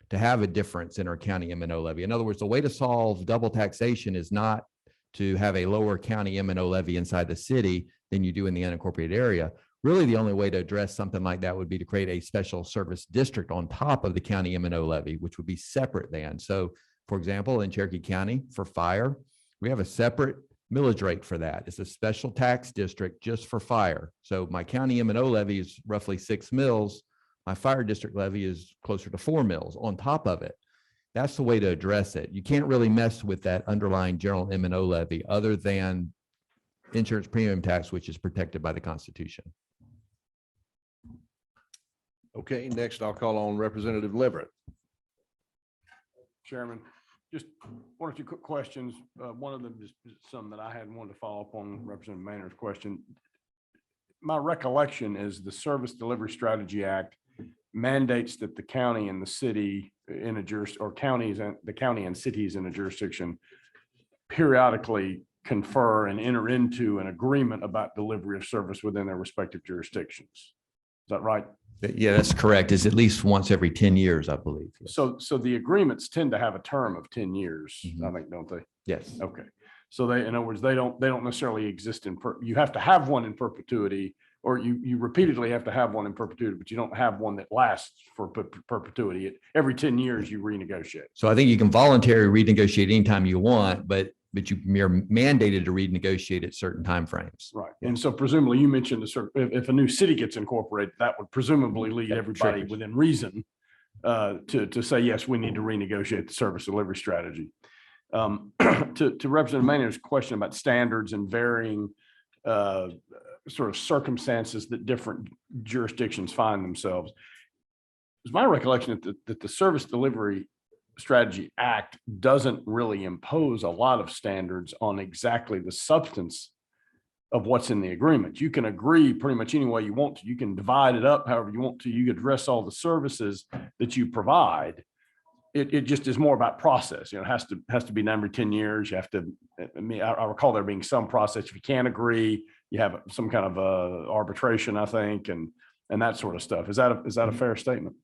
to have a difference in our county M&O levy. In other words, the way to solve double taxation is not to have a lower county M&O levy inside the city than you do in the unincorporated area. Really, the only way to address something like that would be to create a special service district on top of the county M&O levy, which would be separate than. So, for example, in Cherokee County for fire, we have a separate millage rate for that. It's a special tax district just for fire. So my county M&O levy is roughly 6 mills. My fire district levy is closer to 4 mills on top of it. That's the way to address it. You can't really mess with that underlying general M&O levy other than insurance premium tax, which is protected by the Constitution. Okay, next I'll call on Representative Leverett. Chairman, just one or two quick questions. One of them is some that I had wanted to follow up on Representative Maynard's question. My recollection is the Service Delivery Strategy Act mandates that the county and the city in a jurisdiction, or counties and the county and cities in a jurisdiction periodically confer and enter into an agreement about delivery of service within their respective jurisdictions. Is that right? Yeah, that's correct. It's at least once every 10 years, I believe. So the agreements tend to have a term of 10 years, I think, don't they? Yes. Okay. So they, in other words, they don't necessarily exist you have to have one in perpetuity, or you repeatedly have to have one in perpetuity, but you don't have one that lasts for perpetuity. Every 10 years you renegotiate. So I think you can voluntarily renegotiate anytime you want, but you're mandated to renegotiate at certain timeframes. Right. And so presumably you mentioned if a new city gets incorporated, that would presumably lead everybody within reason to say, yes, we need to renegotiate the service delivery strategy. To Representative Maynard's question about standards and varying sort of circumstances that different jurisdictions find themselves, it's my recollection that the Service Delivery Strategy Act doesn't really impose a lot of standards on exactly the substance of what's in the agreement. You can agree pretty much any way you want to. You can divide it up however you want to. You address all the services that you provide. It just is more about process. It has to be done every 10 years. You have to, I recall there being some process. If you can't agree, you have some kind of arbitration, I think, and that sort of stuff. Is that a fair statement?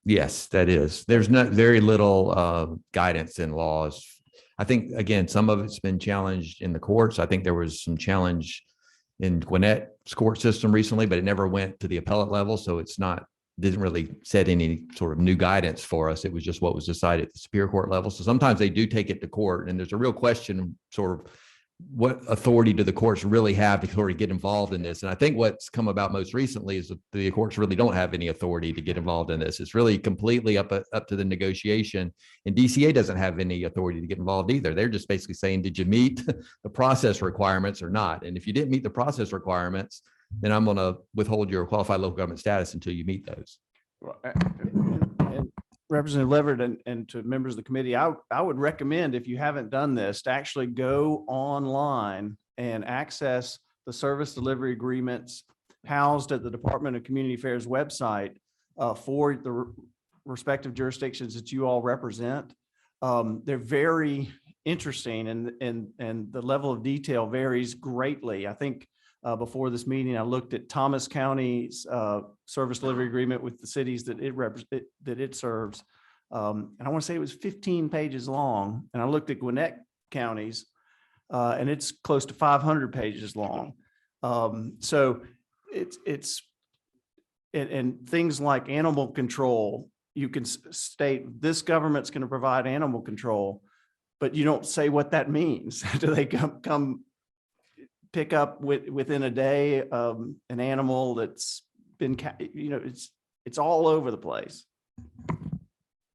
Yes, that is. There's not very little guidance in laws. I think, again, some of it's been challenged in the courts. I think there was some challenge in Gwinnett's court system recently, but it never went to the appellate level. So didn't really set any sort of new guidance for us. It was just what was decided at the Superior Court level. So sometimes they do take it to court, and there's a real question sort of what authority do the courts really have to sort of get involved in this? And I think what's come about most recently is that the courts really don't have any authority to get involved in this. It's really completely up to the negotiation, and DCA doesn't have any authority to get involved either. They're just basically saying, did you meet the process requirements or not? And if you didn't meet the process requirements, then I'm going to withhold your qualified local government status until you meet those. And Representative Leverett and to members of the committee, I would recommend, if you haven't done this, to actually go online and access the service delivery agreements housed at the Department of Community Affairs website for the respective jurisdictions that you all represent. They're very interesting, and the level of detail varies greatly. I think before this meeting. I looked at Thomas County's service delivery agreement with the cities that it serves. And I want to say it was 15 pages long. And I looked at Gwinnett County's and it's close to 500 pages long. So and things like animal control, you can state this government's going to provide animal control, but you don't say what that means. Do they come pick up within a day an animal that's been, it's all over the place.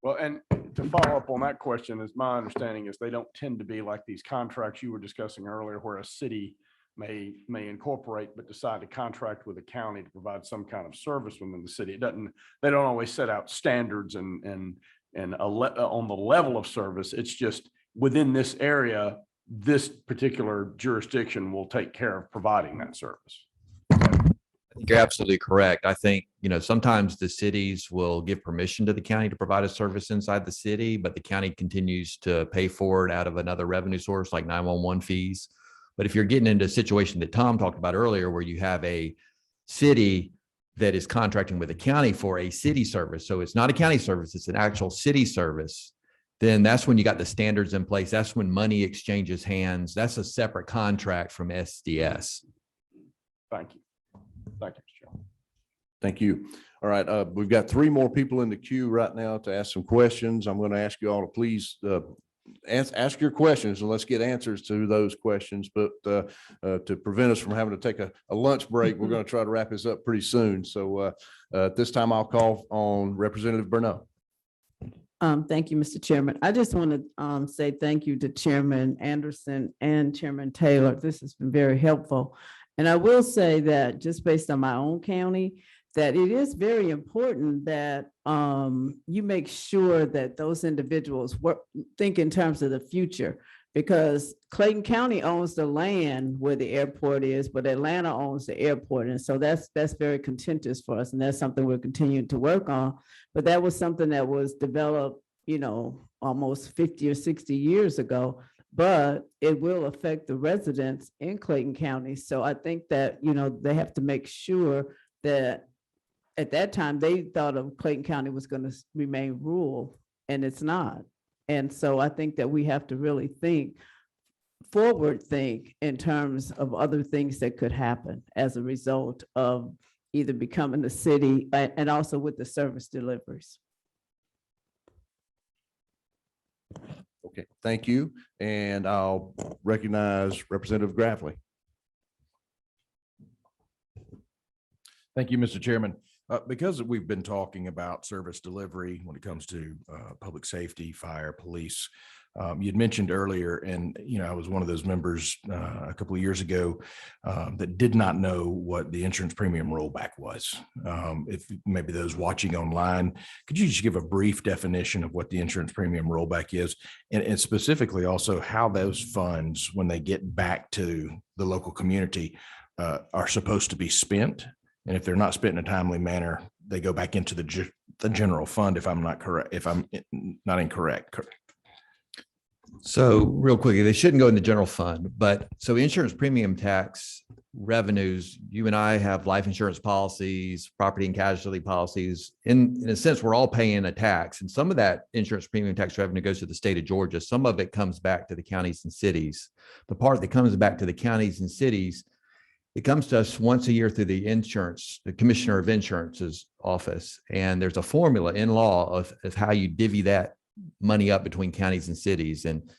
Well, and to follow up on that question, is my understanding is they don't tend to be like these contracts you were discussing earlier, where a city may incorporate but decide to contract with a county to provide some kind of service within the city. They don't always set out standards and on the level of service. It's just within this area, this particular jurisdiction will take care of providing that service. I think you're absolutely correct. I think, sometimes the cities will give permission to the county to provide a service inside the city, but the county continues to pay for it out of another revenue source like 911 fees. But if you're getting into a situation that Tom talked about earlier, where you have a city that is contracting with a county for a city service, so it's not a county service, it's an actual city service, then that's when you got the standards in place. That's when money exchanges hands. That's a separate contract from SDS. Thank you. Thank you, Mr. Chairman. Thank you. All right, we've got 3 more people in the queue right now to ask some questions. I'm going to ask you all to please ask your questions and let's get answers to those questions. But to prevent us from having to take a lunch break, we're going to try to wrap this up pretty soon. So at this time, I'll call on Representative Burnell. Thank you, Mr. Chairman. I just want to say thank you to Chairman Anderson and Chairman Taylor. This has been very helpful. And I will say that just based on my own county, that it is very important that you make sure that those individuals think in terms of the future, because Clayton County owns the land where the airport is, but Atlanta owns the airport. And so that's very contentious for us. And that's something we're continuing to work on. But that was something that was developed, almost 50 or 60 years ago, but it will affect the residents in Clayton County. So I think that, they have to make sure that at that time, they thought of Clayton County was going to remain rural, and it's not. And so I think that we have to really forward think in terms of other things that could happen as a result of either becoming the city and also with the service deliveries. Okay, thank you. And I'll recognize Representative Grafley. Thank you, Mr. Chairman. Because we've been talking about service delivery when it comes to public safety, fire, police, you'd mentioned earlier, and I was one of those members a couple of years ago that did not know what the insurance premium rollback was. If maybe those watching online, could you just give a brief definition of what the insurance premium rollback is, and specifically also how those funds, when they get back to the local community, are supposed to be spent? And if they're not spent in a timely manner, they go back into the general fund, if I'm not correct, if I'm not incorrect. So real quickly, they shouldn't go in the general fund, but so insurance premium tax revenues, you and I have life insurance policies, property and casualty policies. In a sense, we're all paying a tax, and some of that insurance premium tax revenue goes to the state of Georgia. Some of it comes back to the counties and cities. The part that comes back to the counties and cities, it comes to us once a year through the Commissioner of Insurance's office. And there's a formula in law of how you divvy that money up between counties and cities. And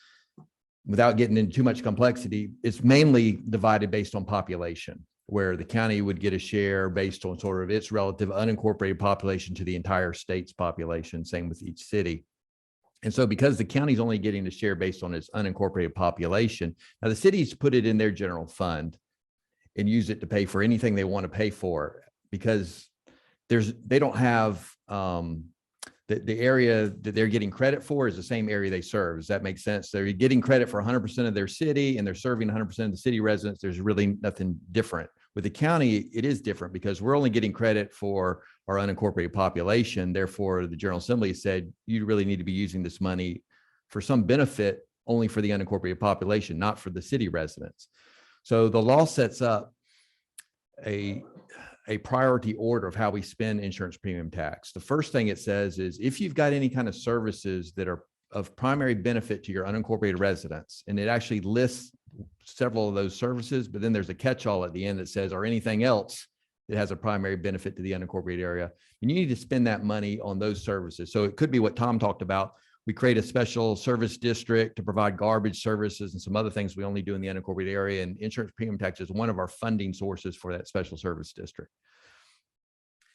without getting into too much complexity, it's mainly divided based on population, where the county would get a share based on sort of its relative unincorporated population to the entire state's population, same with each city. And so because the county's only getting a share based on its unincorporated population, now the cities put it in their general fund and use it to pay for anything they want to pay for, because they don't have the area that they're getting credit for is the same area they serve. Does that make sense? They're getting credit for 100% of their city and they're serving 100% of the city residents. There's really nothing different. With the county, it is different because we're only getting credit for our unincorporated population. Therefore, the General Assembly said, you really need to be using this money for some benefit only for the unincorporated population, not for the city residents. So the law sets up a priority order of how we spend insurance premium tax. The first thing it says is if you've got any kind of services that are of primary benefit to your unincorporated residents, and it actually lists several of those services, but then there's a catch-all at the end that says, or anything else that has a primary benefit to the unincorporated area, and you need to spend that money on those services. So it could be what Tom talked about. We create a special service district to provide garbage services and some other things we only do in the unincorporated area, and insurance premium tax is one of our funding sources for that special service district.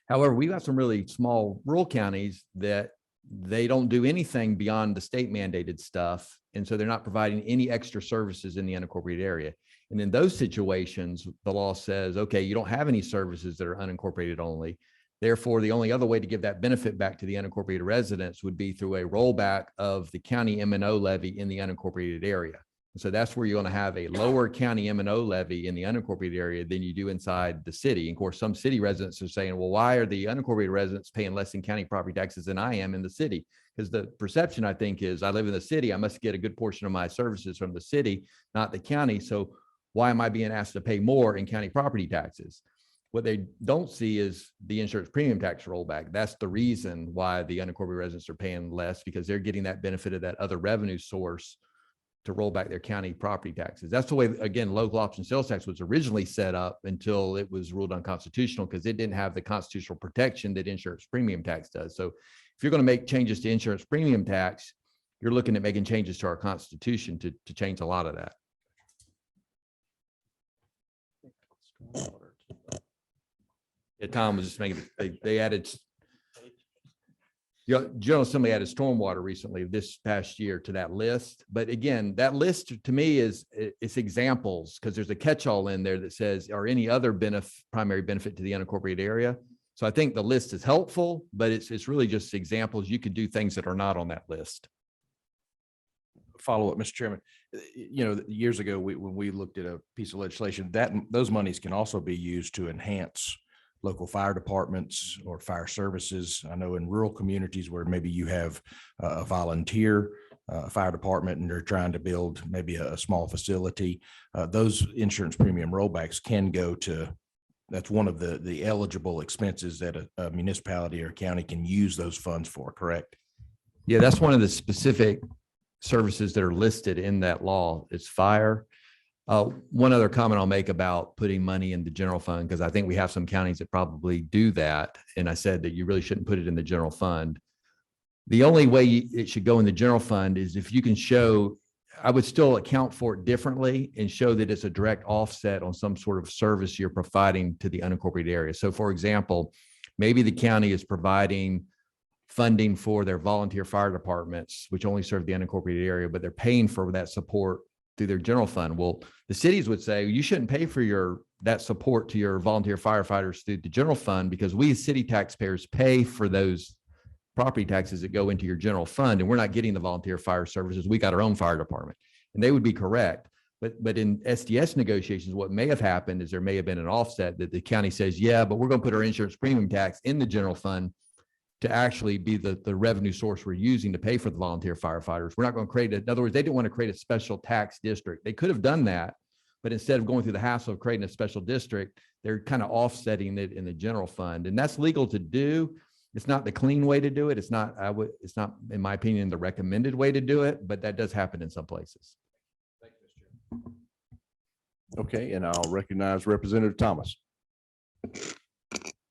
However, we've got some really small rural counties that they don't do anything beyond the state mandated stuff. And so they're not providing any extra services in the unincorporated area. And in those situations, the law says, okay, you don't have any services that are unincorporated only. Therefore, the only other way to give that benefit back to the unincorporated residents would be through a rollback of the county M&O levy in the unincorporated area. And so that's where you're going to have a lower county M&O levy in the unincorporated area than you do inside the city. And of course, some city residents are saying, well, why are the unincorporated residents paying less in county property taxes than I am in the city? Because the perception, I think, is I live in the city, I must get a good portion of my services from the city, not the county. So why am I being asked to pay more in county property taxes? What they don't see is the insurance premium tax rollback. That's the reason why the unincorporated residents are paying less, because they're getting that benefit of that other revenue source to roll back their county property taxes. That's the way, again, local option sales tax was originally set up until it was ruled unconstitutional, because it didn't have the constitutional protection that insurance premium tax does. So if you're going to make changes to insurance premium tax, you're looking at making changes to our constitution to change a lot of that. Yeah, Tom was just making, they added, General Assembly added stormwater recently this past year to that list. But again, that list to me is, it's examples, because there's a catch-all in there that says, or any other primary benefit to the unincorporated area. So I think the list is helpful, but it's really just examples. You could do things that are not on that list. Follow up, Mr. Chairman. You know, years ago, when we looked at a piece of legislation, those monies can also be used to enhance local fire departments or fire services. I know in rural communities where maybe you have a volunteer fire department and they're trying to build maybe a small facility, those insurance premium rollbacks can go to, that's one of the eligible expenses that a municipality or county can use those funds for, correct? Yeah, that's one of the specific services that are listed in that law. It's fire. One other comment I'll make about putting money in the general fund, because I think we have some counties that probably do that. And I said that you really shouldn't put it in the general fund. The only way it should go in the general fund is if you can show, I would still account for it differently and show that it's a direct offset on some sort of service you're providing to the unincorporated area. So for example, maybe the county is providing funding for their volunteer fire departments, which only serve the unincorporated area, but they're paying for that support through their general fund. Well, the cities would say, you shouldn't pay for that support to your volunteer firefighters through the general fund, because we as city taxpayers pay for those property taxes that go into your general fund, and we're not getting the volunteer fire services. We got our own fire department. And they would be correct. But in SDS negotiations, what may have happened is there may have been an offset that the county says, yeah, but we're going to put our insurance premium tax in the general fund to actually be the revenue source we're using to pay for the volunteer firefighters. We're not going to create it. In other words, they didn't want to create a special tax district. They could have done that, but instead of going through the hassle of creating a special district, they're kind of offsetting it in the general fund. And that's legal to do. It's not the clean way to do it. It's not, it's not, in my opinion, the recommended way to do it, but that does happen in some places. Okay, and I'll recognize Representative Thomas.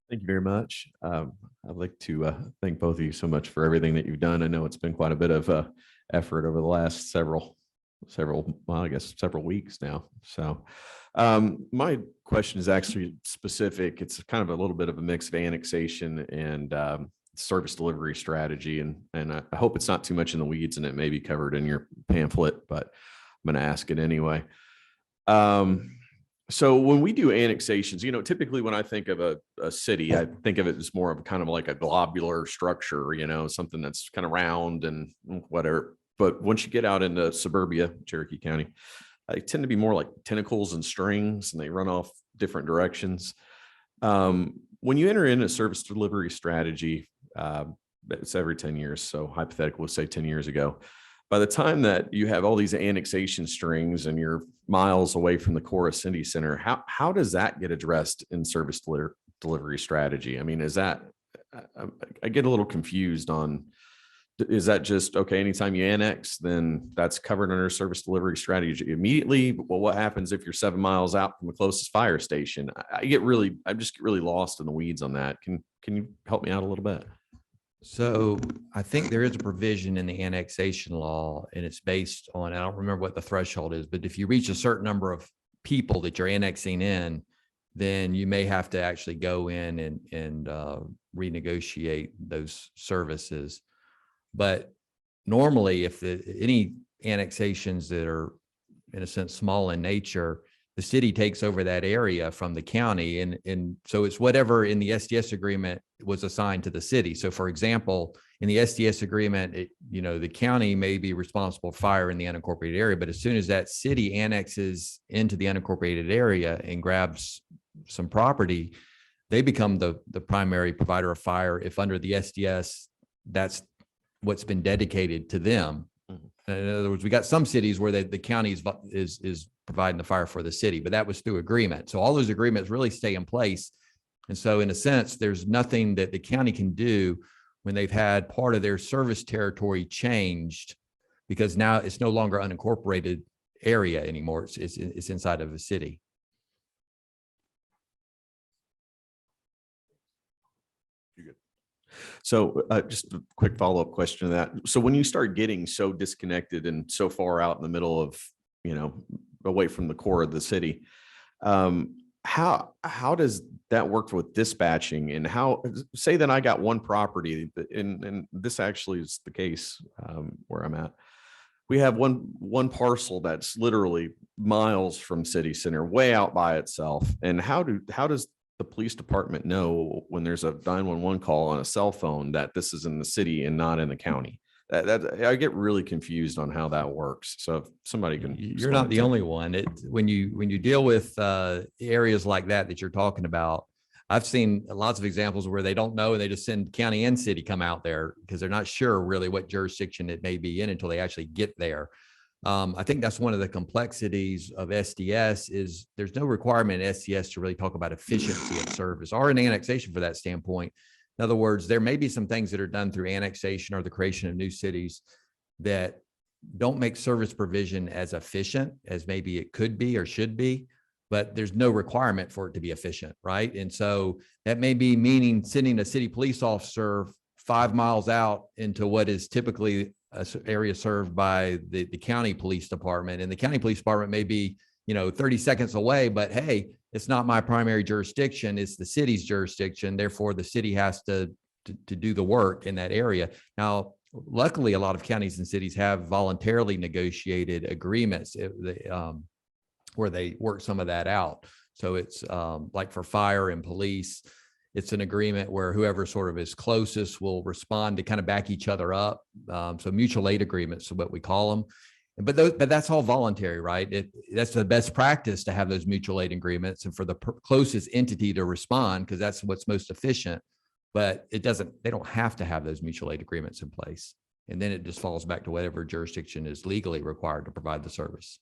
Thank you very much. I'd like to thank both of you so much for everything that you've done. I know it's been quite a bit of effort over the last several, well, I guess several weeks now. So my question is actually specific. It's kind of a little bit of a mix of annexation and service delivery strategy. And I hope it's not too much in the weeds and it may be covered in your pamphlet, but I'm going to ask it anyway. So when we do annexations, you know, typically when I think of a city, I think of it as more of kind of like a globular structure, you know, something that's kind of round and whatever. But once you get out into suburbia, Cherokee County, they tend to be more like tentacles and strings, and they run off different directions. When you enter in a service delivery strategy, it's every 10 years. So hypothetically, we'll say 10 years ago. by the time that you have all these annexation strings and you're miles away from the core of city center, how does that get addressed in service delivery strategy? I mean, is that, I get a little confused on, is that just, okay, anytime you annex, then that's covered under service delivery strategy immediately? Well, what happens if you're 7 miles out from the closest fire station? I just get really lost in the weeds on that. Can you help me out a little bit? So I think there is a provision in the annexation law, and it's based on, I don't remember what the threshold is, but if you reach a certain number of people that you're annexing in, then you may have to actually go in and renegotiate those services. But normally, if any annexations that are, in a sense, small in nature, the city takes over that area from the county. And so it's whatever in the SDS agreement was assigned to the city. So for example, in the SDS agreement, the county may be responsible for fire in the unincorporated area, but as soon as that city annexes into the unincorporated area and grabs some property, they become the primary provider of fire if under the SDS, that's what's been dedicated to them. In other words, we got some cities where the county is providing the fire for the city, but that was through agreement. So all those agreements really stay in place. And so in a sense, there's nothing that the county can do when they've had part of their service territory changed, because now it's no longer unincorporated area anymore. It's inside of a city. So just a quick follow-up question to that. So when you start getting so disconnected and so far out in the middle of, away from the core of the city, how does that work with dispatching? And how, say that I got one property, and this actually is the case where I'm at. We have one parcel that's literally miles from city center, way out by itself. And how does the police department know when there's a 911 call on a cell phone that this is in the city and not in the county? That I get really confused on how that works. So if somebody can, you're not the only one. When you deal with areas like that you're talking about, I've seen lots of examples where they don't know and they just send county and city come out there because they're not sure really what jurisdiction it may be in until they actually get there. I think that's one of the complexities of SDS is there's no requirement in SDS to really talk about efficiency of service or an annexation for that standpoint. In other words, there may be some things that are done through annexation or the creation of new cities that don't make service provision as efficient as maybe it could be or should be, but there's no requirement for it to be efficient, right? And so that may be meaning sending a city police officer 5 miles out into what is typically an area served by the county police department. And the county police department may be, 30 seconds away, but hey, it's not my primary jurisdiction. It's the city's jurisdiction. Therefore, the city has to do the work in that area. Now, luckily, a lot of counties and cities have voluntarily negotiated agreements where they work some of that out. So it's like for fire and police, it's an agreement where whoever sort of is closest will respond to kind of back each other up. So mutual aid agreements is what we call them. But that's all voluntary, right? That's the best practice to have those mutual aid agreements and for the closest entity to respond, because that's what's most efficient. But they don't have to have those mutual aid agreements in place. And then it just falls back to whatever jurisdiction is legally required to provide the service.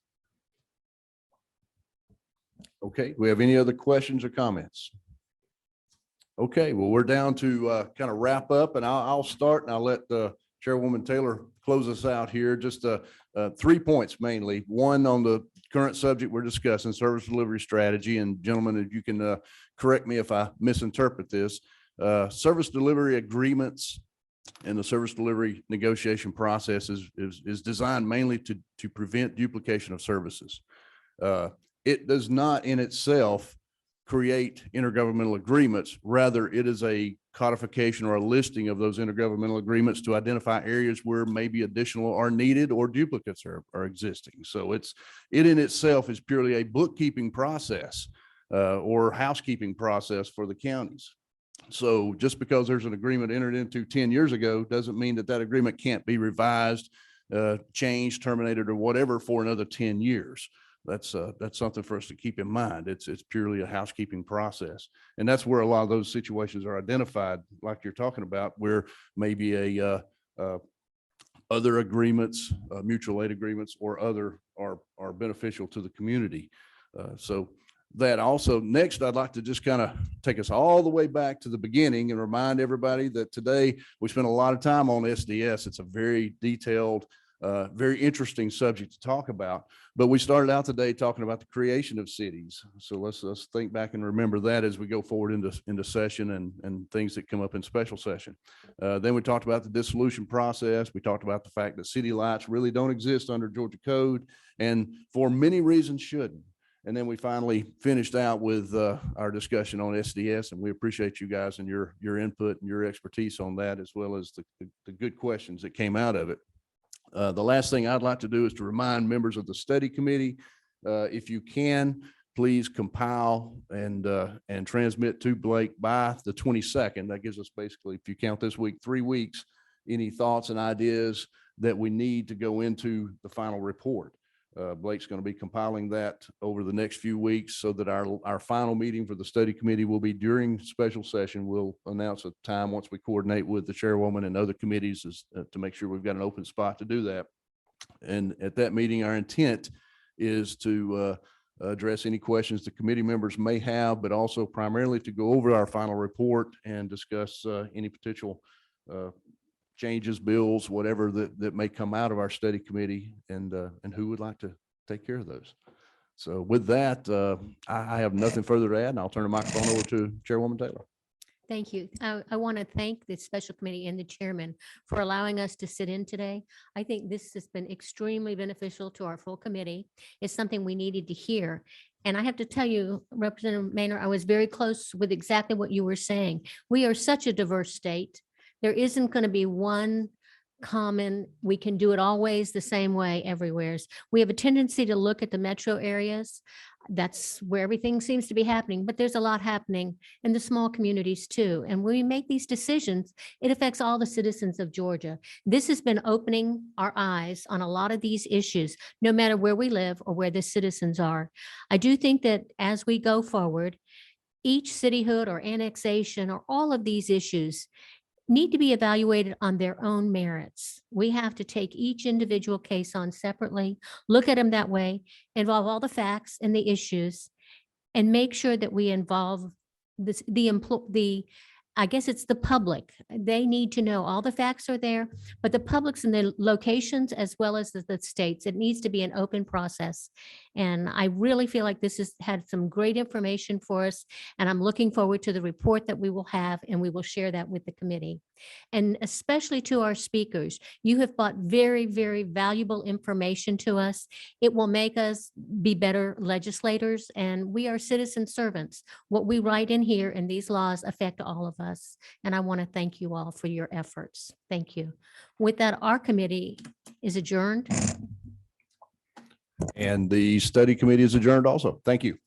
Okay, we have any other questions or comments? Okay, well, we're down to kind of wrap up, and I'll start and I'll let Chairwoman Taylor close us out here. Just 3 points mainly. One, on the current subject we're discussing, service delivery strategy. And gentlemen, if you can correct me if I misinterpret this, service delivery agreements and the service delivery negotiation process is designed mainly to prevent duplication of services. It does not in itself create intergovernmental agreements. Rather, it is a codification or a listing of those intergovernmental agreements to identify areas where maybe additional are needed or duplicates are existing. So it in itself is purely a bookkeeping process or housekeeping process for the counties. So just because there's an agreement entered into 10 years ago doesn't mean that agreement can't be revised, changed, terminated, or whatever for another 10 years. That's something for us to keep in mind. It's purely a housekeeping process. And that's where a lot of those situations are identified, like you're talking about, where maybe a other agreements, mutual aid agreements, or other are beneficial to the community. So that also, next, I'd like to just kind of take us all the way back to the beginning and remind everybody that today we spent a lot of time on SDS. It's a very detailed, very interesting subject to talk about, but we started out today talking about the creation of cities. So let's think back and remember that as we go forward into session and things that come up in special session. Then we talked about the dissolution process. We talked about the fact that city lights really don't exist under Georgia code and for many reasons shouldn't. And then we finally finished out with our discussion on SDS, and we appreciate you guys and your input and your expertise on that, as well as the good questions that came out of it. The last thing I'd like to do is to remind members of the study committee, if you can, please compile and transmit to Blake by the 22nd. That gives us basically, if you count this week, 3 weeks, any thoughts and ideas that we need to go into the final report. Blake's going to be compiling that over the next few weeks so that our final meeting for the study committee will be during special session. We'll announce a time once we coordinate with the chairwoman and other committees to make sure we've got an open spot to do that. And at that meeting, our intent is to address any questions the committee members may have, but also primarily to go over our final report and discuss any potential changes, bills, whatever that may come out of our study committee, and who would like to take care of those. So with that, I have nothing further to add, and I'll turn the microphone over to Chairwoman Taylor. Thank you. I want to thank the special committee and the chairman for allowing us to sit in today. I think this has been extremely beneficial to our full committee. It's something we needed to hear. And I have to tell you, Representative Maynard, I was very close with exactly what you were saying. We are such a diverse state. There isn't going to be one common, we can do it always the same way everywhere. We have a tendency to look at the metro areas. That's where everything seems to be happening, but there's a lot happening in the small communities too. And when we make these decisions, it affects all the citizens of Georgia. This has been opening our eyes on a lot of these issues, no matter where we live or where the citizens are. I do think that as we go forward, each cityhood or annexation or all of these issues need to be evaluated on their own merits. We have to take each individual case on separately, look at them that way, involve all the facts and the issues, and make sure that we involve I guess it's the public. They need to know all the facts are there, but the public's in the locations as well as the states. It needs to be an open process. And I really feel like this has had some great information for us. And I'm looking forward to the report that we will have, and we will share that with the committee. And especially to our speakers, you have brought very, very valuable information to us. It will make us be better legislators, and we are citizen servants. What we write in here and these laws affect all of us. And I want to thank you all for your efforts. Thank you. With that, our committee is adjourned. And the study committee is adjourned also. Thank you.